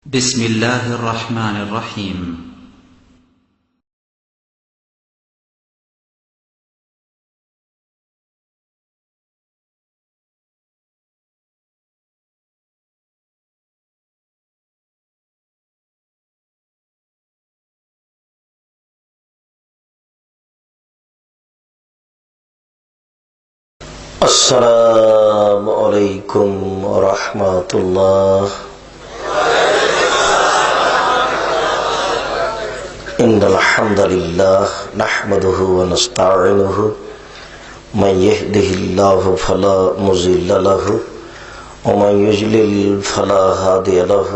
بسم الله الرحمن الرحيم. السلام عليكم ورحمة الله. إن الحمد لله نحمده ونستعينه من يهده الله فلا مضل له ومن يضلل فلا هادي له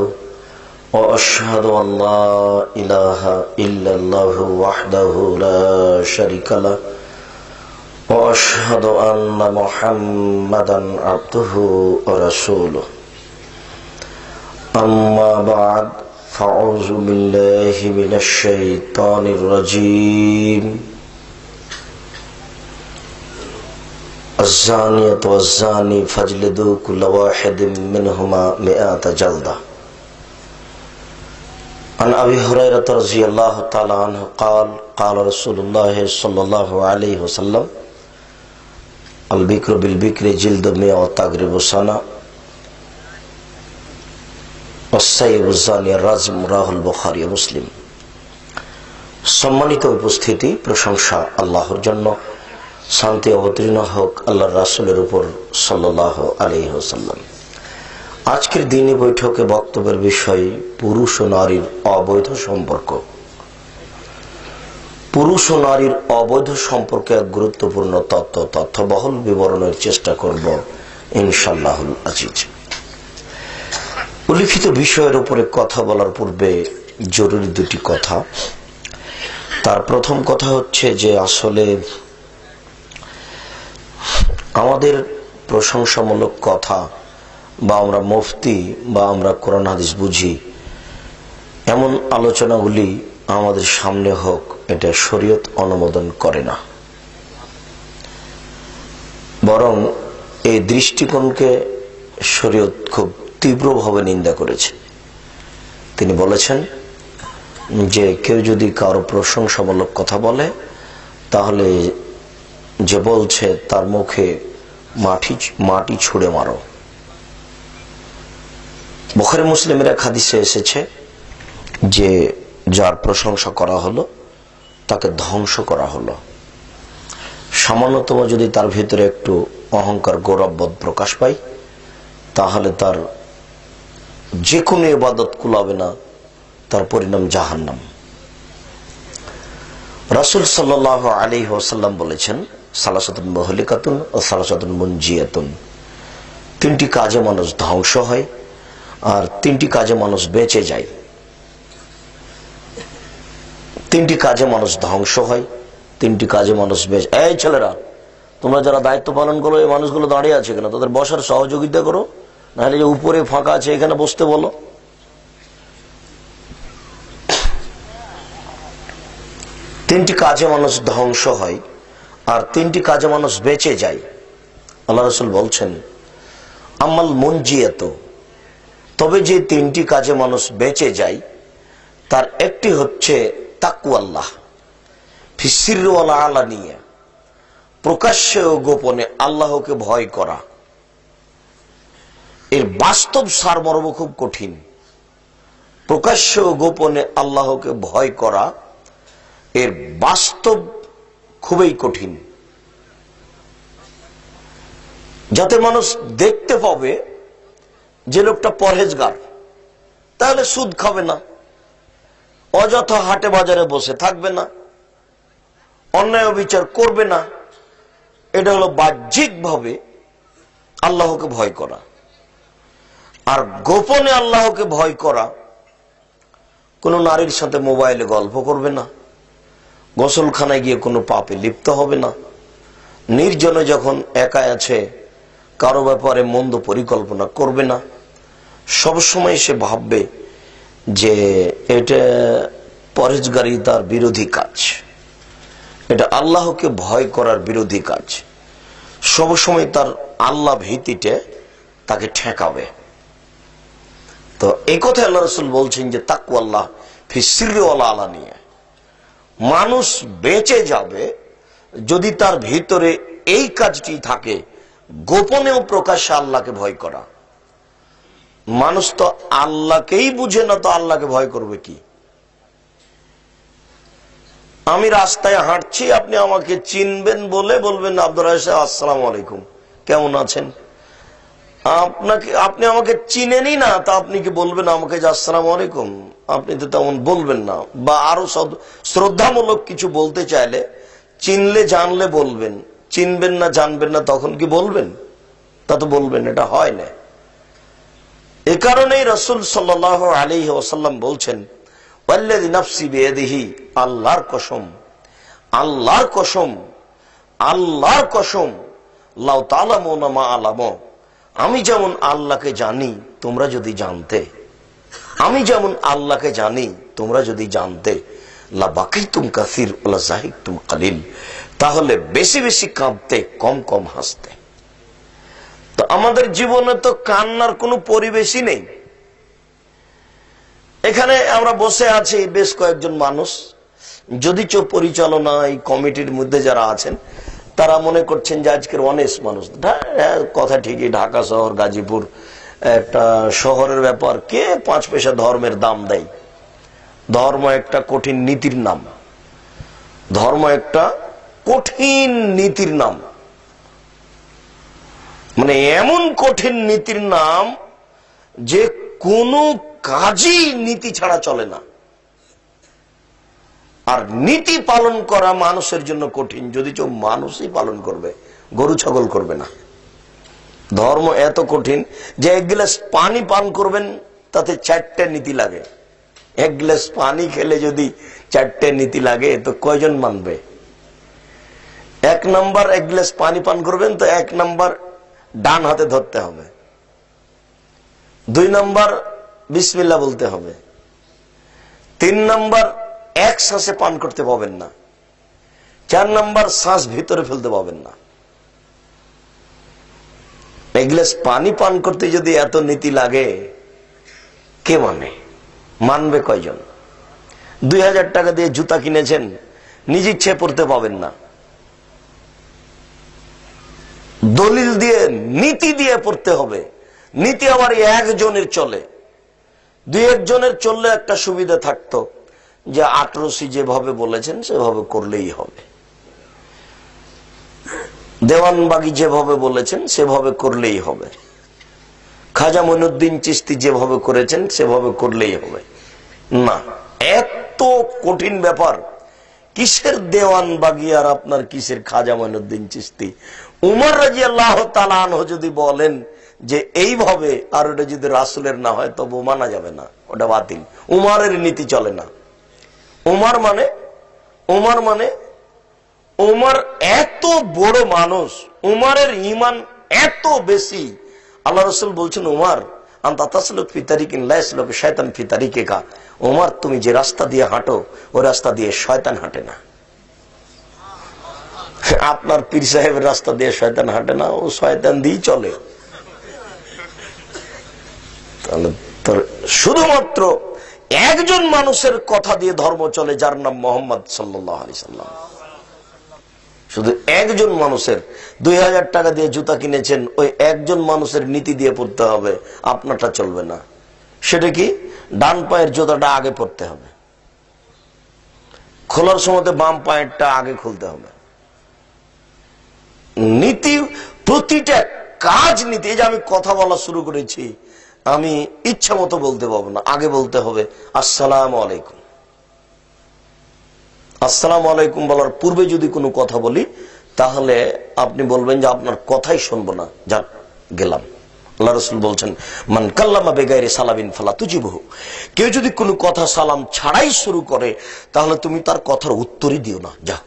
وأشهد أن لا إله إلا الله وحده لا شريك له وأشهد أن محمدا عبده ورسوله. أما بعد فأعوذ بالله من الشيطان الرجيم. الزانية والزاني فاجلدوا كل واحد منهما 100 جلدة. عن أبي هريرة رضي الله تعالى عنه قال قال رسول الله صلى الله عليه وسلم البكر بالبكر جلد 100 وتغرب سنة والسيب الزاني الرازم রাহ বুখারী ও মুসলিম। সম্মানিত উপস্থিতি, প্রশংসা আল্লাহর জন্য, শান্তি অবতীর্ণ হোক আল্লাহর রাসূলের উপর সাল্লাল্লাহু আলাইহি ওয়াসাল্লাম। আজকের দিনী বৈঠকে বক্তব্যের বিষয় পুরুষ ও নারীর অবৈধ সম্পর্ক। পুরুষ ও নারীর অবৈধ সম্পর্কে এক গুরুত্বপূর্ণ তথ্যবহুল বিবরণের চেষ্টা করব ইনশাআল্লাহুল আজিজ। উল্লিখিত বিষয়ের উপরে কথা বলার পূর্বে জরুরি দুটি কথা। তার প্রথম কথা হচ্ছে যে আসলে আমাদের প্রশংসামূলক কথা বা আমরা মুফতি বা আমরা কোরআন হাদিস বুঝি এমন আলোচনাগুলি আমাদের সামনে হোক, এটা শরীয়ত অনুমোদন করে না। বরং এই দৃষ্টিকোণকে শরীয়ত খুব তীব্রভাবে নিন্দা করেছে। তিনি বলেছেন যে কেউ যদি কারো প্রশংসামূলক কথা বলে তাহলে যে বলছে তার মুখে মাটি ছুঁড়ে মারো। বুখারী মুসলিমের এক হাদিসে এসেছে যে যার প্রশংসা করা হলো তাকে ধ্বংস করা হলো। সামান্যতম যদি তার ভিতরে একটু অহংকার গৌরববোধ প্রকাশ পায় তাহলে তার যে কোনো ইবাদত কুলাবে না, তার পরিণাম জাহান্নাম। রাসূল সাল্লাল্লাহু আলাইহি ওয়াসাল্লাম বলেছেন সালাসাতুন মুহলিকাতুন ও সালাসাতুন মুনজিয়াতুন, তিনটি কাজে মানুষ ধ্বংস হয় আর তিনটি কাজে মানুষ বেঁচে যায়। তিনটি কাজে মানুষ ধ্বংস হয়, তিনটি কাজে মানুষ বেঁচে। এই ছেলেরা, তোমরা যারা দায়িত্ব পালন করো এই মানুষগুলো দাঁড়িয়ে আছে কেন? তাদের বসার সহযোগিতা করো, নাহলে যে উপরে ফাঁকা আছে এখানে বসতে বলো। তিনটি কাজে মানুষ ধ্বংস হয় আর তিনটি কাজে মানুষ বেঁচে যায়। আল্লাহ রাসূল বলছেন আমাল মুনজিয়াত, তবে যে তিনটি কাজে মানুষ বেঁচে যায় তার একটি হচ্ছে তাকওয়াল্লাহ ফি সিররি ওয়াল আলানিয়া, প্রকাশ্যে ও গোপনে আল্লাহকে ভয় করা। এর বাস্তব সারমর্ম খুব কঠিন। প্রকাশ্যে ও গোপনে আল্লাহকে ভয় করা এর বাস্তব খুবই কঠিন। যাতে মানুষ দেখতে পাবে যে লোকটা পরহেজগার, তাহলে সুদ খাবে না, অযথা হাটে বাজারে বসে থাকবে না, অন্যায় বিচার করবে না। এটা হলো বাহ্যিকভাবে আল্লাহকে ভয় করা। আর গোপনে আল্লাহকে ভয় করা, কোন নারীর সাথে মোবাইলে গল্প করবে না, গোসলখানায় গিয়ে কোনো পাপে লিপ্ত হবে না, নির্জনে যখন একা আছে কারো ব্যাপারে মন্দ পরিকল্পনা করবে না। সবসময় সে ভাববে যে এটা পরহেজগারিতার বিরোধী কাজ, এটা আল্লাহকে ভয় করার বিরোধী কাজ। সবসময় তার আল্লাহ ভীতিতে তাকে ঠেকাবে। তো তো এই কথা আল্লাহ রাসূল বলছেন যে তাকওয়াল্লাহ ফি সিররি ওয়াল আলানিয়া, মানুষ বেঁচে যাবে যদি তার ভিতরে এই কাজটি থাকে, গোপনেও প্রকাশ্যে আল্লাহকে ভয় করা। মানুষ তো আল্লাহকেই বুঝে না, তো আল্লাহকে ভয় করবে কি? আমি রাস্তায় হাঁটছি, আপনি আমাকে চিনবেন বলে বলবেন আব্দুর রাজ্জাক সাহেব আসসালামু আলাইকুম, কেমন আছেন? আপনি আমাকে চিনেনই না, তা আপনি কি বলবেন আমাকে যে আসসালামু আলাইকুম? আপনি তো তেমন বলবেন না। বা আরো শ্রদ্ধামূলক কিছু বলতে চাইলে চিনলে জানলে বলবেন, চিনবেন না জানবেন না তখন কি বলবেন? তা তো বলবেন, এটা হয় না। এ কারণেই রাসূল সাল্লাল্লাহু আলাইহি ওয়াসাল্লাম বলছেন ওয়াল্লাযী নাফসি বিয়াদিহি, আল্লাহর কসম, আল্লাহর কসম, আল্লাহর কসম, লাউ তা'লামুনা মা আ'লামু, আমি যেমন আল্লাহকে জানি তোমরা যদি জানতে, আমি যেমন আল্লাহকে জানি তোমরা যদি জানতে, লা বাকাইতুম কাসীর ওয়ালা যাহিকতুম কালিল, তাহলে বেশি বেশি কাঁদতে, কম কম হাসতে। তো আমাদের জীবনে তো কান্নার কোনো পরিবেশই নেই। এখানে আমরা বসে আছি বেশ কয়েকজন মানুষ, যদিচ পরিচালনা এই কমিটির মধ্যে যারা আছেন তারা মনে করছেন যে আজকের অনেস্ট মানুষ। কথা ঠিকই, ঢাকা শহর, গাজীপুর একটা শহরের ব্যাপার, কে 5 পয়সা ধর্মের দাম দেয়? ধর্ম একটা কঠিন নীতির নাম, ধর্ম একটা কঠিন নীতির নাম, মানে এমন কঠিন নীতির নাম যে কোনো কাজই নীতি ছাড়া চলে না। আর নীতি পালন করা মানুষের জন্য কঠিন, যদি মানুষই পালন করবে, গরু ছাগল করবে না। ধর্ম এত কঠিন যে 1 গ্লাস পানি পান করবেন তাতে 4টে নীতি লাগে। 1 গ্লাস পানি খেলে যদি 4টে নীতি লাগে তো কয়জন মানবে? 1 নাম্বার 1 গ্লাস পানি পান করবেন তো 1 নাম্বার ডান হাতে ধরতে হবে, 2 নাম্বার বিসমিল্লাহ বলতে হবে, 3 নাম্বার এক শ্বাসে পান করতে পাবেন না, 4 নাম্বার শ্বাস ভিতরে ফেলতে পাবেন না। 1 গ্লাস পানি পান করতে যদি এত নীতি লাগে, কে মানবে কয়জন? 2000 টাকা দিয়ে জুতা কিনেছেন, নিজ ইচ্ছে পড়তে পাবেন না, দলিল দিয়ে নীতি দিয়ে পড়তে হবে। নীতি আবার একজনের চলে, 2-1 জনের চললে একটা সুবিধা থাকতো যে আটরসি যেভাবে বলেছেন সেভাবে করলেই হবে, দেওয়ানবাগি যেভাবে বলেছেন সেভাবে করলেই হবে, খাজা মঈনুদ্দিন চিশতি যেভাবে করেছেন সেভাবে করলেই হবে। না, এত কঠিন ব্যাপার। কিসের দেওয়ানবাগি আর আপনার কিসের খাজা মঈনুদ্দিন চিশতি? উমর রাদিয়াল্লাহু তাআলা আনহু যদি বলেন যে এইভাবে, আর ওটা যদি রাসূলের না হয় তবু মানা যাবে না, ওটা বাতিল। উমরের নীতি চলে না। উমর মানে উমর এত বড় মানুষ, উমরের ঈমান এত বেশি। আল্লাহ রাসূল বলছেন উমর আনতা তাসলুক ফি তারিকিন লা ইয়াসলুক শায়তান ফি তারিকিকা, উমর তুমি যে রাস্তা দিয়ে হাঁটো ওই রাস্তা দিয়ে শয়তান হাঁটে না। আপনার পীর সাহেবের রাস্তা দিয়ে শয়তান হাঁটে না, ও শয়তান দিয়েই চলে। তাহলে শুধুমাত্র একজন মানুষের কথা দিয়ে ধর্ম চলে, যার নাম মুহাম্মদ সাল্লাল্লাহু আলাইহি সাল্লাম। শুধু একজন মানুষের, 2000 টাকা দিয়ে জুতা কিনেছেন, ওই একজন মানুষের নীতি দিয়ে পড়তে হবে, আপনারটা চলবে না। সেটা কি? ডান পায়ের জুতাটা আগে পড়তে হবে, খোলার সময় বাম পায়েরটা আগে খুলতে হবে। নীতি, প্রতিটা কাজ নীতি। এই যে আমি কথা বলা শুরু করেছি, আমি ইচ্ছা মতো বলতে পারবো না, আগে বলতে হবে আসসালামু আলাইকুম। আসসালামু আলাইকুম বলার পূর্বে যদি কোনো কথা বলি তাহলে আপনি বলবেন যে আপনার কথাই শুনবো না, যাক গেলাম। আল্লাহ রাসূল বলছেন মান কাল্লামা বিগাইরি সালামিন ফালা তুজিবহু, কেউ যদি কোনো কথা সালাম ছাড়াই শুরু করে তাহলে তুমি তার কথার উত্তরই দিও না, যা।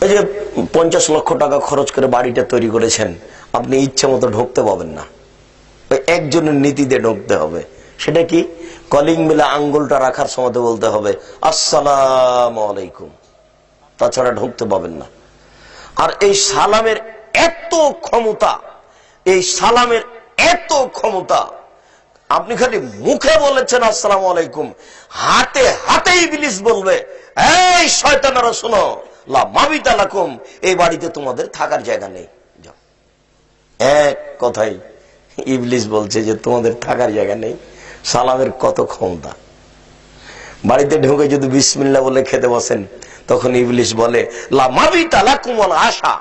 এই যে 50 লক্ষ টাকা খরচ করে বাড়িটা তৈরি করেছেন, আপনি ইচ্ছে মতো ঢুকতে পাবেন না, ওই একজনের নীতি দিয়ে ঢুকতে হবে। সেটা কি? কলিং বেলে আঙ্গুলটা রাখার সময় বলতে হবে আসসালামু আলাইকুম, তাছাড়া ঢুকতে পাবেন না। আর এই সালামের এত ক্ষমতা এই সালামের এত ক্ষমতা, আপনি খালি মুখে বলেছেন আসসালামু আলাইকুম, হাতে হাতে ইবলিস বলবে এই শয়তানেরা শোনো, লা মাবিতা লাকুম, এই বাড়িতে তোমাদের থাকার জায়গা নেই। এক কথাই ইবলিস বলছে যে তোমাদের থাকার জায়গা নেই। সালামের কত ক্ষমতা। বাড়িতে ঢুকে যদি বিসমিল্লাহ বলে খেতে বসেন, তখন ইবলিস বলে লা মাবিতা লাকুম ওয়াল আশা,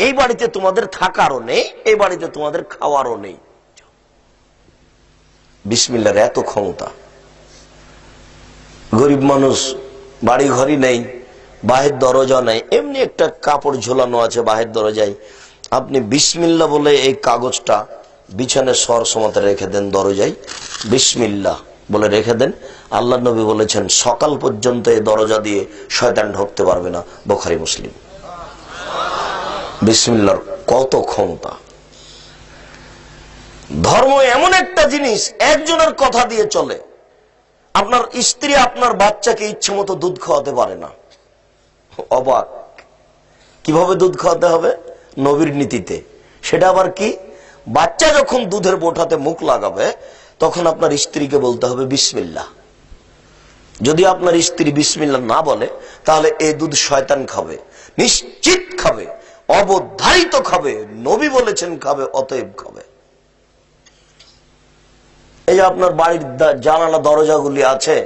এই বাড়িতে তোমাদের থাকারও নেই, এই বাড়িতে তোমাদের খাওয়ারও নেই। বিসমিল্লাহর এত ক্ষমতা। গরিব মানুষ, বাড়ি ঘরই নেই, বাহির দরজা নেই, এমনি একটা কাপড় ঝোলানো আছে বাহির দরজায়, আপনি বিসমিল্লাহ বলে এই কাগজটা বিছানে সর সমাতে রেখে দেন, দরজায় বিসমিল্লাহ বলে রেখে দেন। আল্লাহ নবী বলেছেন সকাল পর্যন্ত এই দরজা দিয়ে শয়তান ঢুকতে পারবে না। বুখারী মুসলিম। বিসমিল্লাহর কত ক্ষমতা। ধর্ম এমন একটা জিনিস, একজনের কথা দিয়ে চলে। আপনার স্ত্রী আপনার বাচ্চাকে ইচ্ছে মতো দুধ খাওয়াতে পারে না। অবাক, কিভাবে দুধ খাওয়াতে হবে? নবীর নীতিতে। সেটা আবার কি? বাচ্চা যখন দুধের বোঠাতে মুখ লাগাবে, তখন আপনার স্ত্রীকে বলতে হবে বিসমিল্লাহ। যদি আপনার স্ত্রী বিসমিল্লাহ না বলে, তাহলে এই দুধ শয়তান খাবে, নিশ্চিত খাবে, অবধারিত খাবে। নবী বলেছেন খাবে, অতএব খাবে। এই যে আপনার বাড়ির জানালা দরজাগুলি আছে,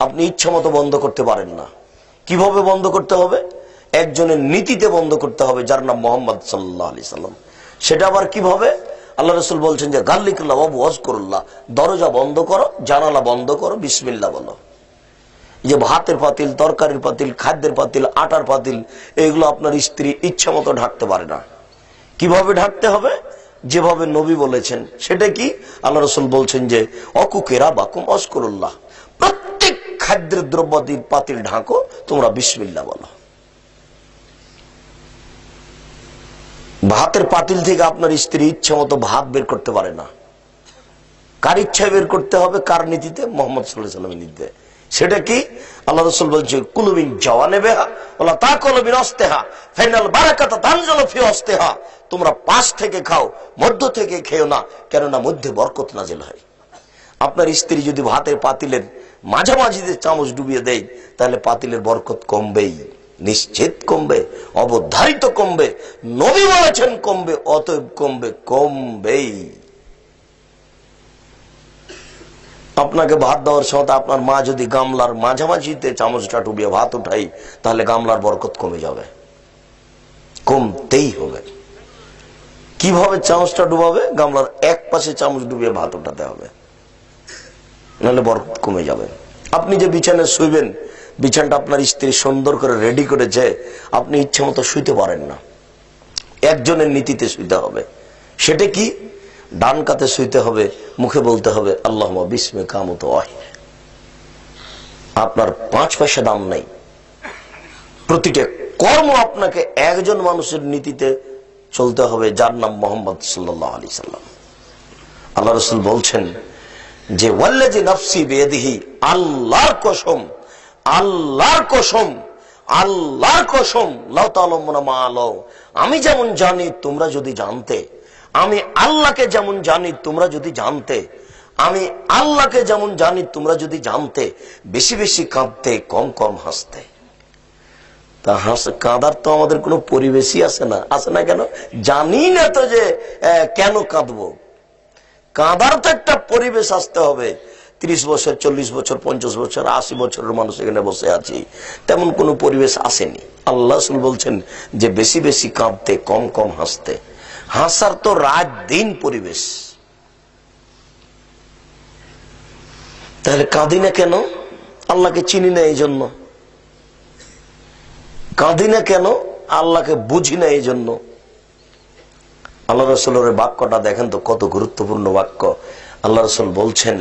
আপনি ইচ্ছা মতো বন্ধ করতে পারেন না। কিভাবে বন্ধ করতে হবে? একজনের নীতিতে বন্ধ করতে হবে, যার নাম মুহাম্মদ সাল্লাল্লাহু আলাইহি সাল্লাম। সেটা আবার কিভাবে? আল্লাহ রাসূল বলছেন যে গাল্লিকুল্লাহ ওয়া ওয়াজকুরুল্লাহ, দরজা বন্ধ করো, জানালা বন্ধ করো, বিসমিল্লাহ বলো। যে ভাতের পাতিল, তরকারির পাতিল, খাদ্যের পাতিল, আটার পাতিল, এগুলো আপনার স্ত্রী ইচ্ছা মতো ঢাকতে পারে না। কিভাবে ঢাকতে হবে? যেভাবে নবী বলেছেন। সেটা কি? আল্লাহ রাসূল বলছেন যে অকুকেরা বাকুম ওয়াজকুরুল্লাহ, প্রত্যেক খাদ্যের দ্রব্যাদির পাতিল ঢাকো, তোমরা বিসমিল্লাহ বলো। ভাতের পাতিল থেকে আপনার স্ত্রী ইচ্ছা মতো ভাত বের করতে পারে না। কার ইচ্ছায় বের করতে হবে? কার নীতিতে? মুহাম্মদ সাল্লাল্লাহু আলাইহি ওয়াসাল্লামের নীতিতে। সেটা কি? আল্লাহ রাসূল বলছে কুলু মিন জাওয়ানিবিহা ওয়ালা তাকুলু মিন আস্তিহা ফাইনাল বারাকাতু তানজিলু ফি আস্তিহা, তোমরা পাশ থেকে খাও, মধ্য থেকে খেও না, কেননা মধ্যে বরকত নাজিল হয়। আপনার স্ত্রী যদি ভাতের পাতিলের মাঝামাঝিতে চামচ ডুবিয়ে দেয়, তাহলে পাতিলের বরকত কমবেই, নিশ্চিত কমবে, অবধারিত কমবে। নবী বলেছেন কমবে, অতএব কমবে, কমবেই। আপনাকে ভাত দেওয়ার সময় আপনার মা যদি গামলার মাঝামাঝিতে চামচটা ডুবিয়ে ভাত উঠাই, তাহলে গামলার বরকত কমে যাবে, কমতেই হবে। কিভাবে চামচটা ডুবাবে? গামলার এক পাশে চামচ ডুবিয়ে ভাত উঠাতে হবে, নাহলে বরকত কমে যাবে। আপনি যে বিছানায় শুইবেন, বিছানাটা আপনার স্ত্রী সুন্দর করে রেডি করেছে, আপনি ইচ্ছে মতো শুইতে পারেন না। একজনের নীতিতে শুইতে হবে। সেটা কি? ডান কাতে শুইতে হবে, মুখে বলতে হবে আল্লাহুম্মা বিসমিকা আমুতু ওয়া আহইয়া। আপনার 5 পয়সা দাম নাই। প্রতিটা কর্ম আপনাকে একজন মানুষের নীতিতে চলতে হবে, যার নাম মুহাম্মদ সাল্লাল্লাহু আলাইহি সাল্লাম। আল্লাহ রাসূল বলছেন যে ওয়াল্লাযী নাফসি বিয়াদিহি, আল্লাহর কসম, আল্লাহর কসম, আল্লাহর কসম, লাউ তাআলামুনা মা আলাউ, আমি যেমন জানি তোমরা যদি জানতে, আমি আল্লাহকে যেমন জানি তোমরা যদি জানতে, আমি আল্লাহকে যেমন জানি তোমরা যদি জানতে, বেশি বেশি কাঁদতে, কম কম হাসতে। তা কাঁদার তো আমাদের কোনো পরিবেশই আছে না। আছে না কেন? জানি না তো যে কেন কাঁদবো। কাঁদার তো একটা পরিবেশ আসতে হবে। 30 বছর, 40 বছর, 50 বছর, 80 বছরের মানুষ এখানে বসে আছি, তেমন কোনো পরিবেশ আসেনি। আল্লাহ রাসূল বলছেন যে বেশি বেশি কাঁদতে, কম কম হাসতে। হাসার তো রাত দিন পরিবেশ। তাহলে কাঁদি না কেন? আল্লাহকে চিনি না এই জন্য। কাঁদি না কেন? আল্লাহকে বুঝি না এই জন্য। আল্লাহ রাসূলের বাক্যটা দেখেন তো, কত গুরুত্বপূর্ণ বাক্য। আল্লাহ রাসূল বলছেন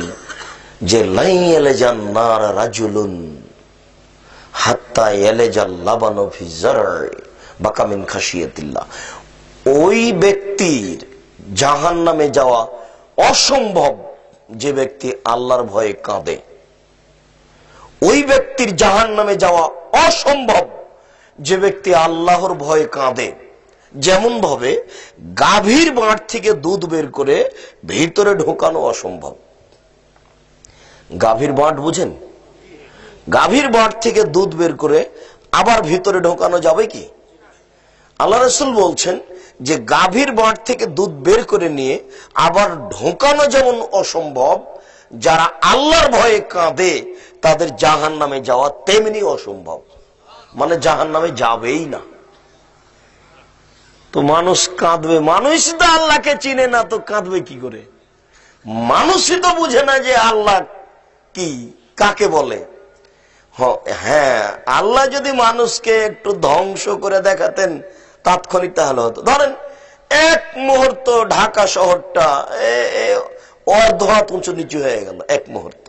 যে লাই ইয়ালাজান নার রাজুলুন হাত্তা ইয়ালাজাল লাবানু ফি জারই বাকা মিন খাশিয়াতিল্লাহ, ওই ব্যক্তির জাহান্নামে যাওয়া অসম্ভব যে ব্যক্তি আল্লাহর ভয়ে কাঁদে। ওই ব্যক্তির জাহান্নামে যাওয়া অসম্ভব যে ব্যক্তি আল্লাহর ভয়ে কাঁদে। যেমন ভাবে গাভীর বাঁট থেকে দুধ বের করে ভিতরে ঢোকানো অসম্ভব। গাভীর বাঁট বুঝেন? গাভীর বাঁট থেকে দুধ বের করে আবার ভিতরে ঢোকানো যাবে কি? আল্লাহ রাসূল বলছেন যে গাভীর বাঁট থেকে দুধ বের করে নিয়ে আবার ঢোকানো যেমন অসম্ভব, যারা আল্লাহর ভয়ে কাঁদে তাদের জাহান্নামে যাওয়া তেমনি অসম্ভব। মানে জাহান্নামে যাবেই না। তো মানুষ কাঁদবে, মানুষই তো আল্লাহকে চিনে না, তো কাঁদবে কি করে? মানুষই তো বুঝে না যে আল্লাহ কি, কাকে বলে। হ্যাঁ, আল্লাহ যদি মানুষকে একটু ধ্বংস করে দেখাতেন তাৎক্ষণিক তাহলে হতো। ধরেন এক মুহূর্ত ঢাকা শহরটা অর্ধ হাত উঁচু নিচু হয়ে গেল, এক মুহূর্ত।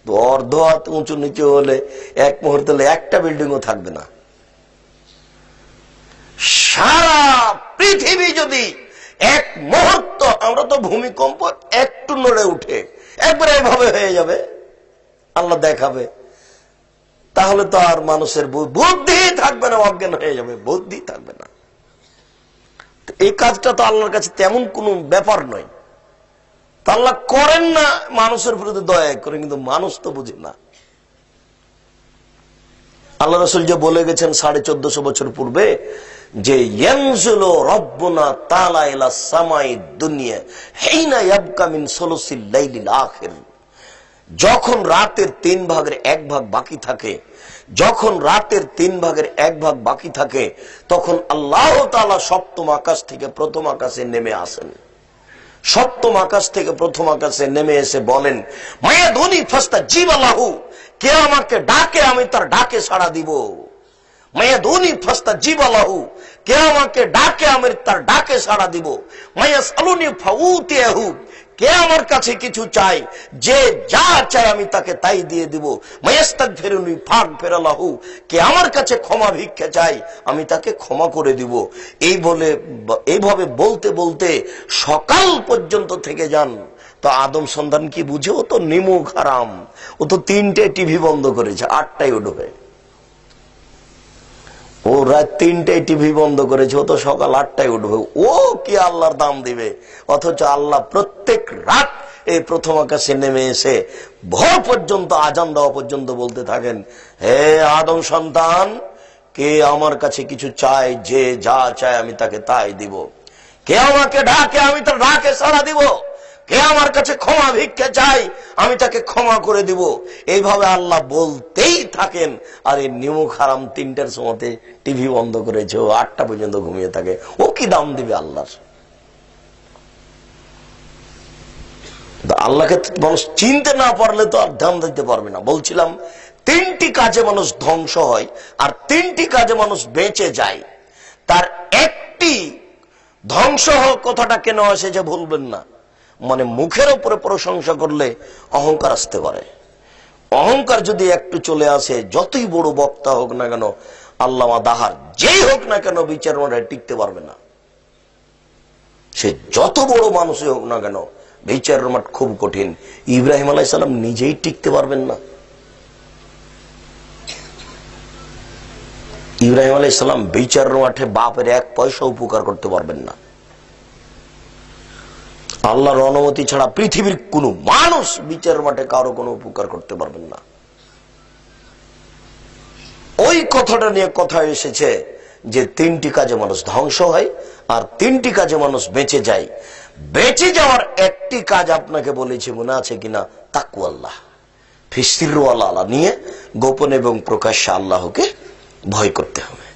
তো অর্ধ হাত উঁচু নিচু হলে এক মুহূর্ত হলে একটা বিল্ডিংও থাকবে না। সারা পৃথিবী যদি এক মুহূর্ত, আমরা তো ভূমিকম্প একটু নড়ে উঠে একবার এভাবে হয়ে যাবে, আল্লাহ দেখাবে, তাহলে তো আর মানুষের বুদ্ধি থাকবে না, অজ্ঞান হয়ে যাবে, বুদ্ধি থাকবে না। এই কাজটা তো আল্লাহর কাছে তেমন কোনো ব্যাপার নয়। তা আল্লাহ করেন না মানুষের প্রতি দয়া করে, কিন্তু মানুষ তো বুঝে না। আল্লাহ রাসূল যে বলে গেছেন 1450 বছর পূর্বে যে ইয়ানজুলু রাব্বুনা তাআলা ইলা সামাই দুনিয়া হিনা ইয়াবকা মিন সুলুসিল লাইলিল আখির, যখন রাতের 3 ভাগের 1 ভাগ বাকি থাকে, যখন রাতের 3 ভাগের 1 ভাগ বাকি থাকে, তখন আল্লাহ তাআলা সপ্তম আকাশ থেকে প্রথম আকাশে নেমে আসেন। সপ্তম আকাশ থেকে প্রথম আকাশে নেমে এসে বলেন, মায়াদুনি ফাস্তাজিব লাহু, কে আমাকে ডাকে আমি তার ডাকে সাড়া দিব। মায়াদুনি ফাস্তাজিব লাহু, কে আমাকে ডাকে আমি তার ডাকে সাড়া দিব। মায়াসআলুনি ফাউতিহু, কে আমার কাছে কিছু চাই, যে যা চায় আমি তাকে তাই দিয়ে দিব। মায়াস্তাগফিরুনি ফাগফির লাহু, কে আমার কাছে ক্ষমা ভিক্ষা চাই আমি তাকে ক্ষমা করে দিব। এইভাবে বলতে বলতে সকাল পর্যন্ত থেকে যান। তো আদম সন্তান কি বুঝে? ও তো নিমুখ হারাম, ও তো 3টে টিভি বন্ধ করেছে, 8টায় উঠবে। ও রাত 3টায় টিভি বন্ধ করেছে, ও তো সকাল 8টায় উঠবে। ও কি আল্লাহর দাম দিবে? অথচ আল্লাহ প্রত্যেক রাত এই প্রথম আকাশে নেমে এসে ভোর পর্যন্ত, আজান দেওয়া পর্যন্ত বলতে থাকেন, হে আদম সন্তান, কে আমার কাছে কিছু চায়, যে যা চায় আমি তাকে তাই দিব। কে আমাকে ডাকে আমি তার ডাকে সাড়া দিব। কে আমার কাছে ক্ষমা ভিক্ষা চাই আমি তাকে ক্ষমা করে দিব। এইভাবে আল্লাহ বলতেই থাকেন। আর এই নিমুখ হারাম 3টার সময়তে টিভি বন্ধ করেছে, ও 8টা পর্যন্ত ঘুমিয়ে থাকে। ও কি দাম দিবে আল্লাহর? আল্লাহকে মানুষ চিনতে না পারলে তো আর ধ্যান দিতে পারবে না। বলছিলাম 3টি কাজে মানুষ ধ্বংস হয় আর 3টি কাজে মানুষ বেঁচে যায়। তার একটি ধ্বংস হওয়ার কথাটা কেন আসে যে ভুলবেন না। মানে মুখের উপরে প্রশংসা করলে অহংকার আসতে পারে। অহংকার যদি একটু চলে আসে, যতই বড় বক্তা হোক না কেন, আল্লামা দাহার যেই হোক না কেন, বিচার মাঠে টিকতে পারবে না। সে যত বড় মানুষই হোক না কেন, বিচারের মাঠ খুব কঠিন। ইব্রাহিম আলাইহিস সালাম নিজেই টিকতে পারবেন না। ইব্রাহিম আলাইহিস সালাম বিচারের মাঠে বাপের 1 পয়সা উপকার করতে পারবেন না। আল্লাহর অনুমতি ছাড়া পৃথিবীর কোন মানুষ বিচারের মাঠে কারো কোনো উপকার করতে পারবেন না। ওই কথাটা নিয়ে কথা এসেছে যে 3টি কাজে মানুষ ধ্বংস হয় আর 3টি কাজে মানুষ বেঁচে যায়। বেঁচে যাওয়ার একটি কাজ আপনাকে বলেছি, মনে আছে কিনা? তাকওয়াল্লাহ, ফিসিরওয়ালা নিয়ে গোপন এবং প্রকাশ্যে আল্লাহকে ভয় করতে হবে।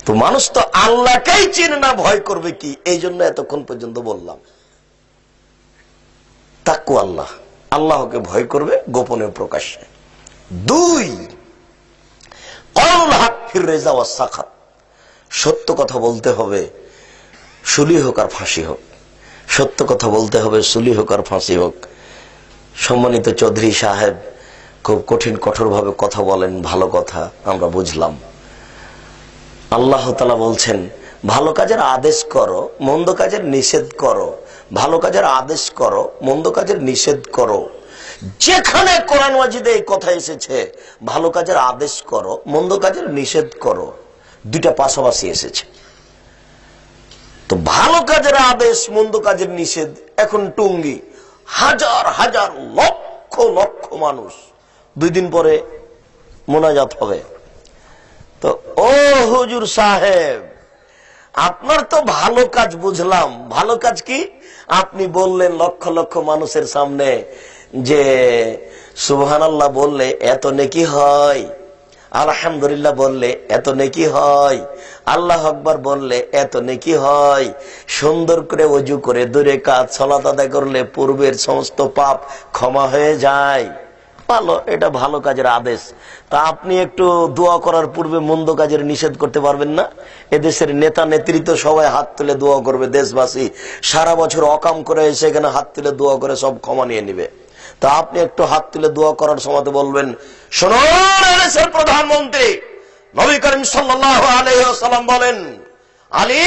তো মানুষ তো আল্লাহকেই চিনে না, ভয় করবে কি? এই জন্য এতক্ষণ পর্যন্ত বললাম তাকওয়াল্লাহ, আল্লাহকে ভয় করবে গোপনে প্রকাশ্যে। 2, কওলুল হক ফির রিজা ওয়াস সাখাত, সত্য কথা বলতে হবে, সুলি হোক আর ফাঁসি হোক। সত্য কথা বলতে হবে, সুলি হোক আর ফাঁসি হোক। সম্মানিত চৌধুরী সাহেব খুব কঠিন কঠোরভাবে কথা বলেন, ভালো কথা আমরা বুঝলাম। আল্লাহ তাআলা বলছেন, ভালো কাজের আদেশ করো, মন্দ কাজের নিষেধ করো। ভালো কাজের আদেশ করো, মন্দ কাজের নিষেধ করো। যেখানে কোরআন মাজিদে এই কথা এসেছে, ভালো কাজের আদেশ করো, মন্দ কাজের নিষেধ করো, 2টা পাশাপাশি এসেছে। তো ভালো কাজের আদেশ, মন্দ কাজের নিষেধ। এখন টুঙ্গি হাজার হাজার লক্ষ লক্ষ মানুষ, 2 দিন পরে মোনাজাত হবে। তো ও হুজুর সাহেব, আপনার তো ভালো কাজ বুঝলাম, ভালো কাজ কি? আপনি বললেন লক্ষ লক্ষ মানুষের সামনে যে সুবহানাল্লাহ বললে এত নেকি হয়, আলহামদুলিল্লাহ বললে এত নেকি হয়, আল্লাহ আকবার বললে এত নেকি হয়, সুন্দর করে ওযু করে 2 রাকাত সালাত আদায় করলে পূর্বের সমস্ত পাপ ক্ষমা হয়ে যায়। ভালো, এটা ভালো কাজের আদেশ। তা আপনি একটু দোয়া করার পূর্বে মন্দ কাজের নিষেধ করতে পারবেন না? এদেশের নেতা নেতৃত্ব সবাই হাত তুলে দোয়া করবে, দেশবাসী সারা বছর অকাম করে এসে এখানে হাত তুলে দোয়া করে সব ক্ষমা নিয়ে নিবে। তা আপনি একটু হাত তুলে দোয়া করার সময় বলবেন, শুনুন এদেশের প্রধানমন্ত্রী নবী করিম সাল্লাল্লাহু আলাইহি ওয়াসাল্লাম বলেন, আলী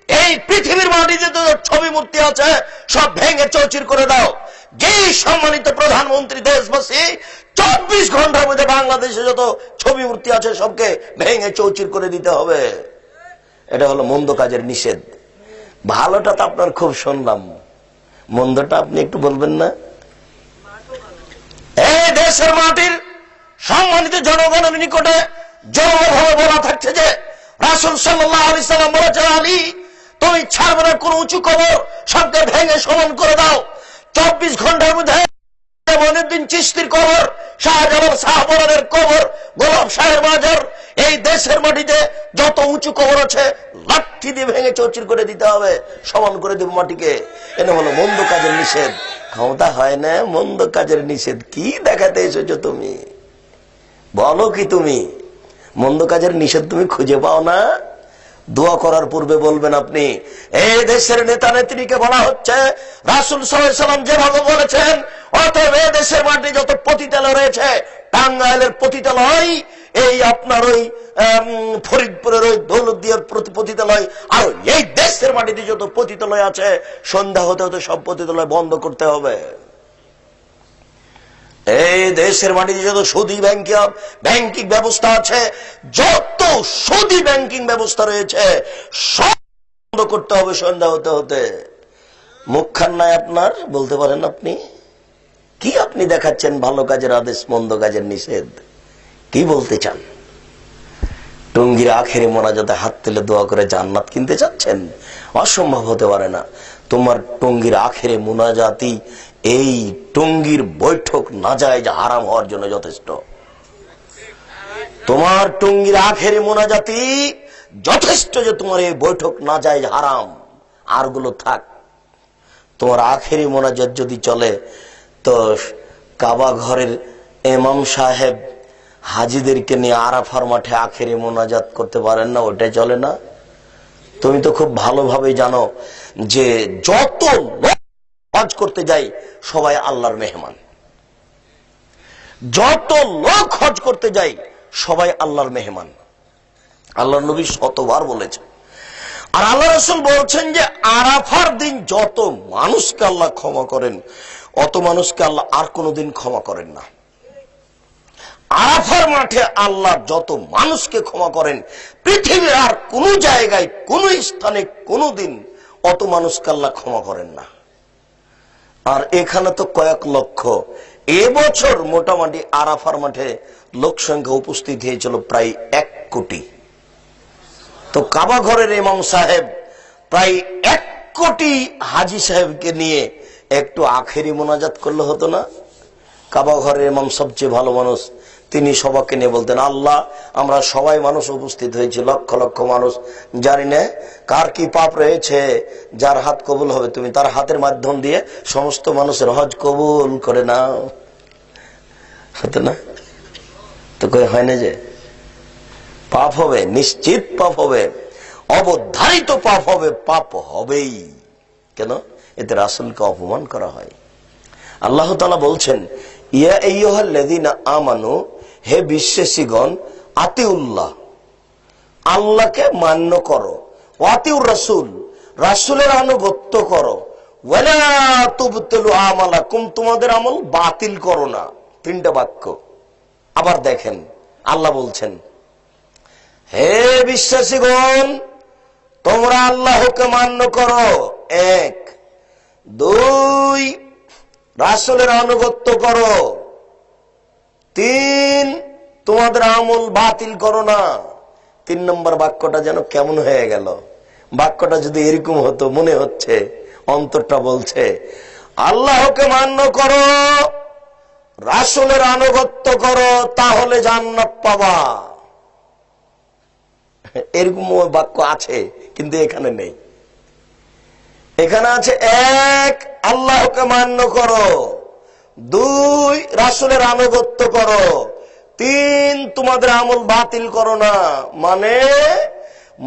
এই পৃথিবীর মাটিতে যত ছবি মূর্তি আছে সব ভেঙে চৌচির করে দাও। যে সম্মানিত প্রধানমন্ত্রী দেশবাসী 24 ঘন্টার মধ্যে বাংলাদেশে যত ছবি মূর্তি আছে সবকে ভেঙে চৌচির করে দিতে হবে। এটা হলো মন্দ কাজের নিষেধ। ভালোটা তো আপনার খুব শুনলাম, মন্দটা আপনি একটু বলবেন না? এই দেশের মাটির সম্মানিত জনগণের নিকটে জনভাবে বলা থাকছে যে রাসূল সাল্লাল্লাহু আলাইহি সাল্লাম বলেছেন, আলী তুমি ছাড়বে না কোন উঁচু কবর, সবকে ভেঙে সমান করে দাও। 24 ঘন্টার মধ্যে মঈনুদ্দিন চিশতির কবর, শাহজালাল শাহপরানের কবর, গোলাপ শাহের মাজার, এই দেশের মাটিতে যত উঁচু কবর আছে লাঠি দিয়ে ভেঙে চৌচির করে দিতে হবে, সমান করে দেব মাটিকে। এটা হলো মন্দ কাজের নিষেধ। ক্ষমতা হয় না, মন্দ কাজের নিষেধ কি দেখাতে এসেছো তুমি? বলো কি তুমি? মন্দ কাজের নিষেধ তুমি খুঁজে পাও না? দোয়া করার পূর্বে বলবেন আপনি, এই দেশের নেতা নেত্রীকে বলা হচ্ছে রাসূল সাল্লাল্লাহু আলাইহি সাল্লাম যেভাবে বলেছেন, অতএব এই দেশের মাটি যত পতিতালয় রয়েছে, টাঙ্গাইলের পতিতালয়, এই আপনার ওই ফরিদপুরের ওই দৌলতদিয়ার পতিতালয়, আর এই দেশের মাটিতে যত পতিতালয় আছে সন্ধ্যা হতে হতে সব পতিতালয় বন্ধ করতে হবে। এই দেশের মাটিতে যত সুদী ব্যাংকিং ব্যবস্থা আছে, যত সুদী ব্যাংকিং ব্যবস্থা রয়েছে সব বন্ধ করতে হবে সন্ধ্যা হতে হতে। মুখখান নাই আপনার, বলতে পারেন আপনি কি? আপনি দেখাচ্ছেন ভালো কাজের আদেশ, মন্দ কাজের নিষেধ, কি বলতে চান? টঙ্গির আখেরি মোনাজাতে হাত তুলে দোয়া করে জান্নাত কিনতে চাচ্ছেন? অসম্ভব হতে পারে না। তোমার টঙ্গির আখেরি মোনাজাতি এই টঙ্গির বৈঠক নাজায়েজ হারাম হওয়ার জন্য যথেষ্ট। তোমার টঙ্গির আখেরি মোনাজাতি যথেষ্ট যে তোমার এই বৈঠক নাজায়েজ হারাম, আরগুলো থাক। তোমার আখেরি মোনাজাত যদি চলে তো কাবা ঘরের ইমাম সাহেব হাজিদেরকে নিয়ে আরাফার মাঠে আখেরি মোনাজাত করতে পারেন না, ওটাই চলে না? তুমি তো খুব ভালোভাবে জানো যে যত হজ করতে যাই সবাই আল্লাহর মেহমান, যত লোক হজ করতে যাই সবাই আল্লাহর মেহমান। আল্লাহর নবী শতবার বলেছেন, আর আল্লাহ রাসূল বলছেন যে আরাফার দিন যত মানুষকে আল্লাহ ক্ষমা করেন অত মানুষকে আল্লাহ আর কোনোদিন ক্ষমা করেন না। আরাফার মাঠে আল্লাহ যত মানুষকে ক্ষমা করেন পৃথিবীর আর কোন জায়গায় কোন স্থানে কোনদিন অত মানুষকে আল্লাহ ক্ষমা করেন না। আর এখানে তো কয়েক লক্ষ, এবছর মোটামুটি আরাফার মাঠে লোক সংখ্যা উপস্থিত হয়েছিল প্রায় 1 কোটি। তো কাবা ঘরের ইমাম সাহেব প্রায় 1 কোটি হাজি সাহেবকে নিয়ে একটু আখেরি মোনাজাত করলে হতো না? কাবা ঘরের ইমাম সবচেয়ে ভালো মানুষ, তিনি সবাইকে নিয়ে বলতেন, আল্লাহ আমরা সবাই মানুষ উপস্থিত হয়েছি, লক্ষ লক্ষ মানুষ, জানি না কার কি পাপ রয়েছে, যার হাত কবুল হবে তুমি তার হাতের মাধ্যম দিয়ে সমস্ত মানুষের হজ কবুল করে নাও। হতো না? তো কই হয় না যে পাপ হবে, নিশ্চিত পাপ হবে, অবধারিত পাপ হবে, পাপ হবেই। কেন? এতে রাসূলকে অপমান করা হয়। আল্লাহ তাআলা বলছেন, ইয়া আইয়ুহাল্লাযীনা আমানু, হে বিশ্বাসীগণ, আতিউল্লাহ, আল্লাহকে মান্য করো, ওয়াতিউর রাসূল, রাসূলের আনুগত্য করো, ওয়ালা তুবতিলু আমালাকুম, তোমাদের আমল বাতিল করো না। 3টা বাক্য। আবার দেখেন আল্লাহ বলছেন, হে বিশ্বাসীগণ, তোমরা আল্লাহকে মান্য করো, 1। 2, রাসূলের আনুগত্য করো। 3, তোমাদের আমল বাতিল করো না। 3 নম্বর বাক্যটা যেন কেমন হয়ে গেল। বাক্যটা যদি এরকম হতো, মনে হচ্ছে অন্তরটা বলছে আল্লাহকে মান্য করো, রাসূলের আনুগত্য করো, তাহলে জান্নাত পাবা। এরকম বাক্য আছে, কিন্তু এখানে নেই। এখানে আছে 1, আল্লাহকে মান্য করো, 2, রাসূলের আনুগত্য করো, 3, তোমাদের আমল বাতিল করো না। মানে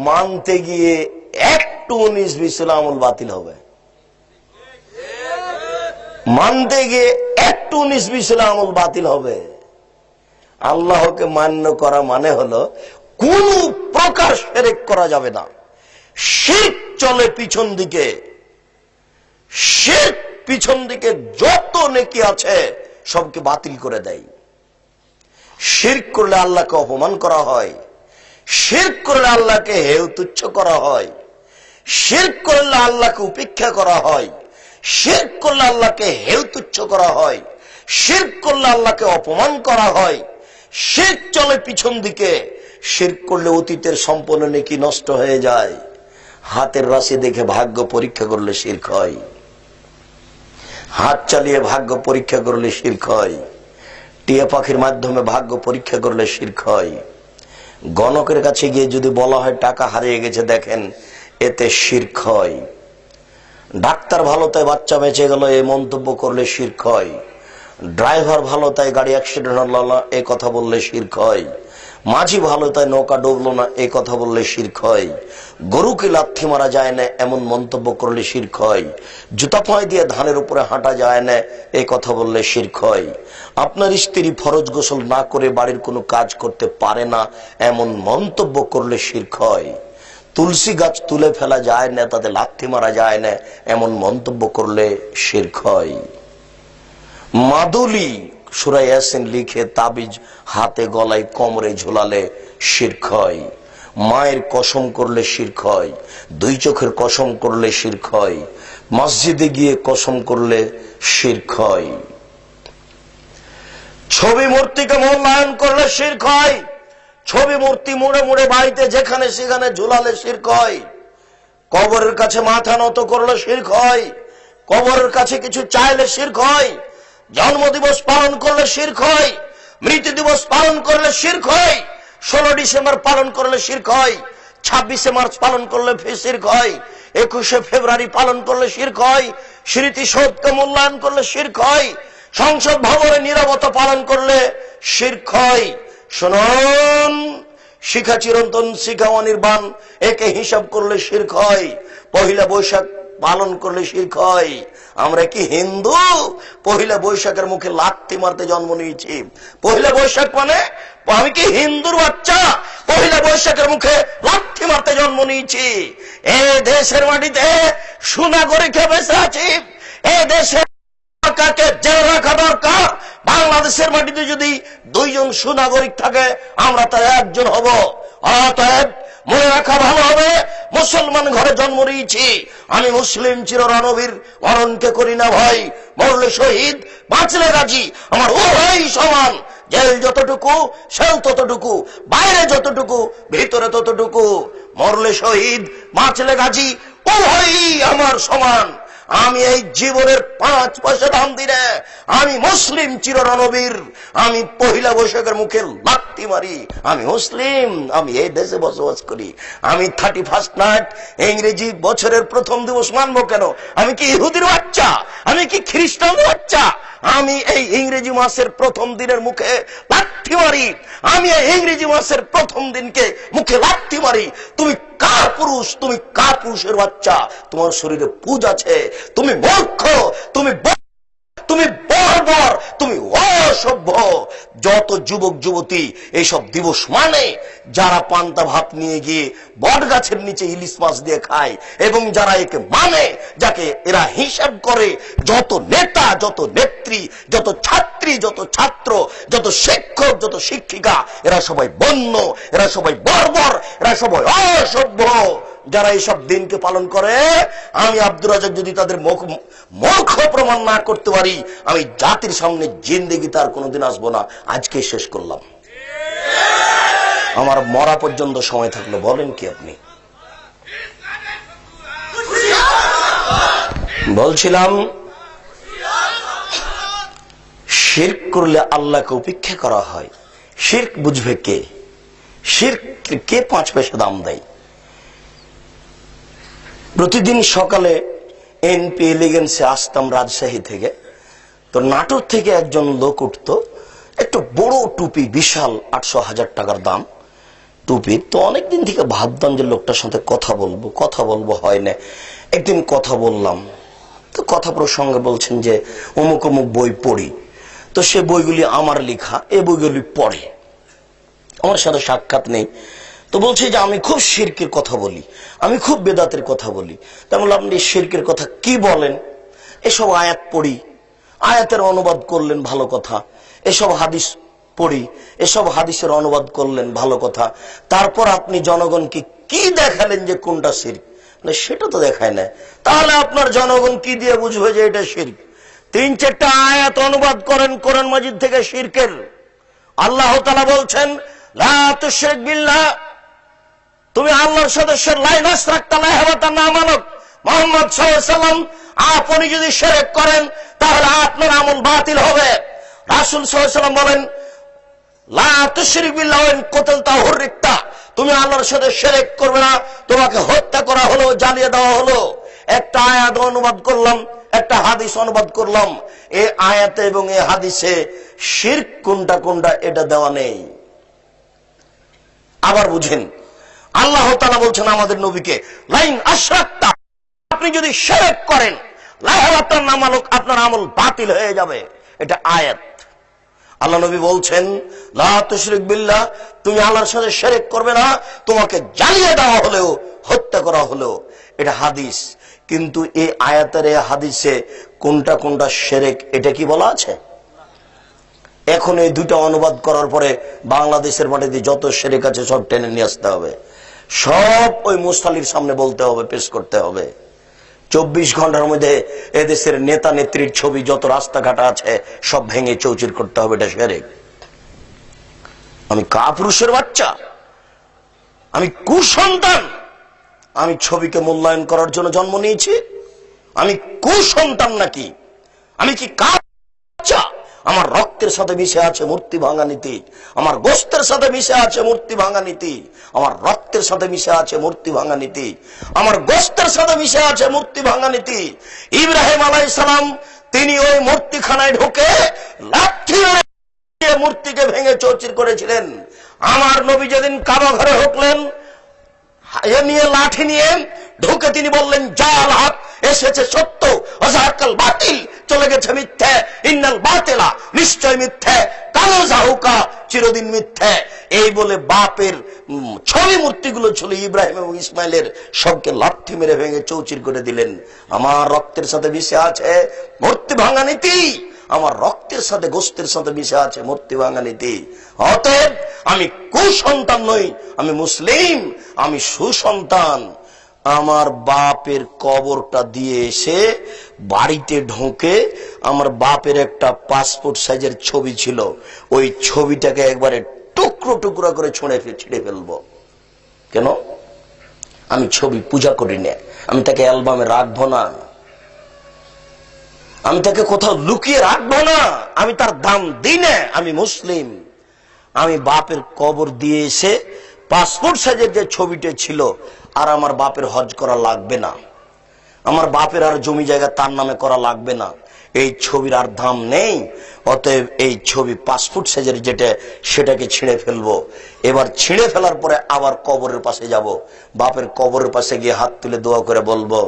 মানতে গিয়ে একটু 19-20 আমল বাতিল হবে। মানতে গিয়ে একটু 19-20 আমল বাতিল হবে। আল্লাহকে মান্য করা মানে হলো কোন প্রকার শিরক করা যাবে না। শিরক চলে পিছন দিকে, শিরক পিছন দিকে যত নেকি আছে সবকে বাতিল করে দেয়। শিরক করলে আল্লাহকে অপমান করা হয়, শিরক করলে আল্লাহকে হেয় তুচ্ছ করা হয়, শিরক করলে আল্লাহকে উপেক্ষা করা হয়, শিরক করলে আল্লাহকে হেয় তুচ্ছ করা হয়, শিরক করলে আল্লাহকে অপমান করা হয়। শিরক চলে পিছন দিকে। শিরক করলে অতীতের সম্পন্ন নেকি নষ্ট হয়ে যায়। হাতের রাশি দেখে ভাগ্য পরীক্ষা করলে শিরক হয়, হাত চালিয়ে ভাগ্য পরীক্ষা করলে শিরক হয়, টিয়া পাখির মাধ্যমে ভাগ্য পরীক্ষা করলে শিরক হয়। গণকের কাছে গিয়ে যদি বলা হয় টাকা হারিয়ে গেছে দেখেন, এতে শিরক হয়। ডাক্তার ভালো তাই বাচ্চা বেঁচে গেল, এই মন্তব্য করলে শিরক হয়। ড্রাইভার ভালো তাই গাড়ি অ্যাক্সিডেন্ট হলো না, এই কথা বললে শিরক হয়। মাঝি ভালো তাই নৌকা ডুবলো না, এই কথা বললে শিরক হয়। গরুকে লাথি মারা যায় না এমন মন্তব্য করলে শিরক হয়। জুতা পায়ে দিয়ে ধানের উপরে হাঁটা যায় না, এই কথা বললে শিরক হয়। আপনার স্ত্রী ফরজ গোসল না করে বাড়ির কোনো কাজ করতে পারে না এমন মন্তব্য করলে শিরক হয়। তুলসী গাছ তুলে ফেলা যায় না, তাতে লাথি মারা যায় না এমন মন্তব্য করলে শিরক হয়। মাদুলি সূরা ইয়াসিন লিখে তাবিজ হাতে গলায় কোমরে ঝুলালে শিরক হয়। মায়ের কসম করলে শিরক হয়, 2 চোখের কসম করলে শিরক হয়, মসজিদে গিয়ে কসম করলে শিরক হয়। ছবি মূর্তিকে মূল্যায়ন করলে শিরক হয়। ছবি মূর্তি মুড়ে মুড়ে বাড়িতে যেখানে সেখানে ঝুলালে শিরক হয়। কবরের কাছে মাথা নত করলে শিরক হয়। কবরের কাছে কিছু চাইলে শিরক হয়। জন্মদিবস পালন করলে শিরক হয়। মৃত্যু দিবস পালন করলে শিরক হয়। 16 ডিসেম্বর পালন করলে শিরক হয়। 26শে মার্চ পালন করলে শিরক হয়। 21শে ফেব্রুয়ারি পালন করলে শিরক হয়। স্মৃতিসৌধকে মূল্যায়ন করলে শিরক হয়। সংসদ ভবনে নীরবতা পালন করলে শিরক হয়। শুনুন, শিখা চিরন্তন শিখা অনির্বাণ একে হিসাব করলে শিরক হয়। পহিলা বৈশাখ পালন করলে শিরক হয়। আমরা কি হিন্দু? পহিলা বৈশাখের মুখে লাথি মারতে জন্ম নিয়েছি। পহিলা বৈশাখ মানে আমি কি হিন্দুর বাচ্চা? পহিলা বৈশাখের মুখে লাথি মারতে জন্ম নিয়েছি। এ দেশের মাটিতে সুনাগরিক বেঁচে আছি। এ দেশের সরকারকে জেলে রাখা দরকার। বাংলাদেশের মাটিতে যদি 2 জন সুনাগরিক থাকে আমরা তার 1 জন হব। অতএব মনে রাখা ভালো হবে, মুসলমান ঘরে জন্ম নিয়েছি। আমি মুসলিম চিররণবীর, মরণকে করি না ভয়। মরলে শহীদ, বাঁচলে গাজী, আমার উভয় সমান। জেল যতটুকু সেল ততটুকু, বাইরে যতটুকু ভিতরে ততটুকু। মরলে শহীদ, বাঁচলে গাজী, উভয়ই আমার সমান। আমি এই জীবনের 5 পয়সা দাম দিই না। আমি মুসলিম চিররণবীর। আমি পহিলা বৈশাখের মুখে লাথি মারি। আমি মুসলিম, আমি এই দেশে বসবাস করি। আমি 31st নাইট ইংরেজি বছরের প্রথম দিবস মানবো কেন? আমি কি ইহুদির বাচ্চা? আমি কি খ্রিস্টান বাচ্চা? আমি এই ইংরেজি মাসের প্রথম দিনের মুখে লাথি মারি। আমি এই ইংরেজি মাসের প্রথম দিনকে মুখে লাথি মারি। তুমি কার পুরুষ? তুমি কার পুরুষের বাচ্চা? তোমার শরীরে পুজ আছে। তুমি মূর্খ, তুমি বর্বর, তুমি অসভ্য। যত যুবক যুবতী এইসব দিবস মানে, যারা পান্তা ভাত নিয়ে গিয়ে বট গাছের নিচে ইলিশ মাছ দিয়ে খায়, এবং যারা একে মানে, যাকে এরা হিসাব করে, যত নেতা, যত নেত্রী, যত ছাত্রী, যত ছাত্র, যত শিক্ষক, যত শিক্ষিকা, এরা সবাই বন্য, এরা সবাই বর্বর, এরা সবাই অসভ্য। যারা এইসব দিনকে পালন করে, আমি আব্দুর রাজ্জাক যদি তাদের মুখ প্রমাণ না করতে পারি, আমি জাতির সামনে জিন্দেগি তার কোনোদিন আসবো না। আজকে শেষ করলাম, আমার মরা পর্যন্ত সময় থাকলো। বলেন কি আপনি? বলছিলাম শিরক করলে আল্লাহকে উপেক্ষা করা হয়। শিরক বুঝবে কে? শিরক কে 5 পয়সা দাম দেয়? প্রতিদিন সকালে এনপি এলিগেন্সে আসতাম রাজশাহী থেকে, তো নাটোর থেকে একজন লোক উঠতো, একটু বড় টুপি, বিশাল 800,000 টাকার দাম টুপি। তো অনেকদিন থেকে ভাবতাম যে লোকটার সাথে কথা বলবো হয় না। একদিন কথা বললাম, তো কথা প্রসঙ্গে বলছেন যে অমুক অমুক বই পড়ি, তো সে বইগুলি আমার লেখা, এই বইগুলি পড়ে, আমার সাথে সাক্ষাৎ নেই। তো বলছে যে আমি খুব শিরকের কথা বলি, আমি খুব বেদাতের কথা বলি। তা বললাম আপনি শিরকের কথা কি বলেন? এসব আয়াত পড়ি, আয়াতের অনুবাদ করলেন, ভালো কথা। এসব হাদিস পড়ি, এসব হাদিসের অনুবাদ করলেন, ভালো কথা। তারপর আপনি জনগণকে কি দেখালেন যে কোনটা শিরক? সেটা তো দেখায় না। তাহলে আপনার জনগণ কি দিয়ে বুঝবে যে এটা শিরক? 3-4টা আয়াত অনুবাদ করেন কোরআন মাজিদ থেকে শিরকের। আল্লাহ তাআলা বলছেন লা তুশরিক বিল্লাহ, তুমি আল্লাহর সদস্যের লাইনাস রাখতা না হেবাতা না মানক। মুহাম্মদ সাল্লাল্লাহু আলাইহি ওয়াসাল্লাম আপনি যদি শিরক করেন তাহলে আপনার আমল বাতিল হবে। রাসূল সাল্লাল্লাহু আলাইহি ওয়াসাল্লাম বলেন লা তুশরিক বিল্লাহ ওয়া ইন কুতিলতা হুররিকতা, তুমি আল্লাহর সাথে শিরক করবে না, তোমাকে হত্যা করা হলো, জ্বালিয়ে দেওয়া হলো। একটা আয়াত অনুবাদ করলাম, একটা হাদিস অনুবাদ করলাম, এই আয়াতে এবং এই হাদিসে শিরক কোনটা কোনটা এটা দেওয়া নেই। আবার বুঝেন, আল্লাহ তাআলা বলছেন আমাদের নবীকে লাইন আশরাকতা, আপনি যদি শিরক করেন লাহাবাতান নামালক, আপনার আমল বাতিল হয়ে যাবে। এটা আয়াত। আল্লাহ নবী বলছেন লা তুশরিক বিল্লাহ, তুমি আল্লাহর সাথে শিরক করবে না, তোমাকে জ্বালিয়ে দেওয়া হলেও, হত্যা করা হলেও। এটা হাদিস। কিন্তু এই আয়াতের হাদিসে কোনটা কোনটা শিরক এটা কি বলা আছে? এখন এই দুইটা অনুবাদ করার পরে বাংলাদেশের মাটিতে যত শিরক আছে সব টেনে নিয়ে আসতে হবে, সব ওই মুসতালির সামনে বলতে হবে, পেশ করতে হবে। 24 ঘন্টার মধ্যে এদেশের নেতা নেত্রীর ছবি যত রাস্তাঘাট আছে সব ভেঙে চৌচির করতে হবে। এটা শিরক। আমি কাপুরুষের বাচ্চা, আমি কুসন্তান, আমি ছবিকে মূল্যায়ন করার জন্য জন্ম নিয়েছি? আমি কুসন্তান নাকি? আমি কি বাচ্চা? আমার রক্তের সাথে মিশে আছে মূর্তি ভাঙা নীতি, আমার গোশতের সাথে মিশে আছে মূর্তি ভাঙা নীতি, আমার রক্তের সাথে মিশে আছে মূর্তি ভাঙা নীতি, আমার গোশতের সাথে মিশে আছে মূর্তি ভাঙা নীতি। ইব্রাহিম আলাইহিস সালাম তিনি ওই মূর্তিখানায় ঢুকে লাঠি দিয়ে মূর্তিকে ভেঙে চৌচির করেছিলেন। আমার নবী যেদিন কাবা ঘরে ঢুকলেন, নিয়ে লাঠি নিয়ে ঢুকে তিনি বললেন জাল হক, এসেছে সত্য, ওয়াজাহাকাল বাতিল, চলে গেছে মিথ্যে, ইন্নাল বাতিলা, নিশ্চয় মিথ্যে, কালো জাহুকা, চিরদিন মিথ্যে। এই বলে বাপের ছবি মূর্তিগুলো ছিল ইব্রাহিম এবং ইসমাইলের, সবকে লাঠি মেরে ভেঙে চৌচির করে দিলেন। আমার রক্তের সাথে মিশে আছে মূর্তি ভাঙা নীতি, আমার রক্তের সাথে গোশতের সাথে মিশে আছে মূর্তি ভাঙা নীতি। অতএব আমি কুসন্তান নই, আমি মুসলিম, আমি সুসন্তান। আমার বাপের কবরটা দিয়ে এসে বাড়িতে ঢোকে, আমার বাপের একটা পাসপোর্ট সাইজের ছবি ছিল, ওই ছবিটাকে একবারে টুকরো টুকরো করে ছিঁড়ে ফেলবো। কেন? আমি ছবি পূজা করি না, আমি তাকে অ্যালবামে রাখবো না, আমি তাকে কোথাও লুকিয়ে রাখবো না, আমি তার দাম দিই না। আমি মুসলিম। আমি বাপের কবর দিয়ে এসে পাসপোর্ট সাইজের যে ছবিটা ছিল, আর আমার বাপের হজ করা লাগবে না, আমার বাপের আর জমি জায়গা তার নামে করা লাগবে না, এই ছবির আর দাম নেই। অতএব এই ছবি পাসপোর্ট সাইজের যেটা, সেটাকে ছিঁড়ে ফেলবো। এবার ছিঁড়ে ফেলার পরে আবার কবরের পাশে যাব, বাপের কবরের পাশে গিয়ে হাত তুলে দোয়া করে বলবো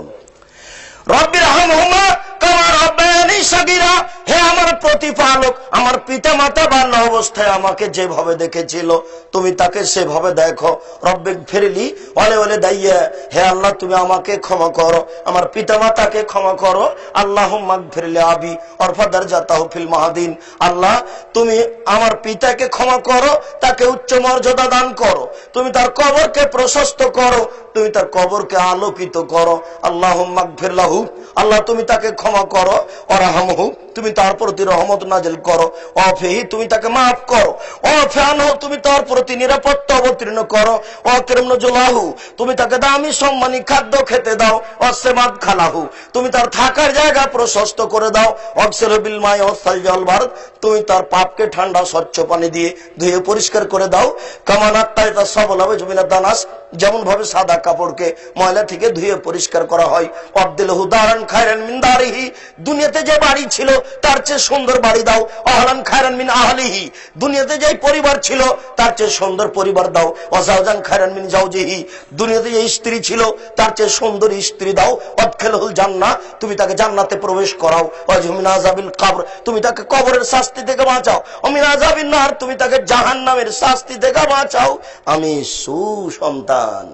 রব্বির হামহুমা কামা রাব্বায়ানি সাগীরা, হে আমার প্রতিপালক, আমার পিতা মাতা বাল্য অবস্থায় আমাকে যেভাবে দেখেছিল তুমি তাকে সেভাবে দেখো। রব্বিক ফিরলি ওয়ালে ওয়ালে দাইয়া, হে আল্লাহ তুমি আমাকে ক্ষমা করো, আমার পিতা মাতাকে ক্ষমা করো। আল্লাহুম্মা গফিরলি আবি ওয়ারফা দারজাতাহু ফিল মাহদিন, আল্লাহ তুমি আমার পিতাকে ক্ষমা করো, তাকে উচ্চ মর্যাদা দান করো, তুমি তার কবরকে প্রশস্ত করো, তুমি তার কবরকে আলোকিত করো। আল্লাহুম্মা গফির লাহু, আল্লাহ তুমি তাকে ক্ষমা করো। ওয়ারহামহু, তুমি তার প্রতি রহমত নাজিল করো। ওয়াফিহি, তুমি তাকে মাফ করো। ওয়াফানহু, তুমি তার প্রতি নিরাপত্তা অবতীর্ণ করো। ওয়াকরিম নুজুলাহু, তুমি তাকে দামি সম্মানী খাদ্য খেতে দাও। ওয়াসমাদ খালাহু, তুমি তার থাকার জায়গা প্রশস্ত করে দাও। ওয়াগসিলহু বিল মাই ওয়াসসালজি ওয়াল বারদ, তুমি তার পাপকে ঠান্ডা স্বচ্ছ পানি দিয়ে ধুয়ে পরিষ্কার করে দাও। কামা নাক্তাইতা সাবলা বিজমিনাদ দানাস, যেমন ভাবে সাদা কাপড়কে ময়লা থেকে ধুয়ে পরিষ্কার করা হয়। আব্দুলহু দারান খায়রান মিন দারিহি, দুনিয়াতে যে বাড়ি ছিল তার চেয়ে সুন্দর বাড়ি দাও। আহলান খায়রান মিন আহলিহি, দুনিয়াতে যে পরিবার ছিল তার চেয়ে সুন্দর পরিবার দাও। ওয়াজাওজান খায়রান মিন জাওজিহি, দুনিয়াতে যে স্ত্রী ছিল তার চেয়ে সুন্দর স্ত্রী দাও। ওয়াদখিলহুল জান্নাহ, তুমি তাকে জান্নাতে প্রবেশ করাও। ওয়াজহু মিন আযাবিল কবর, তুমি তাকে কবরের শাস্তি থেকে বাঁচাও। ওয়া মিন আযাবিন নার, তুমি তাকে জাহান্নামের শাস্তি থেকে বাঁচাও। আমি সুসন্তান,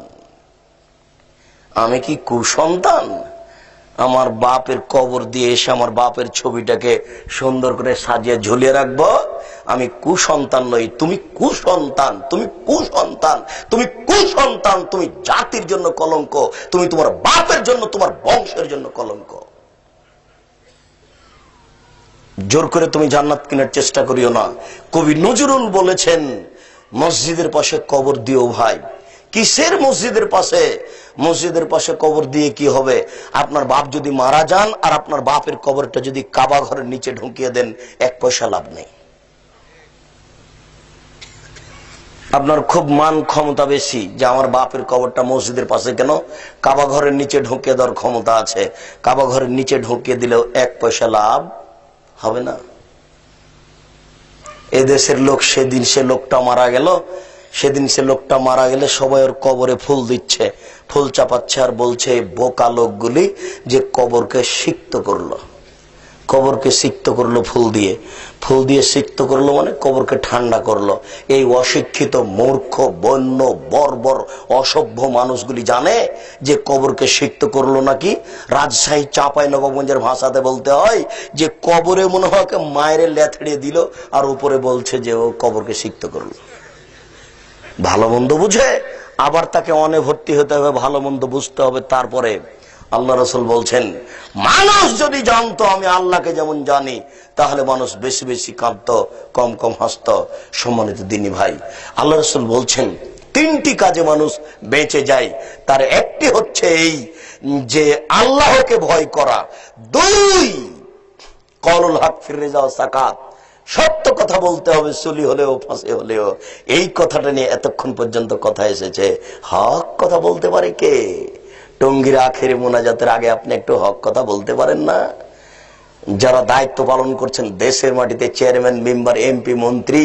আমি কি কুসন্তান? আমার বাপের কবর দিয়ে এসে আমার বাপের ছবিটাকে সুন্দর করে সাজিয়ে ঝুলিয়ে রাখবো? আমি কুসন্তান নই, তুমি কুসন্তান, তুমি কুসন্তান, তুমি কুসন্তান, তুমি জাতির জন্য কলঙ্ক, তুমি তোমার বাপের জন্য, তোমার বংশের জন্য কলঙ্ক। জোর করে তুমি জান্নাত কেনার চেষ্টা করিও না। কবি নজরুল বলেছেন, মসজিদের পাশে কবর দিও ভাই। কিসের মসজিদের পাশে? মসজিদের পাশে কবর দিয়ে কি হবে? আপনার বাপ যদি মারা যান আর আপনার বাপের কবরটা যদি কাবা ঘরের নিচে ঢুকিয়ে দেন, 1 পয়সা লাভ নেই। আপনার খুব মান ক্ষমতা বেশি যে আমার বাপের কবরটা মসজিদের পাশে কেন, কাবা ঘরের নিচে ঢুকিয়ে দেওয়ার ক্ষমতা আছে। কাবা ঘরের নিচে ঢুকিয়ে দিলেও 1 পয়সা লাভ হবে না। এদেশের লোক, সেদিন সে লোকটা মারা গেল, সেদিন সে লোকটা মারা গেলে সবাই ওর কবরে ফুল দিচ্ছে, ফুল চাপাচ্ছে আর বলছে বোকা লোকগুলি যে কবরকে সিক্ত করলো, কবরকে সিক্ত করলো ফুল দিয়ে, ফুল দিয়ে সিক্ত করলো মানে কবরকে ঠান্ডা করলো। এই অশিক্ষিত মূর্খ বন্য বর্বর অসভ্য মানুষগুলি জানে যে কবরকে সিক্ত করলো নাকি? রাজশাহী চাঁপাই নবাবগঞ্জের ভাষাতে বলতে হয় যে কবরে মনে হয় মায়ের লেথড়িয়ে দিল আর উপরে বলছে যে ও কবরকে সিক্ত করলো। ভালো মন্দ বুঝে আবার তাকে অনে ভর্তি হতে হবে, ভালো মন্দ বুঝতে হবে। তারপরে আল্লাহ রাসূল বলছেন, মানুষ যদি জানতো আমি আল্লাহকে যেমন জানি তাহলে মানুষ বেশি বেশি কাঁদতো, কম কম হাসতো। সম্মানিত দিনী ভাই, আল্লাহ রাসূল বলছেন 3টি কাজে মানুষ বেঁচে যায়। তার একটি হচ্ছে এই যে আল্লাহকে ভয় করা। 2, কওলুল হক ফির রিজা ওয়াস সাকাত, সত্য কথা বলতে হবে, চুলি হলেও ফাঁসি হলেও। এই কথাটা নিয়ে এতক্ষণ পর্যন্ত কথা এসেছে। হক কথা বলতে পারে কে? টঙ্গীর আখেরি মোনাজাতের আগে আপনি একটু হক কথা বলতে পারেন না? যারা দায়িত্ব পালন করছেন দেশের মাটিতে, চেয়ারম্যান, মেম্বার, এমপি, মন্ত্রী,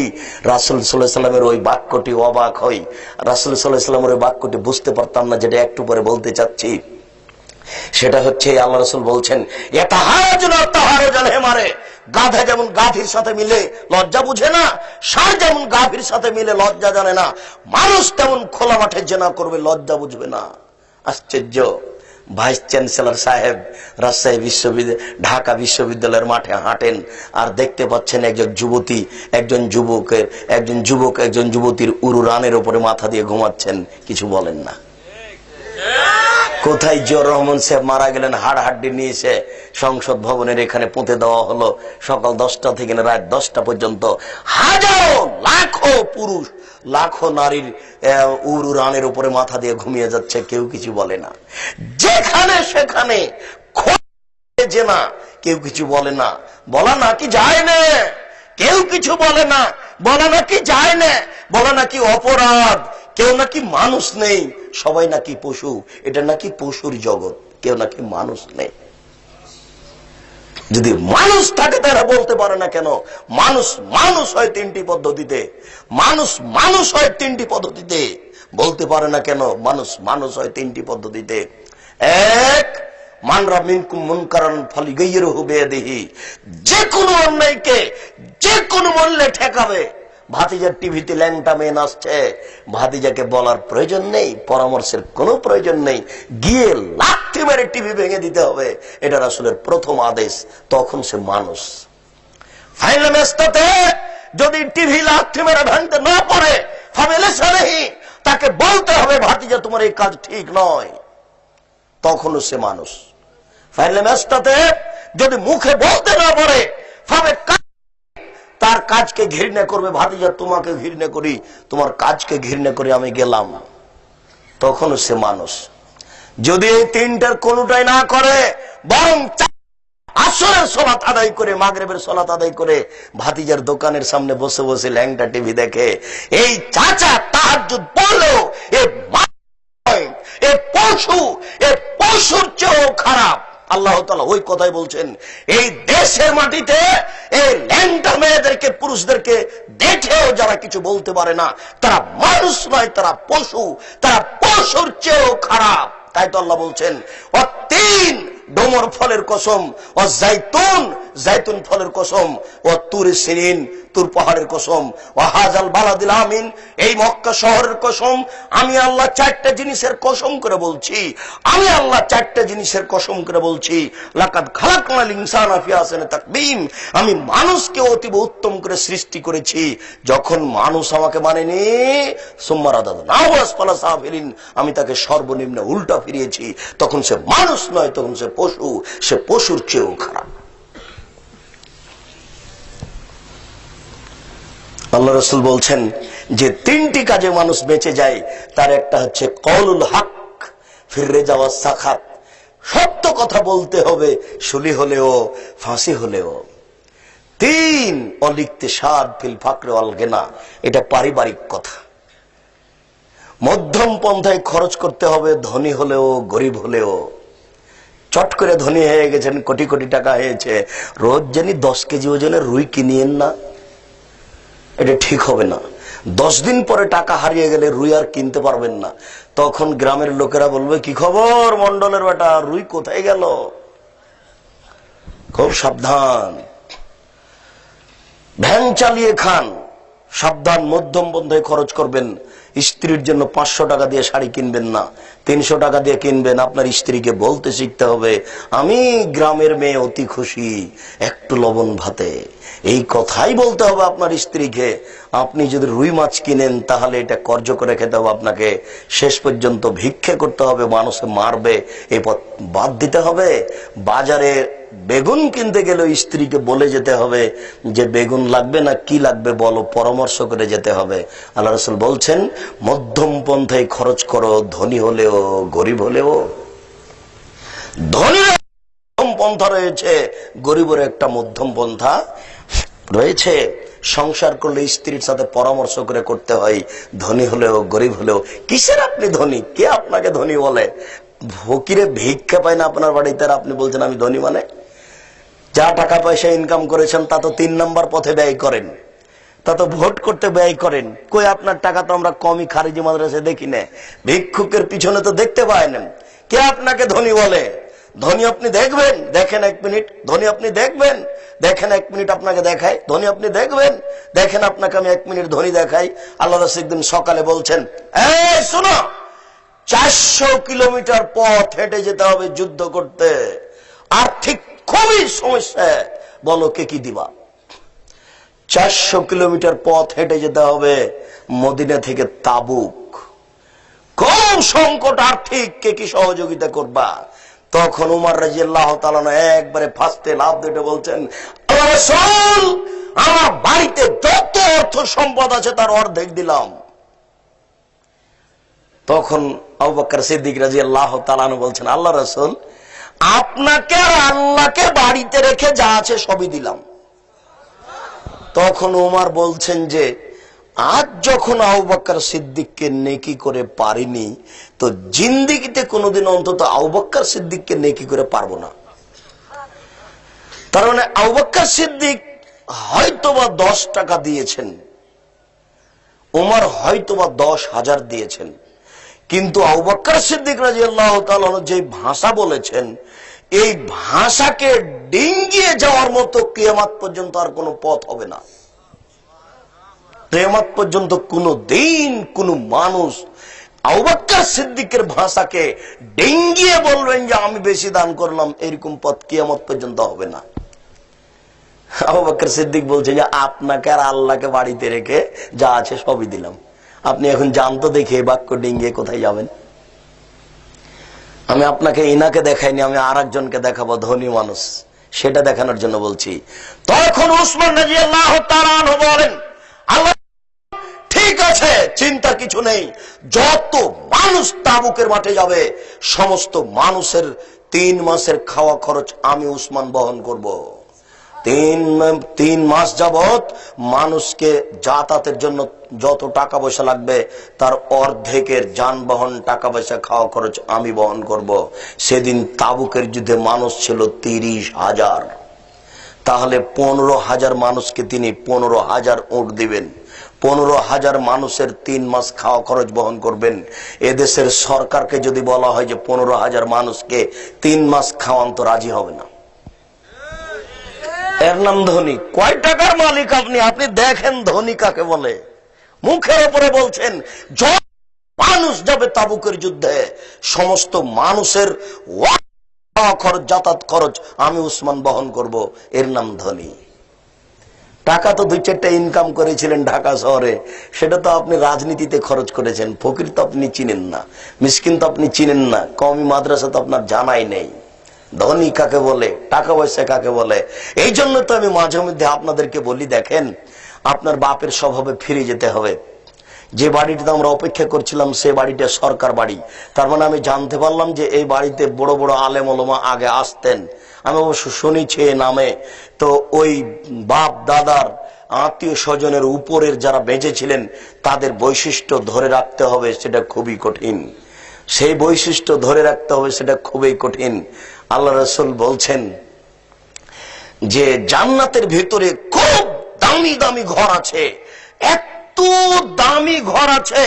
রাসূল সাল্লাল্লাহু আলাইহি সাল্লামের ওই বাক্যটি অবাক হই। রাসূল সাল্লাল্লাহু আলাইহি সাল্লামের ওই বাক্যটি বুঝতে পারতাম না, যেটা একটু পরে বলতে চাচ্ছি। সেটা হচ্ছে আল্লাহ রাসূল বলছেন, গাধা যেমন গাভীর সাথে মিলে লজ্জা বুঝে না, ষাঁড় যেমন গাভীর সাথে মিলে লজ্জা জানে না, মানুষ তেমন খোলা মাঠে জেনা করবে, লজ্জা বুঝবে না। আশ্চর্য! ভাইস চ্যান্সেলর সাহেব রাজশাহী বিশ্ববিদ্যালয়, ঢাকা বিশ্ববিদ্যালয়ের মাঠে হাঁটেন আর দেখতে পাচ্ছেন একজন যুবতী, একজন যুবক একজন যুবতীর উরু রানের উপরে মাথা দিয়ে ঘুমাচ্ছেন, কিছু বলেন না। কোথায় জিয়র রহমান সাহেব মারা গেলেন, হাড়হাড্ডি নিয়ে এসে সংসদ ভবনের এখানে পুঁতে দেওয়া হলো। সকাল 10টা থেকে রাত 10টা পর্যন্ত হাজারো লাখো পুরুষ, লাখো নারীর উরু রানের উপরে মাথা দিয়ে ঘুমিয়ে যাচ্ছে, কেউ কিছু বলে না। যেখানে সেখানে যে না, কেউ কিছু বলে না। বলা নাকি যায় না, কেউ কিছু বলে না। বলা নাকি যায় না, বলা নাকি অপরাধ। কেউ নাকি মানুষ নেই, সবাই নাকি পশু। এটা নাকি পশুর জগৎ, কেউ নাকি মানুষ নেই। যদি মানুষ থাকে তারা বলতে পারে না কেন? মানুষ হয় 3টি পদ্ধতিতে, মানুষ হয় 3টি পদ্ধতিতে, বলতে পারে না কেন? মানুষ হয় 3টি পদ্ধতিতে। 1, মান রা মিনকুম মুনকারান ফালিগাইয়িরহু বিয়াদিহি, যে কোনো অন্যায়কে যে কোনো মূল্যে ঠেকাবে। ভাতিজার টিভিতে ল্যাংটা মেয়ে নাচছে, ভাতিজাকে বলার প্রয়োজন নেই, পরামর্শের কোনো প্রয়োজন নেই, গিয়ে লাথি মেরে টিভি ভেঙে দিতে হবে। এটা রাসূলের প্রথম আদেশ। তখন সে মানুষ। ফাইনাল ম্যাচটাতে যদি টিভি লাথি মেরে ভাঙতে না পারে, ফামেলে সালেহি, তাকে বলতে হবে ভাতিজা তোমার এই কাজ ঠিক নয়, তখনও সে মানুষ। ফাইলে মেস্তাতে যদি মুখে বলতে না পারে, তার কাজকে ঘৃণা করবে, ভাতিজা তোমাকে ঘৃণা করি, তোমার কাজকে ঘৃণা করি, আমি গেলাম, তখনও সে মানুষ। যদি এই তিনটার কোনটাই না করে, বরং আসরের সালাত আদায় করে, মাগরিবের সালাত আদায় করে ভাতিজার দোকানের সামনে বসে বসে ল্যাংটা টিভি দেখে, এই চাচা তাহাজ্জুদ পড়লেও এ পশুর চেয়েও খারাপ। আল্লাহ তাআলা ওই কথাই বলছেন, এই দেশের মাটিতে এই ল্যাংটা মেয়েদেরকে, পুরুষদেরকে দেখেও যারা কিছু বলতে পারে না, তারা মানুষ নয়, তারা পশু, তারা পশুর চেয়েও খারাপ। তাই তো আল্লাহ বলছেন, তিন ডোমর ফলের কসম, ও জাইতুন ফলের কসম, ও তুর সিনিন, তুর পাহাড়ের কসম, ও হাজাল বালাদিল আমিন, এই মক্কা শহরের কসম। আমি আল্লাহ চারটা জিনিসের কসম করে বলছি, আমি আল্লাহ চারটা জিনিসের কসম করে বলছি, লাকাদ খালাকনাল ইনসানা ফি আহসানি তাকবীম, আমি মানুষকে অতীব উত্তম করে সৃষ্টি করেছি। যখন মানুষ আমাকে মানেনি, সুম্মা রাদাদনাহু আসফালা সাফিলিন, আমি তাকে সর্বনিম্ন উল্টা ফিরিয়েছি, তখন সে মানুষ নয়, তখন সে পশু, সে পশুর চেয়েও খারাপ। আল্লাহ রাসূল বলছেন যে তিনটি কাজে মানুষ বেঁচে যায়, তার একটা হচ্ছে কওলুল হক ফির রিজা ওয়াস সাখাত, সত্য কথা বলতে হবে, সুলি হলেও ফাঁসি হলেও। তিন অলিকতিসাদ ফিল ফাকর ওয়াল গিনা, এটা পারিবারিক কথা। মধ্যম পন্থায় খরচ করতে হবে, ধনী হলেও গরিব হলেও। চট করে ধনী হয়ে গেছেন, কোটি কোটি টাকা হয়েছে, রোজ জানি 10 কেজি ওজনের রুই কিনিয়েন না, এটা ঠিক হবে না। 10 দিন পরে টাকা হারিয়ে গেলে রুই আর কিনতে পারবেন না, তখন গ্রামের লোকেরা বলবে, কি খবর মন্ডলের বেটা, রুই কোথায় গেল? খুব সাবধান, ভ্যান চালিয়ে খান, সাবধান, মধ্যম পন্থায় খরচ করবেন। স্ত্রীর জন্য 500 টাকা দিয়ে শাড়ি কিনবেন না, 300 টাকা দিয়ে কিনবেন। আপনার স্ত্রীকে বলতে শিখতে হবে, আমি গ্রামের মেয়ে, অতি খুশি একটু লবণ ভাতে, এই কথাই বলতে হবে আপনার স্ত্রীকে। আপনি যদি রুই মাছ কিনেন, তাহলে এটা কর্জ করে খেতে হবে আপনাকে, শেষ পর্যন্ত ভিক্ষে করতে হবে, মানুষে মারবে, এই পথ বাদ দিতে হবে। বাজারে বেগুন কিনতে গেলে স্ত্রীকে বলে যেতে হবে যে বেগুন লাগবে না কি লাগবে বলো, পরামর্শ করে যেতে হবে। আল্লাহ রাসূল বলছেন, মধ্যম পন্থায় খরচ করো, ধনী হলেও গরিব হলেও। ধনীর মধ্যম পন্থা রয়েছে, গরিবের একটা মধ্যম পন্থা রয়েছে। সংসার করলে স্ত্রীর সাথে পরামর্শ করে করতে হয়, ধনী হলেও গরিব হলেও। কিসের আপনি ধনী? কে আপনাকে ধনী বলে? ফকিরে ভিক্ষা পায় না আপনার বাড়িতে, আর আপনি বলছেন আমি ধনী? মানে যা টাকা পয়সা ইনকাম করেছেন তা তো 3 নম্বর পথে ব্যয় করেন, তা তো ভোট করতে ব্যয় করেন। কই আপনার টাকা তো আমরা কমই খারিজি মাদ্রাসায় দেখি না, ভিক্ষুকের পিছনে তো দেখতে পাই না। কে আপনাকে ধনী বলে? ধনী আপনি দেখবেন, দেখেন 1 মিনিট, ধনী আপনি দেখবেন, দেখেন 1 মিনিট আপনাকে দেখাই, ধনী আপনি দেখবেন, দেখেন আপনাকে আমি 1 মিনিট ধনী দেখাই। আল্লাহ রাসূল একদিন সকালে বলছেন, এই শোনো, 400 কিলোমিটার পথ হেঁটে যেতে হবে যুদ্ধ করতে, আর্থিক খুবই সমস্যা, বলো কে কি দিবা? 400 কিলোমিটার পথ হেঁটে যেতে হবে মদিনা থেকে তাবুক, খুব সংকট আর্থিক, কে কি সহযোগিতা করবা? তখন উমর রাদিয়াল্লাহু তাআলা একবারে ফাস্টে লাভ দিতে বলছেন, আল্লাহ রাসূল, আমার বাড়িতে যত অর্থ সম্পদ আছে তার অর্ধেক দিলাম। তখন আবু বকর সিদ্দিক রাদিয়াল্লাহু তাআলা বলছেন, আল্লাহ রাসূল, আপনাকে আর আল্লাহকে বাড়িতে রেখে যা আছে সবই দিলাম। তখন উমর বলছেন যে আজ যখন আবু বকর সিদ্দিককে নেকি করে পারিনি, তো জিন্দেগিতে কোনোদিন অন্তত আবু বকর সিদ্দিককে নেকি করে পারবো না। তার মানে আবু বকর সিদ্দিক হয়তোবা 10 টাকা দিয়েছেন, উমর হয়তোবা 10,000 দিয়েছেন, কিন্তু আবু বকর সিদ্দিক রাদিয়াল্লাহু তাআলা যে ভাষা বলেছেন, এই ভাষাকে ডিঙ্গিয়ে যাওয়ার মতো কিয়ামত পর্যন্ত আর কোনো পথ হবে না। কিয়ামত পর্যন্ত কোনো দিন কোনো মানুষ আবু বকর সিদ্দিকের ভাষাকে ডিঙ্গিয়ে বলবেন যে আমি বেশি দান করলাম, এরকম পথ কিয়ামত পর্যন্ত হবে না। আবু বকর সিদ্দিক বলছে যে আপনাকে আর আল্লাহকে বাড়িতে রেখে যা আছে সবই দিলাম। আপনি এখন জানতো দেখে বাক্য ডিঙ্গিয়ে কোথায় যাবেন? আমি আপনাকে ইনাকে দেখাইনি, আমি আর একজনকে দেখাবো, ধনী মানুষ, সেটা দেখানোর জন্য বলছি। তখন উসমান রাদিয়াল্লাহু তাআলা আনহু বলেন, আল্লাহ ঠিক আছে, চিন্তা কিছু নেই, যত মানুষ তাবুকের মাঠে যাবে সমস্ত মানুষের 3 মাসের খাওয়া খরচ আমি উসমান বহন করব। 3 মাস যাবত মানুষকে যাতায়াতের জন্য যত টাকা পয়সা লাগবে তার অর্ধেকের যানবাহন, টাকা পয়সা, খাওয়া খরচ আমি বহন করব। সেদিন তাবুকের যুদ্ধে মানুষ ছিল 30,000, তাহলে 15,000 মানুষকে তিনি 15,000 উট দিবেন, 15,000 মানুষের 3 মাস খাওয়া খরচ বহন করবেন। এদেশের সরকারকে যদি বলা হয় যে 15,000 মানুষকে 3 মাস খাওয়ান, তো রাজি হবে না। এর নাম ধনী। কয় টাকার মালিক আপনি? আপনি দেখেন ধনী কাকে বলে। মুখের উপরে বলছেন যত মানুষ যাবে তাবুকের যুদ্ধে সমস্ত মানুষের খরচ, যাতায়াত খরচ আমি উসমান বহন করব, এর নাম ধনী। টাকা তো 2-4টা ইনকাম করেছিলেন ঢাকা শহরে, সেটা তো আপনি রাজনীতিতে খরচ করেছেন। ফকির তো আপনি চিনেন না, মিসকিন তো আপনি চিনেন না, কওমি মাদ্রাসা তো আপনার জানাই নেই। ধনী কাকে বলে, টাকা পয়সা কাকে বলে? এই জন্য তো আমি মাঝে মধ্যে আপনাদেরকে বলি, দেখেন আপনার বাপের স্বভাবে ফিরে যেতে হবে। যে বাড়িটিতে আমরা অপেক্ষা করছিলাম সে বাড়িটা সরকার বাড়ি, তার মানে আমি জানতে পারলাম যে এই বাড়িতে বড় বড় আলেম ওলামা আগে আসতেন। আমি অবশ্য শুনেছি নামে। তো ওই বাপ দাদার আত্মীয় স্বজনের উপরের যারা বেঁচে ছিলেন তাদের বৈশিষ্ট্য ধরে রাখতে হবে, সেটা খুবই কঠিন। সেই বৈশিষ্ট্য ধরে রাখতে হবে, সেটা খুবই কঠিন। আল্লাহ রাসূল বলছেন যে জান্নাতের ভিতরে খুব দামি দামি ঘর আছে, এত দামি ঘর আছে,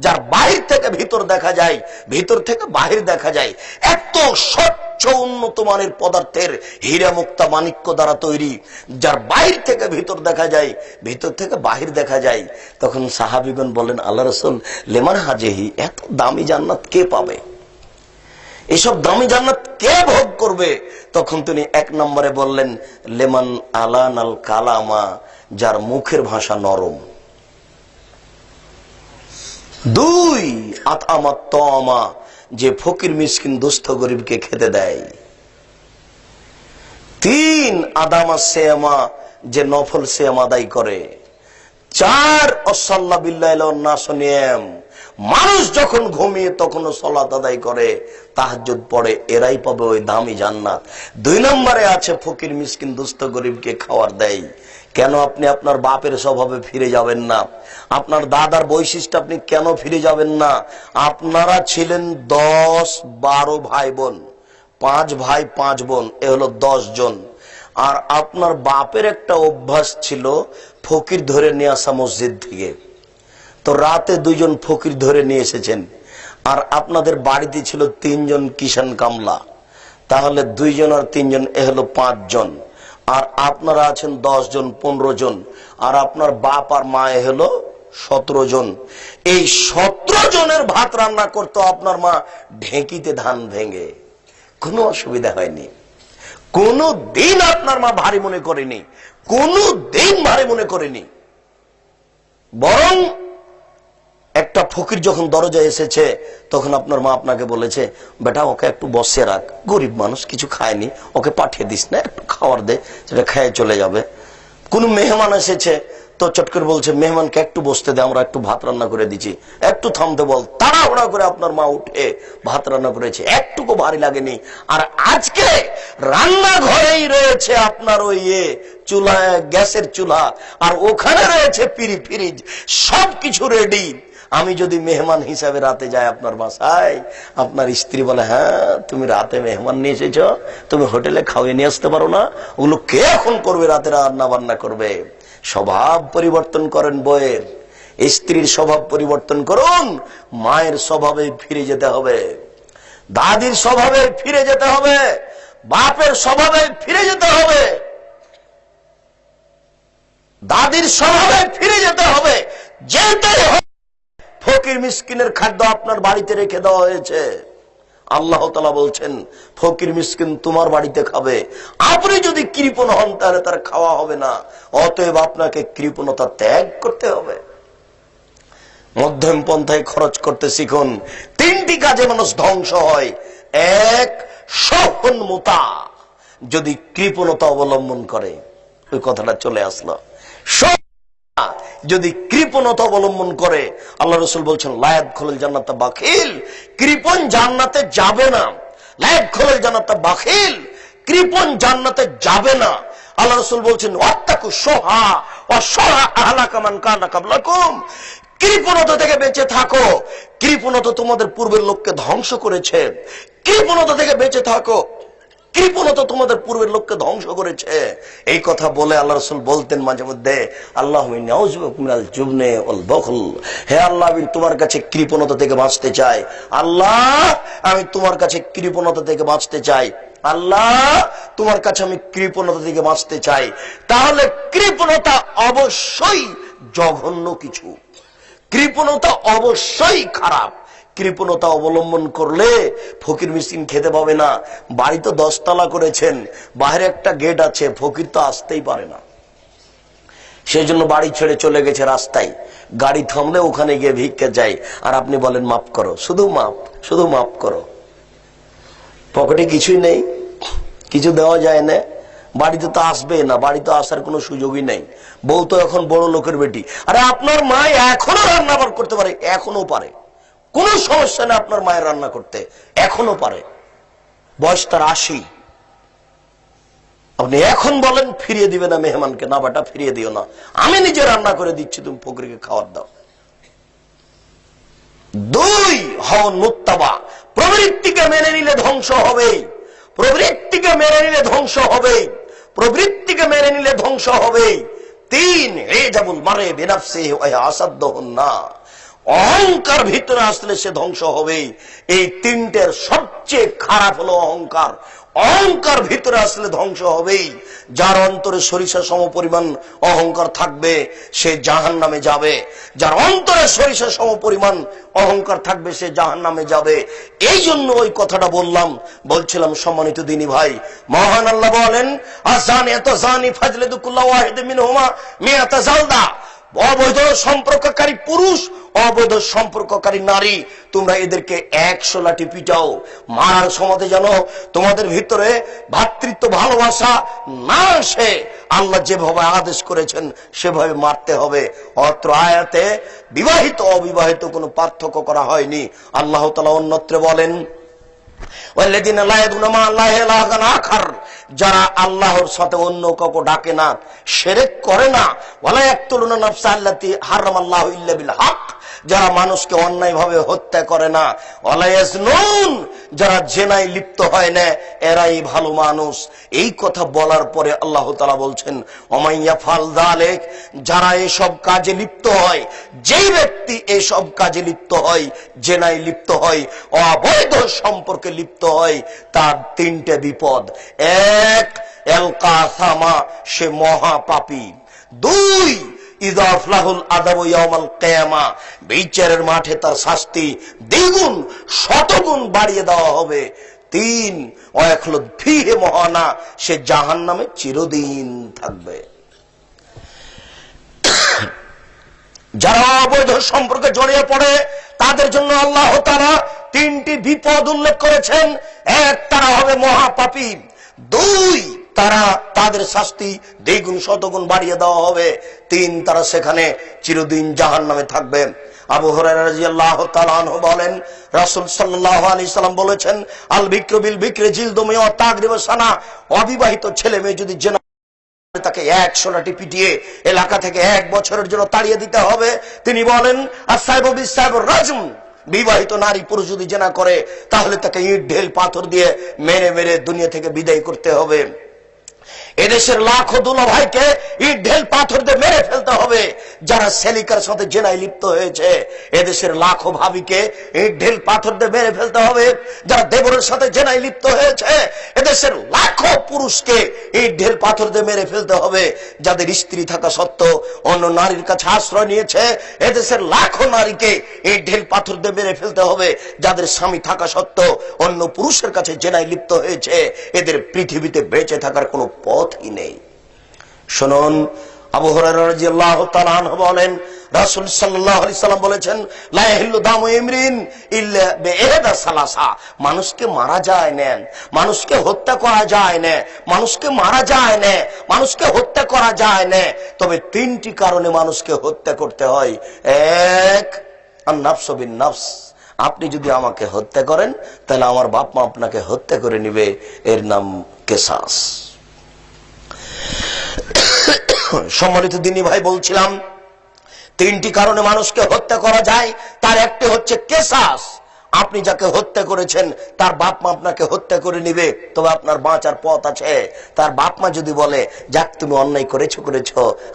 যার বাহির থেকে ভিতর দেখা যায়, ভিতর থেকে বাহির দেখা যায়, এত স্বচ্ছ উন্নত মানের পদার্থের হীরা মুক্তা মাণিক্য দ্বারা তৈরি, যার বাহির থেকে ভিতর দেখা যায়, ভিতর থেকে বাহির দেখা যায়। তখন সাহাবীগণ বলেন, আল্লাহ রাসূল, লেমান হাজেহি, এত দামি জান্নাত কে পাবে? এসব দামি জান্নাত কে ভোগ করবে? তখন তিনি 1 নম্বরে বললেন, লেমান আলান আল কালামা, যার মুখের ভাষা নরম। 2 আতআমাত তাআমা, যে ফকির মিসকিন দুস্থ গরিবকে খেতে দেয়। 3 আদামা সিয়ামা, যে নফল সিয়াম আদায় করে। 4 আসাল্লা বিল্লাহি ওয়ান নাস নিয়াম, মানুষ যখন ঘুমিয়ে তখনও সালাত আদায় করে, তাহাজ্জুদ পড়ে, এরাই পাবে ওই দামি জান্নাত। 2 নম্বরে আছে ফকির মিসকিন দুস্থ গরিবকে খাওয়ার দেয়। কেন আপনি আপনার বাপের স্বভাবে ফিরে যাবেন না? আপনার দাদার বৈশিষ্ট্য আপনি কেন ফিরে যাবেন না? আপনারা ছিলেন 10-12 ভাই বোন, 5 ভাই 5 বোন, এ হলো 10 জন। আর আপনার বাপের একটা অভ্যাস ছিল ফকির ধরে নিয়ে আসা মসজিদ থেকে। তো রাতে 2 জন ফকির ধরে নিয়ে এসেছেন, আর আপনাদের বাড়িতে ছিল 3 জন কিষান কামলা, তাহলে 2 জন আর 3 জন, এ হলো 5 জন। আর আপনারা আছেন 10 জন, 15 জন, আর আপনার বাপ আর মা এ হলো 17 জন। এই 17 জনের ভাত রান্না করতো আপনার মা ঢেঁকিতে ধান ভেঙে, কোনো অসুবিধা হয়নি। কোনো দিন আপনার মা ভারী মনে করেনি, কোনো দিন ভারী মনে করেনি। বরং একটা ফকির যখন দরজায় এসেছে তখন আপনার মা আপনাকে বলেছে, বেটা ওকে একটু বসে রাখ, গরিব মানুষ, কিছু খায়নি, ওকে পাঠিয়ে দিস না, একটু খাবার দে, সেটা খেয়ে চলে যাবে। কোন মেহমান এসেছে তো চট করে বলছে, মেহমানকে একটু বসতে দে, আমরা একটু ভাত রান্না করে দিচ্ছি, একটু থামতে বল। তাড়াহুড়া করে আপনার মা উঠে ভাত রান্না করেছে, একটুকু ভারী লাগেনি। আর আজকে রান্নাঘরেই রয়েছে আপনার ওই চুলা, গ্যাসের চুলা, আর ওখানে রয়েছে ফ্রিজ, সবকিছু রেডি। আমি যদি মেহমান হিসাবে রাতে যাই আপনার বাসায়, আপনার স্ত্রী বলে, হ্যাঁ তুমি রাতে মেহমান নিয়ে এসেছ, তুমি হোটেলে খাওয়িয়ে নিয়ে আসতে পারো না? ওগুলো কে এখন করবে? রাতে রান্না বান্না করবে। স্বভাব পরিবর্তন করেন বইয়ের, স্ত্রীর স্বভাব পরিবর্তন করুন। মায়ের স্বভাবে ফিরে যেতে হবে, দাদির স্বভাবে ফিরে যেতে হবে, বাপের স্বভাবে ফিরে যেতে হবে, দাদির স্বভাবে ফিরে যেতে হবে। যেটাই ফকির মিসকিনের খাদ্য আপনার বাড়িতে রেখে দেওয়া হয়েছে, আল্লাহ তাআলা বলছেন ফকির মিসকিন তোমার বাড়িতে খাবে, আপনি যদি কৃপণ হন তাহলে তার খাওয়া হবে না। অতএব আপনাকে কৃপণতা ত্যাগ করতে হবে, মধ্যম পন্থায় খরচ করতে শিখুন। তিনটি কাজে মানুষ ধ্বংস হয়। এক, সহনমুতা, যদি কৃপণতা অবলম্বন করে, ওই কথাটা চলে আসলো, যদি কৃপণতা অবলম্বন করে, আল্লাহ রাসূল বলছেন লায়াত খোলেল জান্নাত বাখিল, কৃপণ জান্নাতে যাবে না। লায়াত খোলেল জান্নাত বাখিল, কৃপণ জান্নাতে যাবে না। আল্লাহ রাসূল বলছেন ওয়াত্তাকু শুহা ওয়া শুহা আহলাকা মান কানা ক্বাবলাকুম, কৃপণতা থেকে বেঁচে থাকো, কৃপণতা তোমাদের পূর্বের লোককে ধ্বংস করেছে। কৃপণতা থেকে বেঁচে থাকো, কৃপণতা তোমাদের পূর্বের লোককে ধ্বংস করেছে। এই কথা বলে আল্লাহ রাসূল বলতেন মাঝে মধ্যে আল্লাহুম্মা ইন্নী আউযু বিকা মিনাল জুবনি ওয়াল বুখল, হে আল্লাহ আমি তোমার কাছে কৃপণতা থেকে বাঁচতে চাই। আল্লাহ আমি তোমার কাছে কৃপণতা থেকে বাঁচতে চাই। আল্লাহ তোমার কাছে আমি কৃপণতা থেকে বাঁচতে চাই। তাহলে কৃপণতা অবশ্যই জঘন্য কিছু, কৃপণতা অবশ্যই খারাপ। কৃপণতা অবলম্বন করলে ফকির মিসকিন খেতে পাবে না। বাড়ি তো 10 তলা করেছেন, বাইরে একটা গেট আছে, ফকির তো আসতেই পারে না, সেই জন্য বাড়ি ছেড়ে চলে গেছে রাস্তায়। গাড়ি থামলে ওখানে গিয়ে ভিক্ষে যায়, আর আপনি বলেন মাফ করো, শুধু মাফ, শুধু মাফ করো। পকেটে কিছুই নেই, কিছু দেওয়া যায় না, বাড়িতে তো আসবে না, বাড়িতে আসার কোনো সুযোগই নেই। বউ তো এখন বড় লোকের বেটি। আরে আপনার মা এখনো রান্না করতে পারে, এখনো পারে, কোনো সমস্যা নেই আপনার মায়ের রান্না করতে, এখনো পারে, বয়স তার 80। আপনি এখন বলেন ফিরিয়ে দিবে না মেহমানকে, না বেটা ফিরিয়ে দিও না, আমি নিজে রান্না করে দিচ্ছি, তুমি ফকিরকে খাবার দাও। 2, হন মুত্তাবা, প্রবৃত্তিকে মেনে নিলে ধ্বংস হবে, প্রবৃত্তিকে মেনে নিলে ধ্বংস হবে, প্রবৃত্তিকে মেনে নিলে ধ্বংস হবে। 3, ইজাবুল মারে বিনাফসিহি ওয়া আসাদদুন না, অহংকার ভিতরে আসলে সে ধ্বংস হবে। এই তিনটের সবচেয়ে খারাপ হলো অহংকার। অহংকার ভিতরে আসলে ধ্বংস হবেই। যার অন্তরে সরিষা সম পরিমাণ অহংকার থাকবে সে জাহান্নামে যাবে, যার অন্তরে সরিষা সম পরিমাণ অহংকার থাকবে সে জাহান্নামে যাবে। এই জন্য ওই কথাটা বলছিলাম সম্মানিত দিনী ভাই, মহান আল্লাহ বলেন আযানিয়াতু যানি ফাজলিদু কুল্লা ওয়াহিদিন মিনহুমা মিআতা জালদা, অবৈধ সম্পর্ককারী পুরুষ, অবৈধ সম্পর্ককারী নারী, তোমরা এদেরকে 100 লাঠি পিটাও। মারার সময় যেন তোমাদের ভিতরে ভ্রাতৃত্ব ভালোবাসা না আসে, আল্লাহ যেভাবে আদেশ করেছেন সেভাবে মারতে হবে। অত্র আয়াতে বিবাহিত অবিবাহিত কোনো পার্থক্য করা হয়নি। আল্লাহ তাআলা অন্যত্র বলেন ওয়াল্লাযিনা লা ইয়াদউনা মা আল্লাহি ইলাহান আখার, যারা আল্লাহর সাথে অন্য কাউকে ডাকে না, শিরক করে না, ওয়ালা ইয়াকতুলুনা নাফসা আল্লাতী হারামাল্লাহু ইল্লা বিল হক, যারা মানুষকে অন্যায়ভাবে হত্যা করে না, ওয়ালা ইয়াজনুন, যারা জিনায় লিপ্ত হয় না, এরাই ভালো মানুষ। এই কথা বলার পরে আল্লাহ তাআলা বলছেন ওমাইয়া ফাল যালিক, যারা এসব কাজে লিপ্ত হয়, যেই ব্যক্তি এসব কাজে লিপ্ত হয়, জিনায় লিপ্ত হয়, অবৈধ সম্পর্কে লিপ্ত হয়, তার 3টে বিপদ। 1, এলকাসামা, সে মহাপাপী। 2, ইযাফলাহুল আযাবু ইয়াউমাল কিয়ামা, বিচারের মাঠে তার শাস্তি দ্বিগুণ শতগুণ বাড়িয়ে দেওয়া হবে। 3, ওয়াখলুদ ফীহি মুহানা, সে জাহান্নামে চিরদিন থাকবে। যারা অবৈধ সম্পর্কে জড়িয়ে পড়ে তাদের জন্য আল্লাহ তাআলা 3টি বিপদ উল্লেখ করেছেন। 1, তারা হবে মহাপাপী। 2, তাদের শাস্তি দ্বিগুণ শতগুণ বাড়িয়ে দেওয়া হবে। 3, তারা সেখানে চিরদিন জাহান্নামে থাকবে। আবু হুরায়রা রাদিয়াল্লাহু তাআলা আনহু বলেন রাসূল সাল্লাল্লাহু আলাইহি সাল্লাম বলেছেন আল বিকরু বিল বিকরি জিলদু মিয়া তাগরিব সানা, অবিবাহিত ছেলে মেয়ে যদি জিনা তাকে 100 লাঠি পিটিয়ে এলাকা থেকে 1 বছরের জন্য তাড়িয়ে দিতে হবে। তিনি বলেন আস-সাইবু বিস-সাইবুর রাজম, বিবাহিত নারী পুরুষ যদি জিনা করে তাহলে তাকে ইট ঢেল পাথর দিয়ে মেরে মেরে দুনিয়া থেকে বিদায় করতে হবে। এদেশের লাখো দুলা ভাইকে ইট ঢেল পাথর দিয়ে মেরে ফেলতে হবে যারা সেলিকার সাথে জেনায় লিপ্ত হয়েছে। এদেশের লাখো ভাবিকে ইট ঢেল পাথর দিয়ে মেরে ফেলতে হবে যারা দেবরের সাথে জেনায় লিপ্ত হয়েছে। এদেশের লাখ লাখো পুরুষকে এই ঢেল পাথর দিয়ে মেরে ফেলতে হবে যাদের স্ত্রী থাকা সত্ত্বেও অন্য নারীর কাছে আশ্রয় নিয়েছে। এদেশের লাখো নারীকে এই ঢেল পাথর দিয়ে মেরে ফেলতে হবে যাদের স্বামী থাকা সত্ত্বেও অন্য পুরুষের কাছে জেনায় লিপ্ত হয়েছে। এদের পৃথিবীতে বেঁচে থাকার কোনো পথই নেই। শুনুন, আবু হুরায়রা রাদিয়াল্লাহু তাআলা আনহু বলেন, রাসূল সাল্লাল্লাহু আলাইহি সাল্লাম বলেছেন, লা ইয়াহিল্লু দামু ইমরিন ইল্লা বিইহদা সালাসা। মানুষকে মারা যায় না, মানুষকে হত্যা করা যায় না, মানুষকে মারা যায় না, মানুষকে হত্যা করা যায় না, তবে তিনটি কারণে মানুষকে হত্যা করতে হয়। এক, আন-নাফসু বিন-নাফস। আপনি যদি আমাকে হত্যা করেন তাহলে আমার বাপ মা আপনাকে হত্যা করে নিবে, এর নাম কিসাস। সম্মানিত দিনী ভাই, বলছিলাম তিনটি কারণে মানুষকে হত্যা করা যায়, তার একটি হচ্ছে কিসাস। আপনি যাকে হত্যা করেছেন তার বাপ মা আপনাকে হত্যা করে নিবে, তবে আপনার বাঁচার পথ আছে। তার বাপ মা যদি বলে, যাক তুমি অন্যায় করেছো,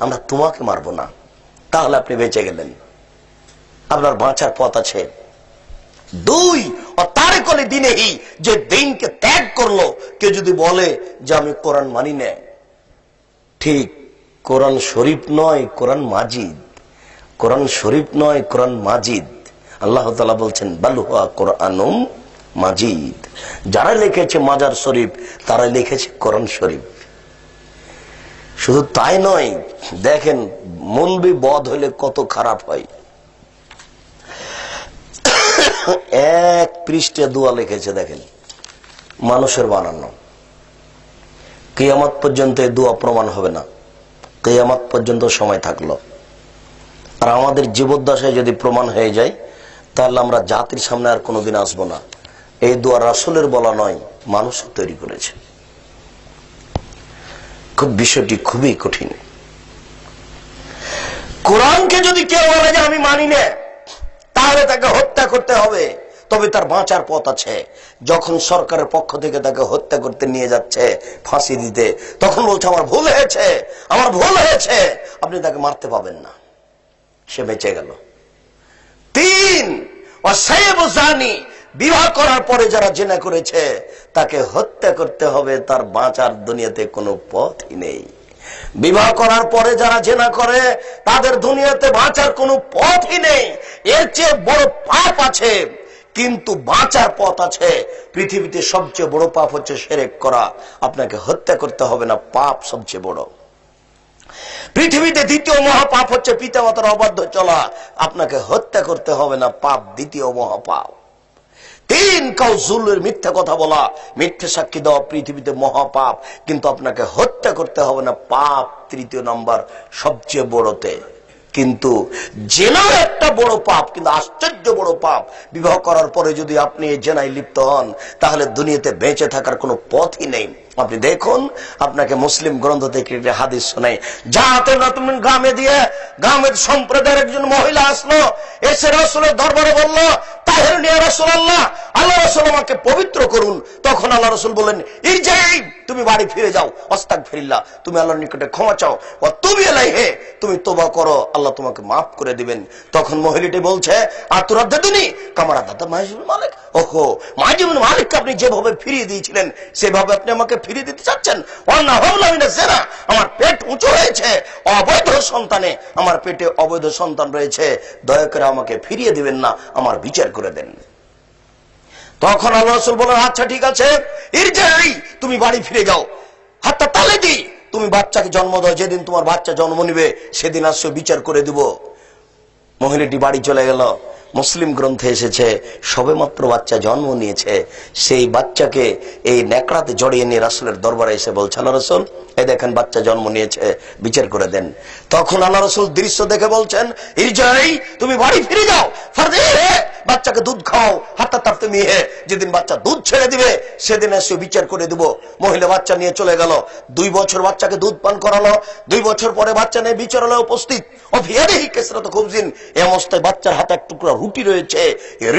আমরা তোমাকে মারবো না, তাহলে আপনি বেঁচে গেলেন, আপনার বাঁচার পথ আছে। দুই, তারিকুল দীনিহি, যে দিনকে ত্যাগ করলো। কেউ যদি বলে যে আমি কোরআন মানি না, ঠিক, কোরআন শরীফ নয়, কোরআন মাজিদ। কোরআন শরীফ নয়, কোরআন মাজিদ। আল্লাহ তাআলা বলছেন, বাল হুয়া কোরআনুম মাজিদ। যারা লিখেছে মাজার শরীফ তারা লিখেছে কোরআন শরীফ। শুধু তাই নয়, দেখেন মৌলবি বধ হলে কত খারাপ হয়। এক পৃষ্ঠা দোয়া লিখেছে, দেখেন, মানুষের বানানো। কিয়ামত পর্যন্ত এই দোয়া প্রমাণ হবে না, কিয়ামত পর্যন্ত সময় থাকলো। আর আমাদের জীবদ্দশায় যদি প্রমাণ হয়ে যায় তাহলে আমরা জাতির সামনে আর কোনোদিন আসবো না। এই দোয়া রাসূলের বলা নয়, মানুষ তৈরি করেছে। খুব বিষয়টি খুবই কঠিন। কোরআনকে যদি কেউ বলে যে আমি মানি না, তাহলে তাকে হত্যা করতে হবে, তবে তার বাঁচার পথ আছে। যখন সরকারের পক্ষ থেকে তাকে হত্যা করতে নিয়ে যাচ্ছে ফাঁসি দিতে, তখন বলছে আমার ভুল হয়েছে, আমার ভুল হয়েছে, আপনি তাকে মারতে পাবেন না, সে বেঁচে গেল। তিন, ওয়াসাইয়্যিবু জানি, বিবাহ করার পরে যারা জিনা করেছে তাকে হত্যা করতে হবে, তার বাঁচার দুনিয়াতে কোনো পথই নেই। বিবাহ করার পরে যারা জিনা করে তাদের দুনিয়াতে বাঁচার কোনো পথই নেই। এর চেয়ে বড় পাপ আছে, কিন্তু বাঁচার পথ আছে। পৃথিবীতে সবচেয়ে বড় পাপ হচ্ছে শিরক করা। আপনাকে হত্যা করতে হবে না, পাপ সবচেয়ে বড়। পৃথিবীতে দ্বিতীয় মহাপাপ হচ্ছে পিতামাতার অবাধ্য চলা। আপনাকে হত্যা করতে হবে না, পাপ দ্বিতীয় মহাপাপ। তিন, কাউজুলের মিথ্যা কথা বলা, মিথ্যা সাক্ষী দেওয়া পৃথিবীতে মহাপাপ, কিন্তু আপনাকে হত্যা করতে হবে না, পাপ তৃতীয় নাম্বার সবচেয়ে বড়তে। কিন্তু জেনাও একটা বড় পাপ, কিন্তু আশ্চর্য বড় পাপ। বিবাহ করার পরে যদি আপনি জেনায় লিপ্ত হন তাহলে দুনিয়াতে বেঁচে থাকার কোনো পথই নেই। আপনি দেখুন, আপনাকে মুসলিম গ্রন্থ থেকে একটা হাদিস শোনাই। যাতে নতুন গ্রামে দিয়ে গ্রামের সম্প্রদায়ের একজন মহিলা আসলো, এসে রাসূলের দরবারে বলল, তাহিরুন ইয়া রাসূলুল্লাহ, আল্লাহ রাসূল আমাকে পবিত্র করুন। তখন আল্লাহ রাসূল বললেন, ইরজিই, তুমি বাড়ি ফিরে যাও, আস্তাগফিরুল্লাহ, তুমি আল্লাহর নিকটে ক্ষমা চাও, ওয়া তুবি ইলাইহি, তুমি তওবা করো, আল্লাহ তোমাকে maaf করে দিবেন। তখন মহিলাটি বলছে, আতুরাদ্দুনি কামা রাদ্দাতা মাইজুল মালিক। ওহো, মাইজুল মালিককে আপনি যেভাবে ফিরিয়ে দিয়েছিলেন সেভাবে আপনি আমাকে ফিরিয়ে দিতে চাচ্ছেন। ওয়ান্না হাওলা মিনাজ জিনা, আমার পেট উঁচু হয়েছে, অবৈধ সন্তানে আমার পেটে অবৈধ সন্তান রয়েছে, দয়া করে আমাকে ফিরিয়ে দিবেন না, আমার বিচার করে দেন। তখন আল্লাহ রাসূল বলেন, আচ্ছা ঠিক আছে, ইরজিই, তুমি বাড়ি ফিরে যাও, হাত্তা তালিদি, তুমি বাচ্চাকে জন্ম দাও, যেদিন তোমার বাচ্চা জন্ম নিবে সেদিন আসছে বিচার করে দিব। মহিলাটি বাড়ি চলে গেল। মুসলিম গ্রন্থে এসেছে, সবেমাত্র বাচ্চা জন্ম নিয়েছে, সেই বাচ্চাকে এই নেকড়াতে জড়িয়ে নিয়ে রাসূলের দরবারে এসে বলছে, আল্লাহ রাসূল, এই দেখেন বাচ্চা জন্ম নিয়েছে, বিচার করে দেন। তখন আল্লাহ রাসূল দৃশ্য দেখে বলছেন, ইরজিই, তুমি বাড়ি ফিরে যাও, ফারদিহি, বাচ্চাকে দুধ খাও, হাত্তা তাফতিমিহি, যেদিন বাচ্চা দুধ ছেড়ে দিবে সেদিন এসে বিচার করে দিব। মহিলা বাচ্চা নিয়ে চলে গেল, 2 বছর বাচ্চাকে দুধ পান করালো। 2 বছর পরে বাচ্চা নিয়ে বিচারালয়ে উপস্থিত। অফিয়াদিহি কাসরাতু খুবজিন, এই অবস্থায় বাচ্চার হাতে এক টুকরা রুটি রয়েছে। এই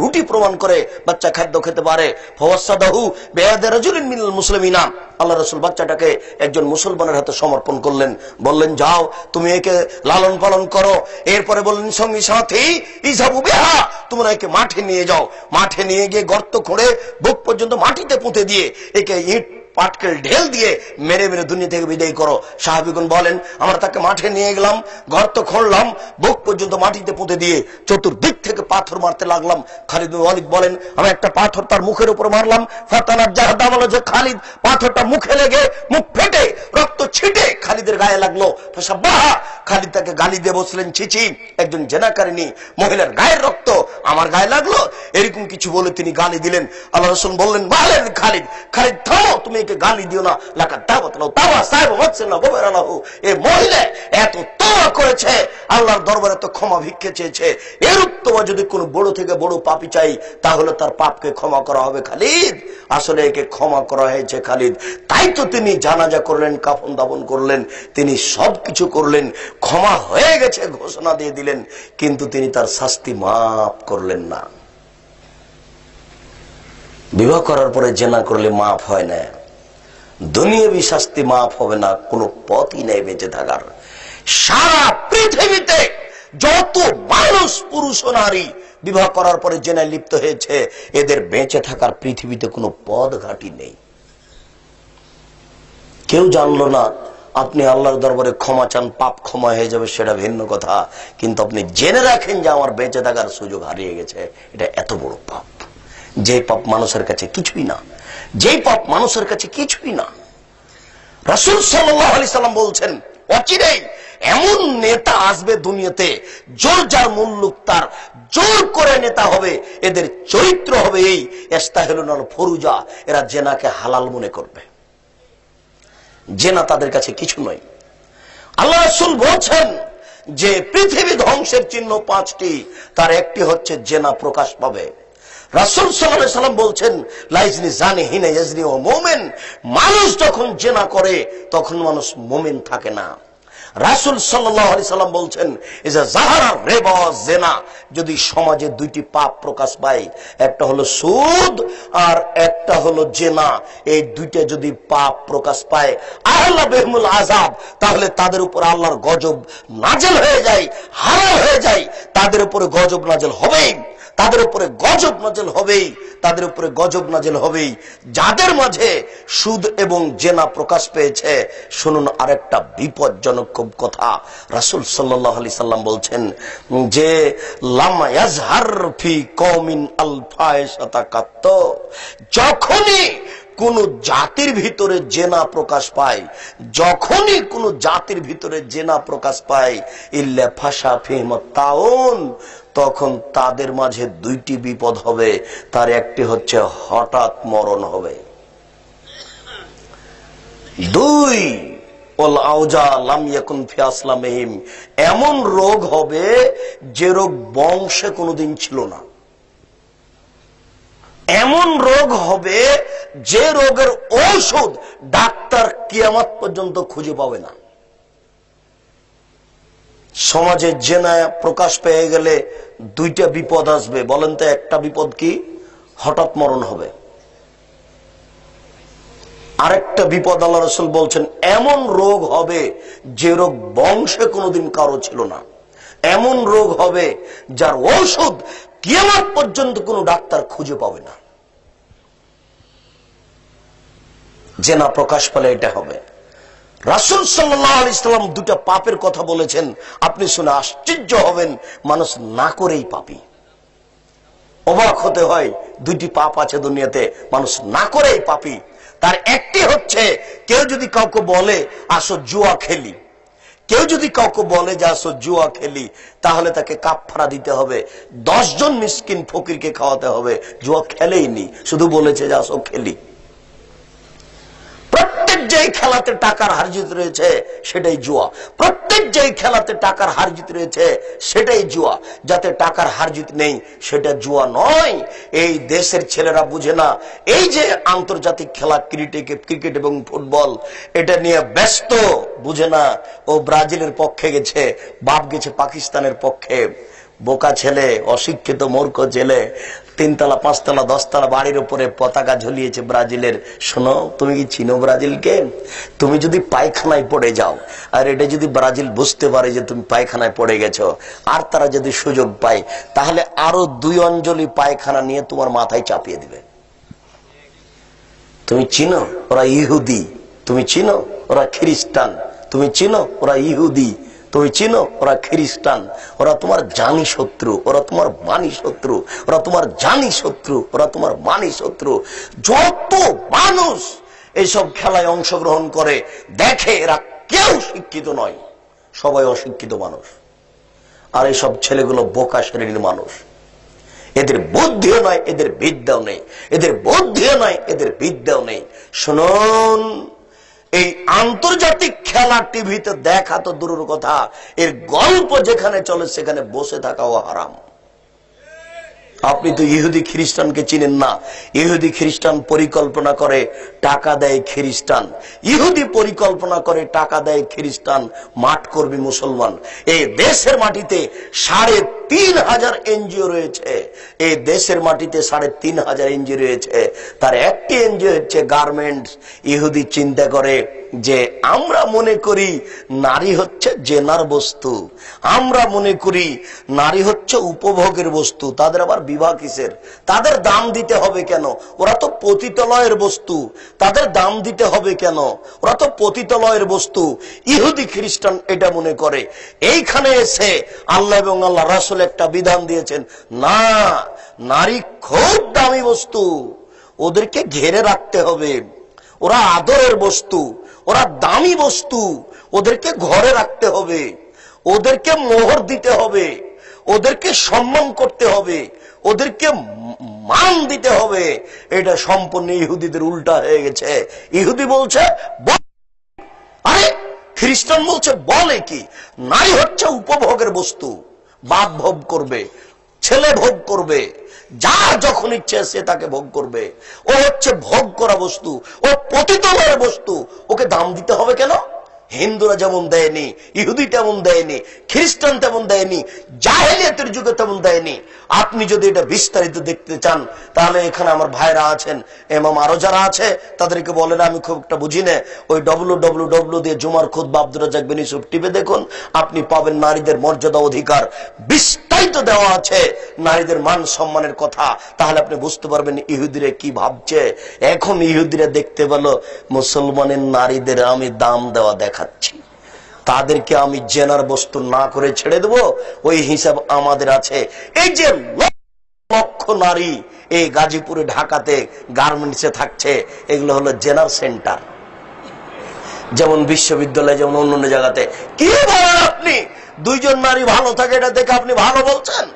রুটি প্রমাণ করে বাচ্চা খাদ্য খেতে পারে। ফাওয়াসাদাহু বিয়াদি রাজুলিন মিনাল মুসলিমিনা, আল্লাহ রাসূল বাচ্চাটাকে একজন মুসলমানের হাতে সমর্পণ করলেন। বললেন, যাও তুমি একে লালন পালন করো। এরপরে বললেন, সঙ্গী সাথী, ইযহাবু বিহা, তোমরা একে মাঠে নিয়ে যাও। মাঠে নিয়ে গিয়ে গর্ত খুঁড়ে বুক পর্যন্ত মাটিতে পুঁতে দিয়ে একে ইট পাটকেল ঢেল দিয়ে মেরে মেরে দুনিয়া থেকে বিদায় করো। সাহাবীগণ বলেন, আমরা তাকে মাঠে নিয়ে গেলাম, গর্ত খুঁড়লাম, বুক পর্যন্ত মাটিতে পুঁতে দিয়ে চতুর্দিক থেকে পাথর মারতে লাগলাম। খালিদ বিন ওয়ালিদ বলেন, আমি একটা পাথর তার মুখের উপর মারলাম, ফাতানার জাহাদাম হলো যে খালিদ, পাথরটা মুখে লেগে মুখ ফেটে রক্ত ছিটে খালিদের গায়ে লাগলো। ফাসাবাহা, খালিদ তাকে গালি দিয়ে বসলেন, ছিছি, একজন জেনাকারিনী মহিলার গায়ের রক্ত আমার গায়ে লাগলো, এরকম কিছু বলে তিনি গালি দিলেন। আল্লাহ রাসূল বললেন, বলেন খালিদ, খালিদ থামো, তুমি একে গালি দিও না। লাকা দাওয়াত লাও তাওয়া সাহেব হচ্ছে না গোবের আল্লাহ, এই মহিলা এত তওবা করেছে, আল্লাহর দরবারে তো ক্ষমা ভিক্ষে চেয়েছে, এরূপ তোমা যদি কোনো বড় থেকে বড় পাপী চাই তাহলে তার পাপকে ক্ষমা করা হবে। খালিদ, আসলে একে ক্ষমা করা হয়েছে খালিদ, তাই তো তিনি জানাজা করলেন, কাফন দাফন করলেন, তিনি সবকিছু করলেন, ক্ষমা হয়ে গেছে ঘোষণা দিয়ে দিলেন, কিন্তু তিনি তার শাস্তি মাফ করলেন না। বিবাহ করার পরে জেনা করলে মাফ হয় না, দুনিয়াবি শাস্তি মাফ হবে না, কোনো পথই নেই বেঁচে থাকার। সারা পৃথিবীতে যত মানুষ পুরুষ ও নারী বিবাহ করার পরে জেনায় লিপ্ত হয়েছে, এদের বেঁচে থাকার পৃথিবীতে কোনো পথ ঘাটি নেই। কেউ জানলো না, আপনি আল্লাহর দরবারে ক্ষমা চান, পাপ ক্ষমা হয়ে যাবে, সেটা ভিন্ন কথা, কিন্তু আপনি জেনে রাখেন যে আমার বেঁচে থাকার সুযোগ হারিয়ে গেছে, এটা এত বড় পাপ। যে পাপ মানুষের কাছে কিছুই না, যে পাপ মানুষের কাছে কিছুই না। রাসূল সাল্লাল্লাহু আলাইহি সাল্লাম বলছেন, অচিরেই এমন নেতা আসবে দুনিয়াতে, জোর যার মুল্লুক তার, জোর করে নেতা হবে, এদের চরিত্র হবে এই ইস্তাহিলুনাল ফুরুজা, এরা জেনাকে হালাল মনে করবে, জেনা তাদের কাছে কিছু নয়। আল্লাহ রাসূল বলছেন যে পৃথিবী ধ্বংসের চিহ্ন 5টি, তার একটি হচ্ছে জেনা প্রকাশ পাবে। রাসূল সাল্লাল্লাহু আলাইহি সাল্লাম বলছেন, লাইজনি জানি হিনা ইয়াজনি ও মুমিন, মানুষ যখন জেনা করে তখন মানুষ মুমিন থাকে না। রাসূল সাল্লাল্লাহু আলাইহি সাল্লাম বলছেন, ইজা যাহারা রিবা ওয়া জিনা, যদি সমাজে দুইটি পাপ প্রকাশ পায়, একটা হলো সুদ আর একটা হলো জেনা, এই দুইটা যদি পাপ প্রকাশ পায়, আহলা বিহিমুল আযাব, তাহলে তাদের উপর আল্লাহর গজব নাযিল হয়ে যায়, হারাম হয়ে যায়, তাদের উপরে গজব নাযিল হবেই, তাদের উপরে গজব নাযিল হবেই, তাদের উপরে গজব নাযিল হবেই। যাদের মাঝে সুদ এবং জেনা প্রকাশ পেয়েছে, শুনুন আরেকটা বিপজ্জনক খুব কথা। রাসূল সাল্লাল্লাহু আলাইহি সাল্লাম বলছেন যে লাম ইয়াজহার ফি কওমিন আল ফাহিশাতা কাত, যখনই কোন জাতির ভিতরে জেনা প্রকাশ পায়, যখনই কোন জাতির ভিতরে জেনা প্রকাশ পায়, ইল্লা ফাশা ফিহিমত তাউন, তখন তাদের মাঝে দুইটি বিপদ হবে, তার একটি হচ্ছে হঠাৎ মরণ হবে, দুই ওয়াল আউজা লাম ইয়াকুন ফি আসলামিহিম, এমন রোগ হবে যে রোগ বংশে কোনোদিন ছিল না, এমন রোগ হবে যে রোগের ঔষধ ডাক্তার কিয়ামত পর্যন্ত খুঁজে পাবে না। সমাজে জেনা প্রকাশ পেয়ে গেলে দুইটা বিপদ আসবে, বলেন তো একটা বিপদ কি? হঠাৎ মরণ হবে। আরেকটা বিপদ আল্লাহ রাসূল বলছেন, এমন রোগ হবে যে রোগ বংশে কোনোদিন কারো ছিল না, এমন রোগ হবে যার ঔষধ কিয়ামত পর্যন্ত কোনো ডাক্তার খুঁজে পাবে না। জেনা প্রকাশ পেলে এটা হবে। রাসূল সাল্লাল্লাহু আলাইহি সাল্লাম দুটা পাপের কথা বলেছেন, আপনি শুনে আশ্চর্য হবেন, মানুষ না করেই পাপী। অবাক হতে হয়, দুইটি পাপ আছে দুনিয়াতে, মানুষ না করেই পাপী। তার একটি হচ্ছে, কেউ যদি কাউকে বলে আসো জুয়া খেলি, কেউ যদি কাউকে বলে যে আসো জুয়া খেলি, তাহলে তাকে কাফারা দিতে হবে, 10 জন মিসকিন ফকিরকে খাওয়াতে হবে। জুয়া খেলেই নি, শুধু বলেছে যে আসো খেলি। প্রত্যেক যেই খেলাতে টাকার হারজিত রয়েছে সেটাই জুয়া, প্রত্যেক যেই খেলাতে টাকার হারজিত রয়েছে সেটাই জুয়া। যাতে টাকার হারজিত নেই সেটা জুয়া নয়। এই দেশের ছেলেরা বুঝে না, এই যে আন্তর্জাতিক খেলা ক্রিকেট এবং ফুটবল, এটা নিয়ে ব্যস্ত, বুঝে না। ও ব্রাজিলের পক্ষে গেছে, বাপ গেছে পাকিস্তানের পক্ষে। বোকা ছেলে, অশিক্ষিত মূর্খ ছেলে, 3 তলা 5 তলা 10 তলা বাড়ির উপরে পতাকা ঝুলিয়েছে ব্রাজিলের। শোনো, তুমি কি চিনো ব্রাজিলকে? তুমি যদি পায়খানায় পড়ে যাও, আর এটা যদি ব্রাজিল বুঝতে পারে যে তুমি পায়খানায় পড়ে গেছো, আর তারা যদি সুযোগ পায়, তাহলে আরো 2 অঞ্জলি পায়খানা নিয়ে তোমার মাথায় চাপিয়ে দিবে। তুমি চিনো ওরা ইহুদি, তুমি চিনো ওরা খ্রিস্টান, তুমি চিনো ওরা ইহুদি, তুমি চিনো ওরা খ্রিস্টান, ওরা তোমার জানি শত্রু, ওরা তোমার মানি শত্রু, ওরা তোমার জানি শত্রু, ওরা তোমার মানি শত্রু। যত মানুষ এইসব খেলায় অংশগ্রহণ করে দেখে এরা কেউ শিক্ষিত নয়, সবাই অশিক্ষিত মানুষ। আর এইসব ছেলেগুলো বোকা শ্রেণীর মানুষ, এদের বুদ্ধিও নয়, এদের বিদ্যাও নেই, এদের বুদ্ধিও নয়, এদের বিদ্যাও নেই। শুনুন, এই আন্তর্জাতিক খেলা টিভিতে দেখা তো দূরের কথা, এর গল্প যেখানে চলে সেখানে বসে থাকাও হারাম। আপনি তো ইহুদি খ্রিস্টানকে চিনেন না। ইহুদি খ্রিস্টান পরিকল্পনা করে টাকা দেয় খ্রিস্টান, ইহুদি পরিকল্পনা করে টাকা দেয় খ্রিস্টান, মাঠ করবে মুসলমান। এই দেশের মাটিতে ৩,৫০০ এনজিও রয়েছে, এই দেশের মাটিতে ৩,৫০০ এনজিও রয়েছে। তার একটি এনজিও হচ্ছে গার্মেন্টস। ইহুদি চিন্তা করে যে আমরা মনে করি নারী হচ্ছে জেনার বস্তু, আমরা মনে করি নারী হচ্ছে উপভোগের বস্তু। তাদের আবার বিবাহ কিসের? তাদের দাম দিতে হবে কেন? ওরা তো পতিতালয়ের বস্তু, তাদের দাম দিতে হবে কেন? ওরা তো পতিতালয়ের বস্তু। ইহুদি খ্রিস্টান এটা মনে করে। এইখানে এসে আল্লাহ এবং আল্লাহ রাসূল একটা বিধান দিয়েছেন, না, নারী খুব দামি বস্তু, ওদেরকে ঘেরে রাখতে হবে, ওরা আদরের বস্তু, ওরা দামি বস্তু, ওদেরকে ঘরে রাখতে হবে, ওদেরকে মোহর দিতে হবে, ওদেরকে সম্মান করতে হবে, ওদেরকে মান দিতে হবে। এটা সম্পূর্ণ ইহুদিদের উল্টা হয়ে গেছে। ইহুদি বলছে, আরে খ্রিস্টান বলছে বলে কি, নারী হচ্ছে উপভোগের বস্তু, বাপ ভোগ করবে, ছেলে ভোগ করবে, যা যখন ইচ্ছে সে তাকে ভোগ করবে, ও হচ্ছে ভোগ করা বস্তু, ও পতিতালয়ের বস্তু, ওকে দাম দিতে হবে কেন? হিন্দুরা যেমন দেয়নি, ইহুদি তেমন দেয়নি, খ্রিস্টান তেমন দেয়নি, জাহেলিয়াতের যুগে তেমন দেয়নি। আপনি যদি এটা বিস্তারিত দেখতে চান তাহলে এখানে আমার ভাইরা আছেন, এমাম আরো যারা আছে তাদেরকে বলেন, আমি খুব একটা বুঝি না, ওই www দিয়ে জুমার খুতবা আব্দুর রাজ্জাক বিন ইউসুফ টিপে দেখুন, আপনি পাবেন নারীদের মর্যাদা অধিকার বিস্তারিত দেওয়া আছে, নারীদের মান সম্মানের কথা। তাহলে আপনি বুঝতে পারবেন ইহুদিরা কি ভাবছে। এখন ইহুদিরা দেখতে পেল মুসলমানের নারীদের আমি দাম দেওয়া দেখাচ্ছি, তাদেরকে আমি জেনার বস্তু না করে ছেড়ে দেব, ওই হিসাব আমাদের আছে। এই যে লক্ষ নারী এই গাজীপুরে ঢাকাতে গার্মেন্টসে থাকছে, এগুলো হলো জেনার সেন্টার, যেমন বিশ্ববিদ্যালয়, যেমন অন্য জায়গাতে। কি বলেন আপনি? দুইজন নারী ভালো থাকে এটা দেখে আপনি ভালো বলছেন?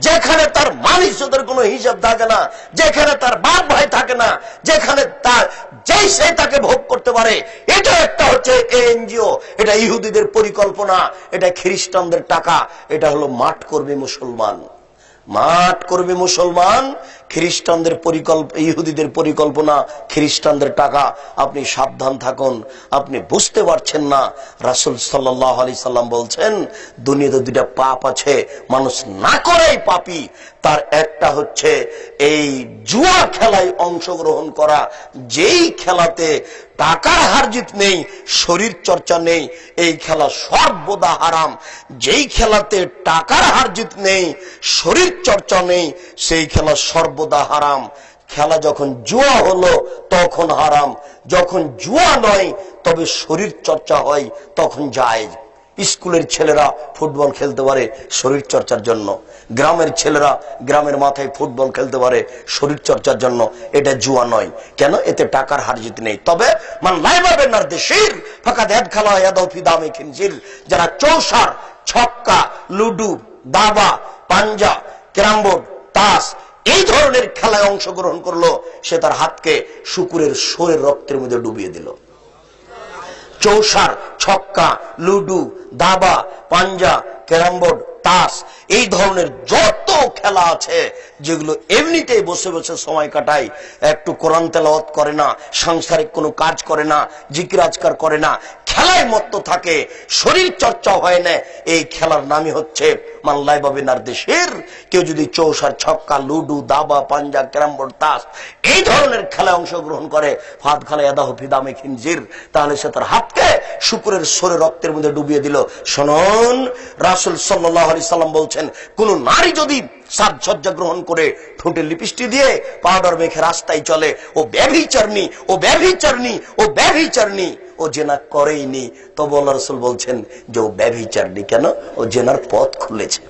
যেখানে তার মালিকদের কোনো হিসাব থাকে না, যেখানে তার বাপ ভাই থাকে না, যেখানে তার যেই সে তাকে ভোগ করতে পারে, এটা একটা হচ্ছে এনজিও, এটা ইহুদিদের পরিকল্পনা, এটা খ্রিস্টানদের টাকা। এটা হলো মাঠ কর্মী মুসলমান, মাঠ কর্মী মুসলমান, খ্রিস্টানদের পরিকল্পনা, ইহুদিদের পরিকল্পনা, খ্রিস্টানদের টাকা। আপনি সাবধান থাকুন, আপনি বুঝতে পারছেন না। রাসূল সাল্লাল্লাহু আলাইহি সাল্লাম বলছেন, দুনিয়াতে দুইটা পাপ আছে, মানুষ না করেই পাপী। তার একটা হচ্ছে এই জুয়া খেলায় অংশগ্রহণ করা, যেই খেলাতে টাকার হারজিত নেই, শরীর চর্চা নেই, এই খেলা সর্বদা হারাম। যেই খেলাতে টাকার হারজিত নেই, শরীর চর্চা নেই, সেই খেলা সর্বদা হারাম। খেলা যখন জুয়া হলো তখন হারাম, যখন জুয়া নয় তবে শরীর চর্চা হয় তখন জায়েজ। স্কুলের ছেলেরা ফুটবল খেলতে পারে শরীর চর্চার জন্য, গ্রামের ছেলেরা গ্রামের মাথায় ফুটবল খেলতে পারে শরীর চর্চার জন্য, এটা জুয়া নয়। কেন? এতে টাকার হারজিত নেই। তবে মান লাইবা বিনারদিশির ফাকাদ আদখালা ইয়াদাহু ফি দামি খিনজির, যারা চৌসার, ছক্কা, লুডু, দাবা, পাঞ্জা, ক্যারাম বোর্ড, তাস এই ধরনের খেলায় অংশগ্রহণ করলো, সে তার হাতকে শুকুরের শোরের রক্তের মধ্যে ডুবিয়ে দিল। চৌসার, ছক্কা, লুডু, দাবা, পাঞ্জা, ক্যারাম বোর্ড, তাস এই ধরনের যত খেলা আছে, যেগুলো এমনিতেই বসে বসে সময় কাটায়, একটু কোরআন তেলাওয়াত করে না, সাংসারিক কোনো কাজ করে না, জিকির আজকার করে না, খেলায় মত্ত থাকে, শরীর চর্চা হয় না, এই খেলার নামই হচ্ছে মান লাইবা বিনারদিশির। কেউ যদি চৌসার, ছক্কা, লুডু, দাবা, পাঞ্জা, ক্যারাম বোর্ড, তাস এই ধরনের খেলায় অংশগ্রহণ করে, ফাদ খালা ইয়াদাহু ফি দামি খিনজির, তাহলে সে তার হাতকে শুকুরের শোরে রক্তের মধ্যে ডুবিয়ে দিল। শুনুন, রাসূল সাল্লাল্লাহু আলাইহি সাল্লাম বলছেন, কোন নারী যদি সাজসজ্জা গ্রহণ করে, ঠোঁটে লিপস্টিক দিয়ে পাউডার মেখে রাস্তায় চলে, ও ব্যভিচারিণী, ও ব্যভিচারিণী, ও ব্যভিচারিণী। ও জেনা করেইনি, তবু আল্লাহ রাসূল বলছেন যে ও ব্যভিচারিণী। কেন? ও জেনার পথ খুলেছে।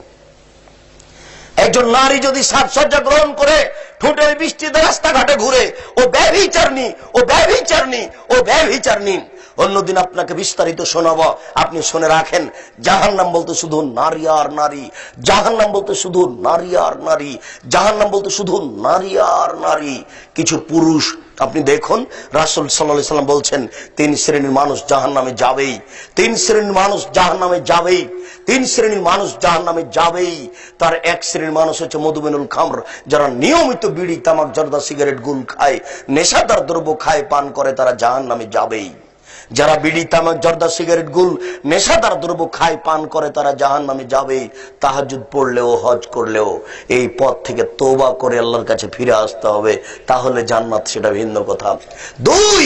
একজন নারী যদি সাজসজ্জা গ্রহণ করে, ঠোঁটের বৃষ্টিতে রাস্তাঘাটে ঘুরে, ও ব্যভিচারিণী, ও ব্যভিচারিণী, ও ব্যভিচারিণী। অন্যদিন আপনাকে বিস্তারিত শোনাবো, আপনি শুনে রাখেন। জাহান্নাম বলতে শুধু নারী আর নারী, জাহান্নাম বলতে শুধু নারী আর নারী, জাহান্নাম বলতে শুধু নারী আর নারী। কিছু পুরুষ আপনি দেখুন, রাসূল সাল্লাল্লাহু আলাইহি সাল্লাম বলছেন 3 শ্রেণীর মানুষ জাহান্নামে যাবেই, 3 শ্রেণীর মানুষ জাহান্নামে যাবেই, 3 শ্রেণীর মানুষ জাহান্নামে যাবেই। তার এক শ্রেণীর মানুষ হচ্ছে মধুমেনুল খামর, যারা নিয়মিত বিড়ি, তামাক, জর্দা, সিগারেট, গুল খায়, নেশাদার দ্রব্য খায়, পান করে, তারা জাহান্নামে যাবেই। যারা বিড়ি, তামাক, জর্দা, সিগারেট, গুল, নেশাদার দ্রব্য খায়, পান করে, তারা জাহান্নামে যাবেই। তাহাজ্জুদ পড়লেও, হজ করলেও এই পথ থেকে তওবা করে আল্লাহর কাছে ফিরে আসতে হবে, তাহলে জান্নাত, সেটা ভিন্ন কথা। 2,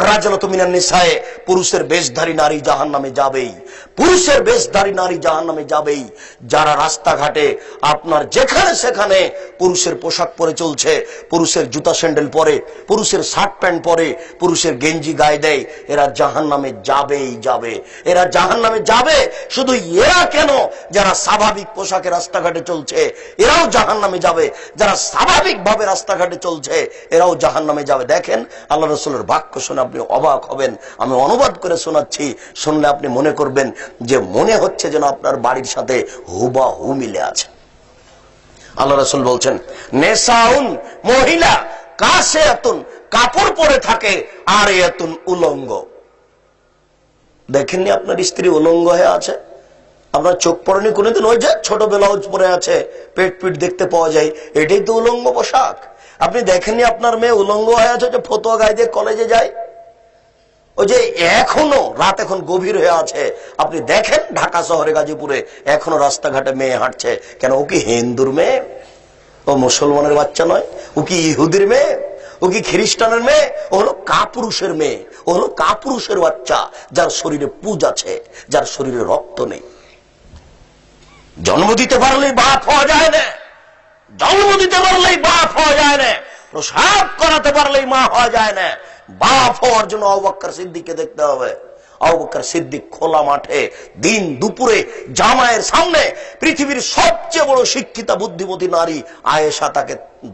রাজলাতু মিনান নিসায়ে, পুরুষের বেশধারী নারী জাহান্নামে যাবেই, পুরুষের বেশধারী নারী জাহান্নামে যাবেই। যারা রাস্তাঘাটে আপনার যেখানে সেখানে পুরুষের পোশাক পরে চলছে, পুরুষের জুতা স্যান্ডেল পরে, পুরুষের শার্ট প্যান্ট পরে, পুরুষের গেঞ্জি গায়ে দেয়, এরা জাহান্নামে যাবেই যাবে, এরা জাহান্নামে যাবে। শুধু এরা কেন, যারা স্বাভাবিক পোশাকে রাস্তাঘাটে চলছে এরাও জাহান্নামে যাবে, যারা স্বাভাবিক ভাবে রাস্তাঘাটে চলছে এরাও জাহান্নামে যাবে। দেখেন, আল্লাহ রাসূলের বাক্য শুনে আপনি অবাক হবেন। আমি অনুবাদ করে শোনাচ্ছি, শুনলে আপনি মনে করবেন যে মনে হচ্ছে যেন আপনার বাড়ির সাথে হুবাহু মিলে আছে। আল্লাহ রাসূল বলছেন, নেসাউন, মহিলা, কাসিয়াতুন, কাপড় পরে থাকে, আর এতুন, উলঙ্গ। দেখেননি আপনার স্ত্রী উলঙ্গ হয়ে আছে? আপনার চোখ পড়েনি কোনোদিন? ওই যে ছোট ব্লাউজ পরে আছে, পেট পিট দেখতে পাওয়া যায়, এটাই তো উলঙ্গ পোশাক। আপনি দেখেননি আপনার মেয়ে উলঙ্গ হয়ে আছে, যে ফতোয়া গায়ে দিয়ে কলেজে যায়? ওই যে এখনো রাত এখন গভীর হয়ে আছে, আপনি দেখেন ঢাকা শহরে, গাজীপুরে এখনো রাস্তাঘাটে মেয়ে হাঁটছে। কেন? ও কি হিন্দুর মেয়ে? ও মুসলমানের বাচ্চা নয়? ও কি ইহুদির মেয়ে? ও কি খ্রিস্টানের মেয়ে? ও হলো কাপুরুষের মেয়ে, ও হলো কাপুরুষের বাচ্চা, যার শরীরে পুজ আছে, যার শরীরে রক্ত নেই। জন্ম দিতে পারলেই বাপ হওয়া যায় না, জন্ম দিতে পারলেই বাপ হওয়া যায় না, প্রসাব করাতে পারলেই মা হওয়া যায় না। বাপ হওয়ার জন্য আবু বকর সিদ্দিককে দেখতে হবে। আবু বকর সিদ্দিক খোলা মাঠে দিন দুপুরে জামায়ের সামনে পৃথিবীর সবচেয়ে বড় শিক্ষিতা বুদ্ধিমতী নারী আয়েশা, তাকে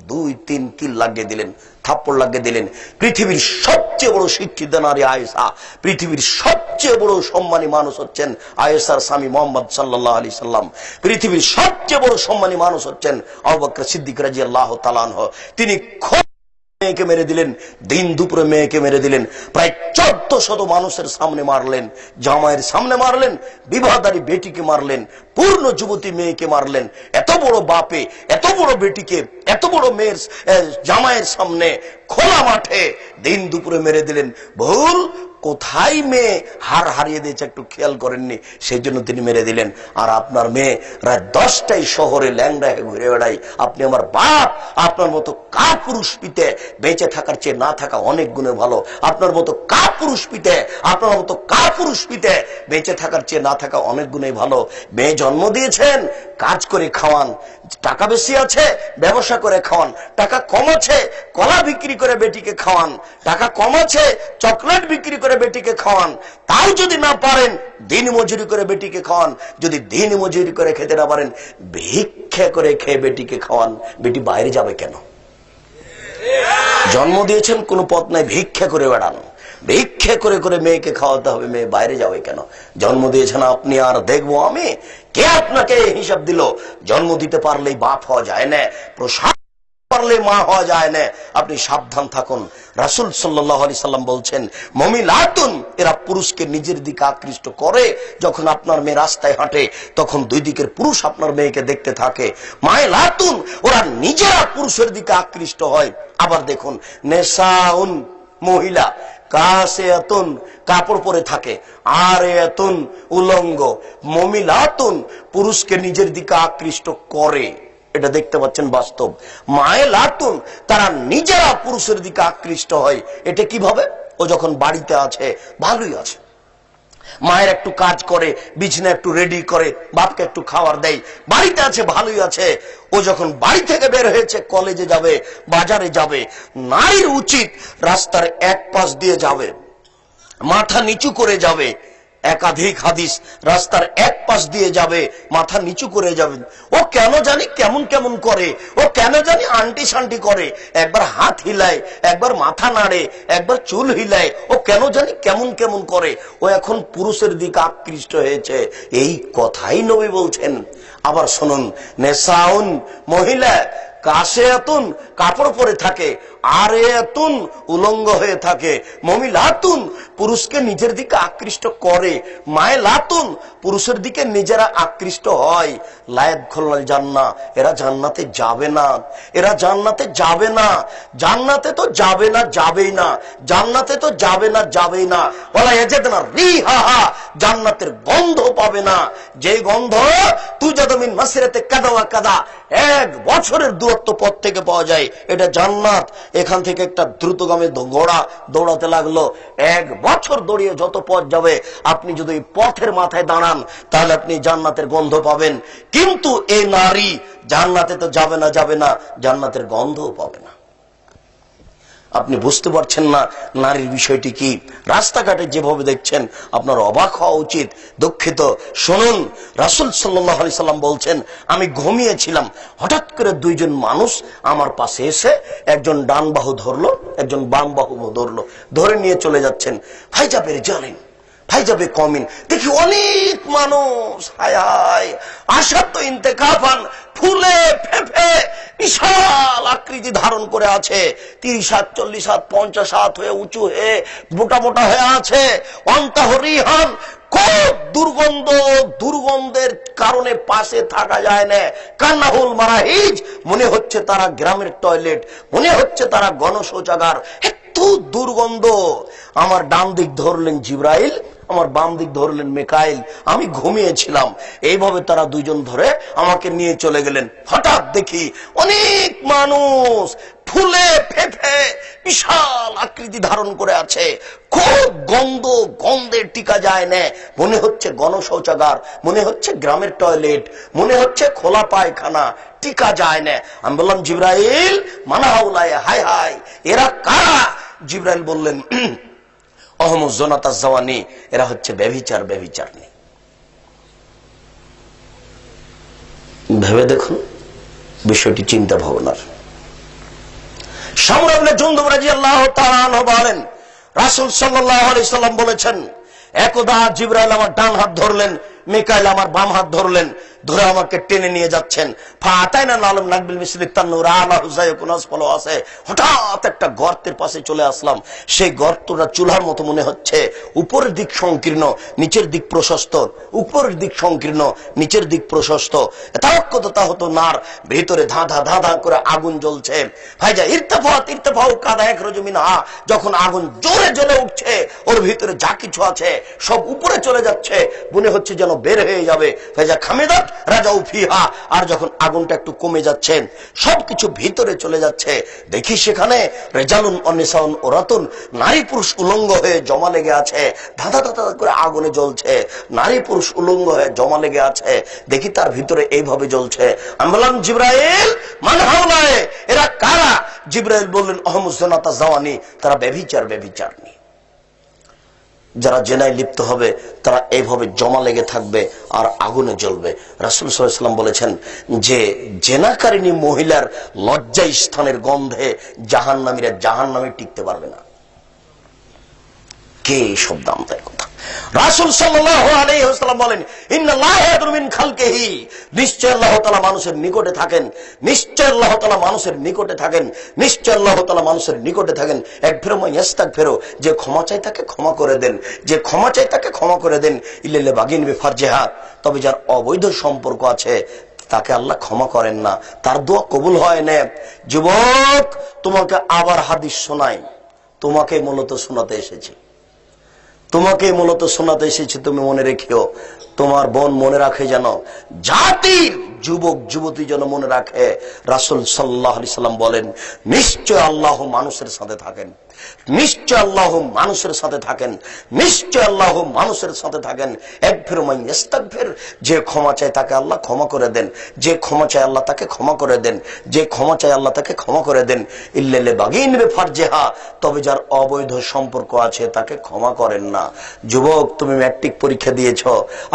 2-3 কিল লাগিয়ে দিলেন, থাপ্পড় লাগিয়ে দিলেন। পৃথিবীর সবচেয়ে বড় শিক্ষিত নারী আয়েশা, পৃথিবীর সবচেয়ে বড় সম্মানী মানুষ হচ্ছেন আয়েশার স্বামী মুহাম্মদ সাল্লাল্লাহু আলাইহি সাল্লাম, পৃথিবীর সবচেয়ে বড় সম্মানী মানুষ হচ্ছেন আবু বকর সিদ্দিক রাদিয়াল্লাহু তাআলা আনহু। তিনি মেয়েকে মেরে দিলেন, দিন দুপুরে মেয়েকে মেরে দিলেন, প্রায় 1400 মানুষের সামনে মারলেন, জামাইয়ের সামনে মারলেন, বিবাহদারী বেটিকে মারলেন, পূর্ণ যুবতী মেয়েকে মারলেন। এত বড় বাপে এত বড় বেটিকে, এত বড় মেয়ের জামাইয়ের সামনে খোলা মাঠে দিন দুপুরে মেরে দিলেন। ভুল কোথায় মেয়ে হার হারিয়ে দিয়েছে একটু খেয়াল করেননি, সেই জন্য তিনি মেরে দিলেন। আর আপনার মেয়ে রাত 10টায় শহরে ল্যাংড়া ঘুরে বেড়াই। আপনি আমার বাপ, আপনার মতো কাপুরুষ পিতে বেঁচে থাকার চেয়ে না থাকা অনেক গুণে ভালো। আপনার মতো কাপুরুষ পিতে, আপনার মতো কাপুরুষ পিতে বেঁচে থাকার চেয়ে না থাকা অনেক গুণে ভালো। মেয়ে জন্ম দিয়েছেন, কাজ করে খাওয়ান। টাকা বেশি আছে, ব্যবসা করে খাওয়ান। টাকা কম আছে, কলা বিক্রি করে বেটিকে খাওয়ান। টাকা কম আছে, চকলেট বিক্রি করে বেটিকে খাওয়ান। তাও যদি না পারেন, দিন মজুরি করে বেটিকে খাওয়ান। যদি দিন মজুরি করে খেতে না পারেন, ভিক্ষা করে খেয়ে বেটিকে খাওয়ান। বেটি বাইরে যাবে কেন? জন্ম দিয়েছেন, কোনো পথ নাই, ভিক্ষা করে বেড়ান। ভিক্ষা করে করে মেয়েকে খাওয়াতে হবে, মেয়ে বাইরে যাবে কেন? জন্ম দিয়েছেন আপনি, আর দেখবো আমি? কে আপনাকে হিসাব দিল? জন্ম দিতে পারলেই বাপ হওয়া যায় না, প্রসাদ পারলে মা হওয়া যায় না। আপনি সাবধান থাকুন। রাসূল সাল্লাল্লাহু আলাইহি সাল্লাম বলছেন, মুমিনাতুন, এরা পুরুষকে নিজের দিকে আকৃষ্ট করে। যখন আপনার মেয়ে রাস্তায় হাঁটে, তখন দুই দিকের পুরুষ আপনার মেয়েকে দেখতে থাকে। মায়লাতুন, ওরা নিজেরা পুরুষের দিকে আকৃষ্ট হয়। আবার দেখুন, নেসাউন, মহিলা, কাসিয়াতুন, কাপড় পরে থাকে, আর এতুন, উলঙ্গ। মুমিনাতুন, পুরুষকে নিজের দিকে আকৃষ্ট করে, এটা দেখতে পাচ্ছেন বাস্তব। মায়লাতুন, তারা নিজেরা পুরুষের দিকে আকৃষ্ট হয়। এটা কিভাবে? ও যখন বাড়িতে আছে ভালোই আছে, মায়ের একটু কাজ করে, বিছানা একটু রেডি করে, বাপকে একটু খাবার দেয়, বাড়িতে আছে ভালোই আছে। ও যখন বাড়ি থেকে বের হয়েছে, কলেজে যাবে, বাজারে যাবে, নারীর উচিত রাস্তার এক পাশ দিয়ে যাবে, মাথা নিচু করে যাবে। একাধিক হাদিস, রাস্তার এক পাশ দিয়ে যাবে, মাথা নিচু করে যাবে। ও কেন জানি কেমন কেমন করে, ও কেন জানি আন্টি শান্টি করে, একবার হাত হিলায়, একবার মাথা নাড়ে, একবার চুল হিলায়, ও কেন জানি কেমন কেমন করে। ও এখন পুরুষের দিকে আকৃষ্ট হয়েছে, এই কথাই নবী বলছেন। আবার শুনুন, নেসাউন মহিলা কাশেয়াতুন কাপড় পরে থাকে, আর এতুন উলঙ্গ হয়ে থাকে। মমিলাতুন পুরুষকে নিজের দিকে আকৃষ্ট করে, মায়েলাতুন পুরুষের দিকে নিজেরা আকৃষ্ট হয়। লায়াদখুলুল জান্নাহ, এরা জান্নাতে যাবে না, এরা জান্নাতে যাবে না, জান্নাতে তো যাবে না, যাবেই না, জান্নাতে তো যাবে না, যাবেই না। ওয়ালা ইয়াজিদনা রিহাহা, জান্নাতের গন্ধ পাবে না, যে গন্ধ তুজাদু মিন মাসিরাতে কাদা ওয়া কাদা, 1 বছরের দূরত্ব পথ থেকে পাওয়া যায়, এটা জান্নাত। এখান থেকে একটা দ্রুতগামী ঘোড়া দৌড়াতে লাগলো, 1 বছর দৌড়িয়ে যত পথ যাবে, আপনি যদি পথের মাথায় দাঁড়ান তাহলে আপনি জান্নাতের গন্ধ পাবেন। কিন্তু এই নারী জান্নাতে তো যাবে না, যাবে না, জান্নাতের গন্ধও পাবে না। আপনি বুঝতে পারছেন না নারীর বিষয়টি কি। রাস্তাঘাটে যেভাবে দেখছেন আপনার অবাক হওয়া উচিত। দুঃখিত, শুনুন, রাসূল সাল্লাল্লাহু আলাইহি সাল্লাম বলছেন, আমি ঘুমিয়েছিলাম, হঠাৎ করে 2 জন মানুষ আমার পাশে এসে, একজন ডান বাহু ধরলো, একজন বাম বাহু ধরলো, ধরে নিয়ে চলে যাচ্ছেন। ভাই যাবে জানেন, ভাই যাবে কমিন, দেখি অনেক মানুষ, হায় হায়, আশা তো ইন্তেকাফান, ফুলে ফেফে বিশাল আকৃতি ধারণ করে আছে, 30 হাত 40 হাত 50 হাত হয়ে উঁচু হয়ে মোটা মোটা হয়ে আছে। অন্তহরিহান, খুব দুর্গন্ধ, দুর্গন্ধের কারণে পাশে থাকা যায় না। কান্নাহুল মারাহিজ, মনে হচ্ছে তারা গ্রামের টয়লেট, মনে হচ্ছে তারা গণশৌচাগার, এত দুর্গন্ধ। আমার ডান দিক ধরলেন জিবরাইল, আমার বাম দিক ধরলেন মিকাইল, আমি ঘুমিয়েছিলাম। এইভাবে তারা 2 জন ধরে আমাকে নিয়ে চলে গেলেন। হঠাৎ দেখি অনেক মানুষ ফুলে ফেফে বিশাল আকৃতি ধারণ করে আছে, খুব গন্ধ, গন্ধে টিকা যায় না, মনে হচ্ছে গণশৌচাগার, মনে হচ্ছে গ্রামের টয়লেট, মনে হচ্ছে খোলা পায়খানা, টিকা যায় না। আমি বললাম, জিবরাইল মানাহাউলায়, হায় হায়, এরা কারা? জিবরাইল বললেন, অহমুজ জনাতা জাওয়ানি, এরা হচ্ছে ব্যভিচার, ব্যভিচারনি। ভেবে দেখুন বিষয়টি, চিন্তা ভাবনার। সামরা ইবনে জুনদুব রাদিয়াল্লাহু তাআলা আনহু বলেন, রাসূল সাল্লাল্লাহু আলাইহি সাল্লাম বলেছেন, একদা জিবরাইল আমার ডান হাত ধরলেন, মিকাইল আমার বাম হাত ধরলেন, ধরে আমাকে টেনে নিয়ে যাচ্ছেন। ফাতাইনা নালম নাকবিল মিসলি তান্নুর আলা হুজাইকুন আসফাল আছে। হঠাৎ একটা গর্তের পাশে চলে আসলাম। সেই গর্তটা চুলার মতো মনে হচ্ছে, উপরের দিক সংকীর্ণ, নিচের দিক প্রশস্ত, উপরের দিক সংকীর্ণ, নিচের দিক প্রশস্ত। তাওয়াক্কুতা হতো নার, ভিতরে ধা ধা ধা ধা করে আগুন জ্বলছে। ভাইজা ইরতাফাত ইরতাফাউ কাদা ইখরুজু মিনহা, যখন আগুন জোরে জ্বলে উঠছে, ওর ভিতরে যা কিছু আছে সব উপরে চলে যাচ্ছে, মনে হচ্ছে যেন বের হয়ে যাবে। ভাইজা খামিদাত রাজাউ ফিহা, আর যখন আগুনটা একটু কমে যাচ্ছে, সবকিছু ভিতরে চলে যাচ্ছে, দেখি সেখানে রেজালুন অনিসাউন ওরাতুন, নারী পুরুষ উলঙ্গ হয়ে জমা লেগে আছে, ধাঁধা ধাঁধা করে আগুনে জ্বলছে, নারী পুরুষ উলঙ্গ হয়ে জমা লেগে আছে, দেখি তার ভিতরে এইভাবে জ্বলছে। আমি বললাম, জিবরাইল মান হাউলায়ে, এরা কারা? জিবরাইল বললেন, অহমুজ জনাতা জাওয়ানি, তারা ব্যভিচার, ব্যভিচারনি। যারা জেনায় লিপ্ত হবে তারা এইভাবে জমা লেগে থাকবে আর আগুনে জ্বলবে। রাসূল সাল্লাল্লাহু আলাইহি ওয়াসাল্লাম বলেছেন যে জেনাকারিনী মহিলার লজ্জা স্থানের গন্ধে জাহান্নামীরা জাহান্নামে টিকতে পারবে না। কে সব দাম দেয় কথা? রাসূল সাল্লাল্লাহু আলাইহি ওয়াসাল্লাম বলেন, ইন্নাল্লাহা ইয়াদুরু মিন খালকিহি, নিশ্চয় আল্লাহ তাআলা মানুষের নিকটে থাকেন, নিশ্চয় আল্লাহ তাআলা মানুষের নিকটে থাকেন, নিশ্চয় আল্লাহ তাআলা মানুষের নিকটে থাকেন। এক ফেরো ইয়াস্তাগফিরু, যে ক্ষমা চাই তাকে ক্ষমা করে দেন, যে ক্ষমা চাই তাকে ক্ষমা করে দেন। ইল্লাল বাগিন বিফারজিহা, তবে যার অবৈধ সম্পর্ক আছে তাকে আল্লাহ ক্ষমা করেন না, তার দোয়া কবুল হয় না। যুবক, তোমাকে আবার হাদিস শোনাই, তোমাকে মূলত শোনাতে এসেছি, তোমাকে মূলত শোনাতে এসেছি। তুমি মনে রেখিও, তোমার বোন মনে রাখে, যেন জাতির যুবক যুবতী যেন মনে রাখে, রাসূল সাল্লাল্লাহু আলাইহি সাল্লাম বলেন, নিশ্চয় আল্লাহ মানুষের সাথে থাকেন। নিশ্চয় আল্লাহ মানুষের সাথে থাকেন, নিশ্চয় আল্লাহ মানুষের সাথে থাকেন। একফির মান ইস্তাগফির, যে ক্ষমা চায় তাকে আল্লাহ ক্ষমা করে দেন, যে ক্ষমা চায় আল্লাহ তাকে ক্ষমা করে দেন, যে ক্ষমা চায় আল্লাহ তাকে ক্ষমা করে দেন। ইল্লাল বাগিন বিফারজিহা, তবে যার অবৈধ সম্পর্ক আছে তাকে ক্ষমা করেন না। যুবক, তুমি ম্যাট্রিক পরীক্ষা দিয়েছ,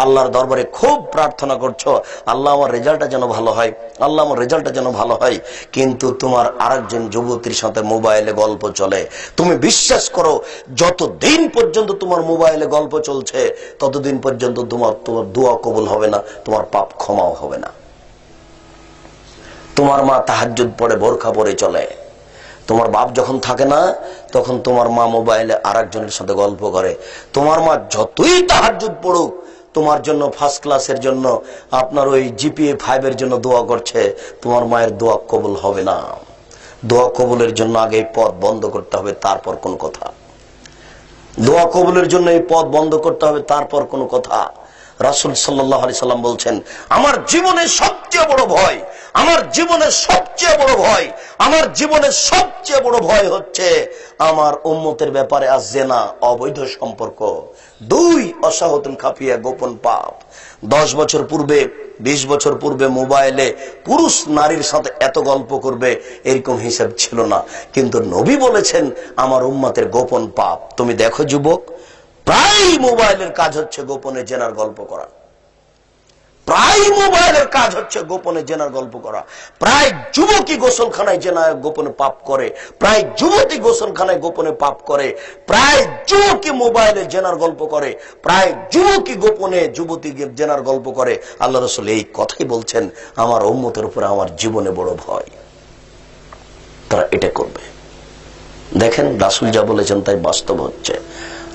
আল্লাহর দরবারে খুব প্রার্থনা করছো, আল্লাহ আমার রেজাল্টটা যেন ভালো হয়, আল্লাহ আমার রেজাল্টটা যেন ভালো হয়, কিন্তু তোমার আরেকজন যুবতীর সাথে মোবাইলে গল্প চলে। তুমি বিশ্বাস করো, যতদিন পর্যন্ত তোমার মোবাইলে গল্প চলছে ততদিন পর্যন্ত তোমার দোয়া কবুল হবে না, তোমার পাপ ক্ষমাও হবে না। তোমার মা তাহাজ্জুদ পড়ে, বোরখা পরে চলে, তোমার বাপ যখন থাকে না তখন তোমার মা মোবাইলে আরেকজনের সাথে গল্প করে। তোমার মা যতই তাহাজ্জুদ পড়ুক, তোমার জন্য ফার্স্ট ক্লাসের জন্য, আপনার ওই জিপিএ 5 এর জন্য দোয়া করছে, তোমার মায়ের দোয়া কবুল হবে না। দোয়া কবুলের জন্য আগে এই পথ বন্ধ করতে হবে, তারপর কোন কথা। দোয়া কবুলের জন্য এই পথ বন্ধ করতে হবে, তারপর কোন কথা। রাসূল সাল্লাল্লাহু আলাইহি সাল্লাম বলছেন, আমার জীবনের সবচেয়ে বড় ভয়, আমার জীবনের সবচেয়ে বড় ভয়, আমার জীবনের সবচেয়ে বড় ভয় হচ্ছে আমার উম্মতের ব্যাপারে আজ-জিনা, অবৈধ সম্পর্ক। 2 অসাহতুন খাফিয়া, গোপন পাপ। 10 বছর পূর্বে, 20 বছর পূর্বে মোবাইলে পুরুষ নারীর সাথে এত গল্প করবে এরকম হিসাব ছিল না, কিন্তু নবী বলেছেন আমার উম্মতের গোপন পাপ। তুমি দেখো যুবক, প্রায় মোবাইলের কাজ হচ্ছে গোপনে জেনার গল্প করা, প্রায় মোবাইলের কাজ হচ্ছে গোপনে জেনার গল্প করা। প্রায় যুবকই গোসলখানায় জেনা গোপনে পাপ করে, প্রায় যুবতী গোসলখানায় গোপনে পাপ করে, প্রায় যুবকই মোবাইলে জেনার গল্প করে, প্রায় যুবকই গোপনে যুবতী জেনার গল্প করে। আল্লাহ রাসূল এই কথাই বলছেন, আমার উম্মতের উপরে আমার জীবনে বড় ভয়, তারা এটা করবে। দেখেন রাসূল যা বলেছেন তাই বাস্তব হচ্ছে।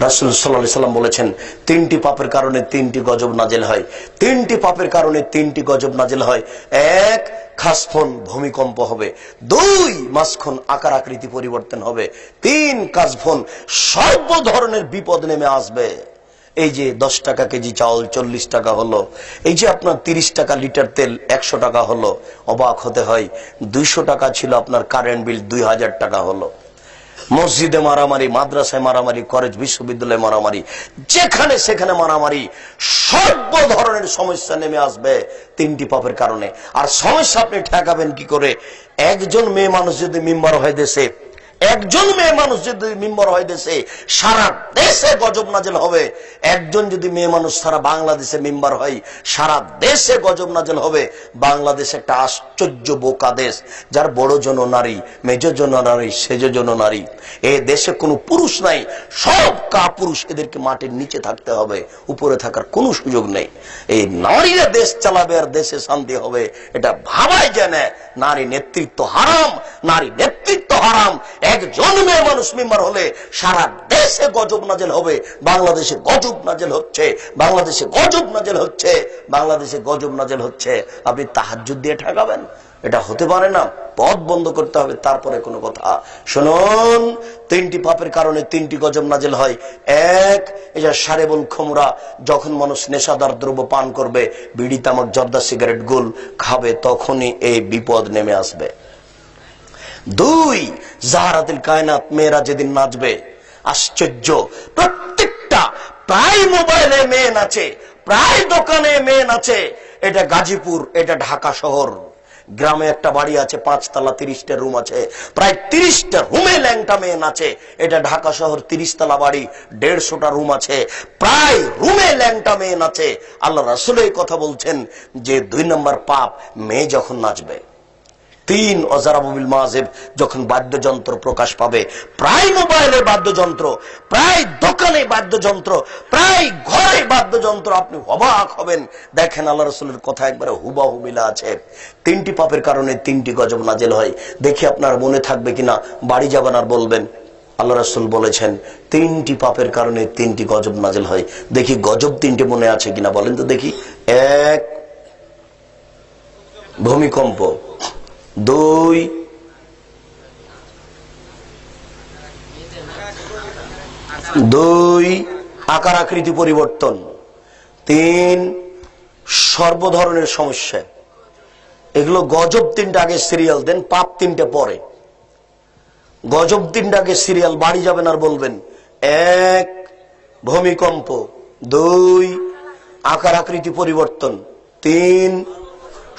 রাসূল সাল্লাল্লাহু আলাইহি সাল্লাম বলেছেন, 3টি পাপের কারণে 3টি গজব নাজিল হয়, 3টি পাপের কারণে 3টি গজব নাজিল হয়। 1, খাসফন, ভূমিকম্প হবে। 2, মাসখন, আকার আকৃতি পরিবর্তন হবে। 3, কাজফন, সর্ব ধরনের বিপদ নেমে আসবে। এই যে 10 টাকা কেজি চাউল 40 টাকা হলো, এই যে আপনার 30 টাকা লিটার তেল 100 টাকা হলো, অবাক হতে হয়। 200 টাকা ছিল আপনার কারেন্ট বিল, 2000 টাকা হলো। মসজিদে মারামারি, মাদ্রাসায় মারামারি, কলেজ বিশ্ববিদ্যালয়ে মারামারি, যেখানে সেখানে মারামারি, সর্ব ধরনের সমস্যা নেমে আসবে 3টি পাপের কারণে। আর সমস্যা আপনি ঠেকাবেন কি করে? একজন মেয়ে মানুষ যদি মেম্বার হয়ে দেশে, একজন মেয়ে মানুষ যদি মেম্বার হয় দেশে, সারা দেশে গজব নাজেল হবে। একজন যদি মেয়ে মানুষ সারা বাংলাদেশে মেম্বার হয়, সারা দেশে গজব নাজেল হবে। বাংলাদেশ একটা আশ্চর্য বোকা দেশ, যার বড় জন নারী, মেজ জন নারী, সেজ জন নারী। এই দেশে কোনো পুরুষ নাই, সব কাপুরুষ। এদেরকে মাটির নিচে থাকতে হবে, উপরে থাকার কোনো সুযোগ নেই। এই নারীরা দেশ চালাবে আর দেশে শান্তি হবে, এটা ভাবাই যায় না। নারী নেতৃত্ব হারাম, নারী নেতৃত্ব হারাম। একজন মেয়ে মানুষ মেম্বার হলে সারা দেশে গজব নাজেল হবে। বাংলাদেশে গজব নাজেল হচ্ছে, বাংলাদেশে গজব নাজেল হচ্ছে, বাংলাদেশে গজব নাজেল হচ্ছে। আপনি তাহাজ্জুদ দিয়ে ঠেকাবেন? এটা হতে পারে না। পথ বন্ধ করতে হবে, তারপরে কোনো কথা। শুনুন, 3টি পাপের কারণে 3টি গজব নাজেল হয়। 1, এই যে শারেবুল খুমরা, যখন মানুষ নেশাদার দ্রব্য পান করবে, বিড়ি, তামাক, জর্দা, সিগারেট, গুল খাবে, তখনই এই বিপদ নেমে আসবে। 2, জাহারাতুল কায়নাত, মেয়েরা যেদিন নাচবে, আশ্চর্য, প্রত্যেকটা, প্রায় মোবাইলে মেয়ে নাচে, প্রায় দোকানে মেয়ে নাচে। এটা গাজীপুর, এটা ঢাকা শহর। গ্রামে একটা বাড়ি আছে, 5 তলা, 30টা রুম আছে, প্রায় 30টা রুমে ল্যাংটা মেয়ে নাচে। এটা ঢাকা শহর, 30 তলা বাড়ি, 150টা রুম আছে, প্রায় রুমে ল্যাংটা মেয়ে নাচে। আল্লাহ রাসূল এই কথা বলছেন যে 2 নম্বর পাপ, মেয়ে যখন নাচবে। 3, অজারাবুল মাযিব, যখন বাদ্যযন্ত্র প্রকাশ পাবে, প্রায় মোবাইলে বাদ্যযন্ত্র, প্রায় দোকানে বাদ্যযন্ত্র, প্রায় ঘরে বাদ্যযন্ত্র। আপনি অবাক হবেন। দেখেন আল্লাহ রাসূলের কথা একবারে হুবাহু মিলা আছে। 3টি পাপের কারণে 3টি গজব নাজিল হয়। দেখি আপনার মনে থাকবে কিনা, বাড়ি যাবেন আর বলবেন আল্লাহ রাসূল বলেছেন 3টি পাপের কারণে 3টি গজব নাজিল হয়। দেখি গজব 3টে মনে আছে কিনা, বলেন তো দেখি। 1, ভূমিকম্প। 2, আকার আকৃতি পরিবর্তন। 3, সর্ব ধরনের সমস্যা। এগুলো গজব 3টা আগে সিরিয়াল দেন, পাপ 3টে পরে। গজব তিনটাকে সিরিয়াল বাড়ি যাবেন আর বলবেন, 1 ভূমিকম্প, 2 আকার আকৃতি পরিবর্তন, 3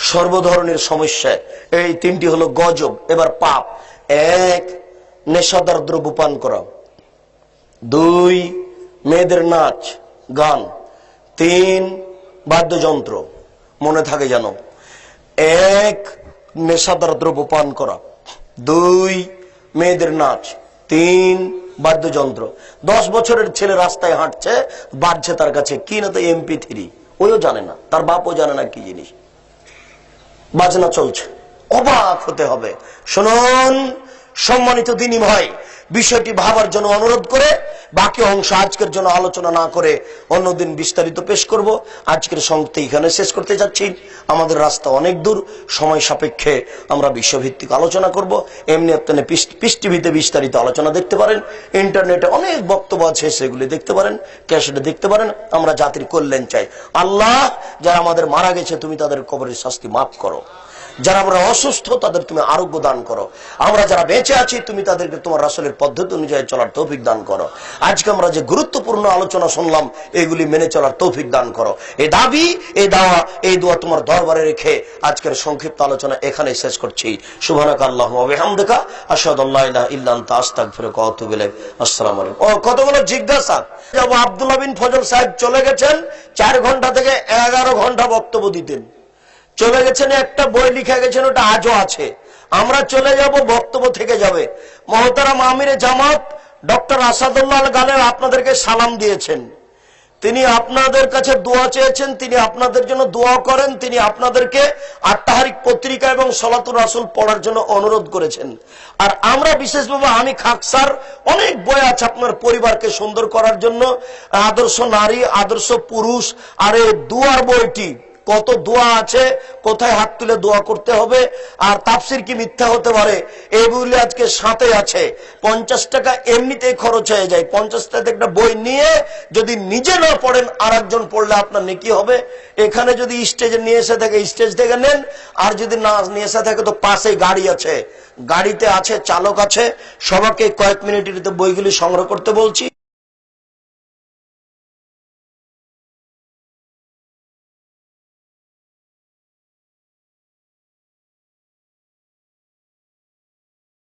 সর্বধরনের সমস্যা। এই 3টি হলো গজব। এবার পাপ: 1 নেশাদার দ্রব্য পান করা, 2 মেয়েদের নাচ গান, 3 বাদ্যযন্ত্র। মনে থাকে যেন, 1 নেশাদার দ্রব্য পান করা, 2 মেয়েদের নাচ, 3 বাদ্যযন্ত্র। 10 বছরের ছেলে রাস্তায় হাঁটছে, বাজছে তার কাছে কি না তো MP3, ওইও জানে না, তার বাপও জানে না কি জিনিস, বাজনা চলছে। অবাক হতে হবে। শুনুন সম্মানিত দ্বীনি ভাই, বিষয়টি ভাবার জন্য অনুরোধ করে বাকি অংশ আজকের জন্য আলোচনা না করে অন্যদিন বিস্তারিত পেশ করব। আজকের সংক্ষিপ্ত এখানে শেষ করতে যাচ্ছি। আমাদের রাস্তা অনেক দূর, সময় সাপেক্ষে আমরা বিশ্বভিত্তিক আলোচনা করব। এমনি আপনি পিস টিভিতে বিস্তারিত আলোচনা দেখতে পারেন, ইন্টারনেটে অনেক বক্তব্য আছে, সেগুলি দেখতে পারেন, ক্যাসেটে দেখতে পারেন। আমরা জাতির কল্যাণ চাই। আল্লাহ, যারা আমাদের মারা গেছে তুমি তাদের কবরের শাস্তি মাফ করো। যারা আমরা অসুস্থ তাদের তুমি আরোগ্য দান করো। আমরা যারা বেঁচে আছি তুমি তাদেরকে তোমার রাসূলের পদ্ধতি অনুযায়ী চলার তৌফিক দান করো। আজকে আমরা যে গুরুত্বপূর্ণ আলোচনা শুনলাম এগুলি মেনে চলার তৌফিক দান করো। এই দাবি, এই দাওয়া, এই দোয়া তোমার দরবারে রেখে আজকের সংক্ষিপ্ত আলোচনা এখানেই শেষ করছি। সুবহানাকা আল্লাহুম্মা ওয়া বিহামদিকা আশহাদু আল্লা ইলাহা ইল্লা আনতা আস্তাগফিরুকা ওয়া আতুবু ইলাইক। আসসালামু আলাইকুম। কতগুলো জিজ্ঞাসা। যাবো আব্দুল্লাহ বিন ফজল সাহেব চলে গেছেন, 4 ঘন্টা থেকে 11 ঘন্টা বক্তব্য দিতেন। চলে গেছেন, একটা বই লিখে গেছেন, ওটা আজও আছে। আমরা চলে যাব, বক্তব্য থেকে যাবে। মহতারাম আমিরে জামাত ডক্টর আসাদুল্লাহ আল গালেব আপনাদেরকে সালাম দিয়েছেন। তিনি আপনাদের কাছে দোয়া চেয়েছেন, তিনি আপনাদের জন্য দোয়া করেন। তিনি আপনাদেরকে আত্মাহারিক পত্রিকা এবং সলাতুর রাসূল পড়ার জন্য অনুরোধ করেছেন। আর আমরা বিশেষভাবে, আমি খাকসার অনেক বই আছে আপনার পরিবারকে সুন্দর করার জন্য, আদর্শ নারী, আদর্শ পুরুষ, আর এই দুয়ার বইটি, কত দোয়া আছে, কোথায় হাত তুলে দোয়া করতে হবে, আর তাফসির কি মিথ্যা হতে পারে, এইগুলি আজকে সাথে আছে। 50 টাকা এমনিতেই খরচ হয়ে যায়। 50 টাকা একটা বই নিয়ে যদি নিজে না পড়েন আর একজন পড়লে আপনার নেকি হবে। এখানে যদি স্টেজে নিয়ে এসে থাকে স্টেজ থেকে নেন, আর যদি না নিয়ে এসে থাকে তো পাশে গাড়ি আছে, গাড়িতে আছে, চালক আছে। সবাইকে কয়েক মিনিটের বইগুলি সংগ্রহ করতে বলছি।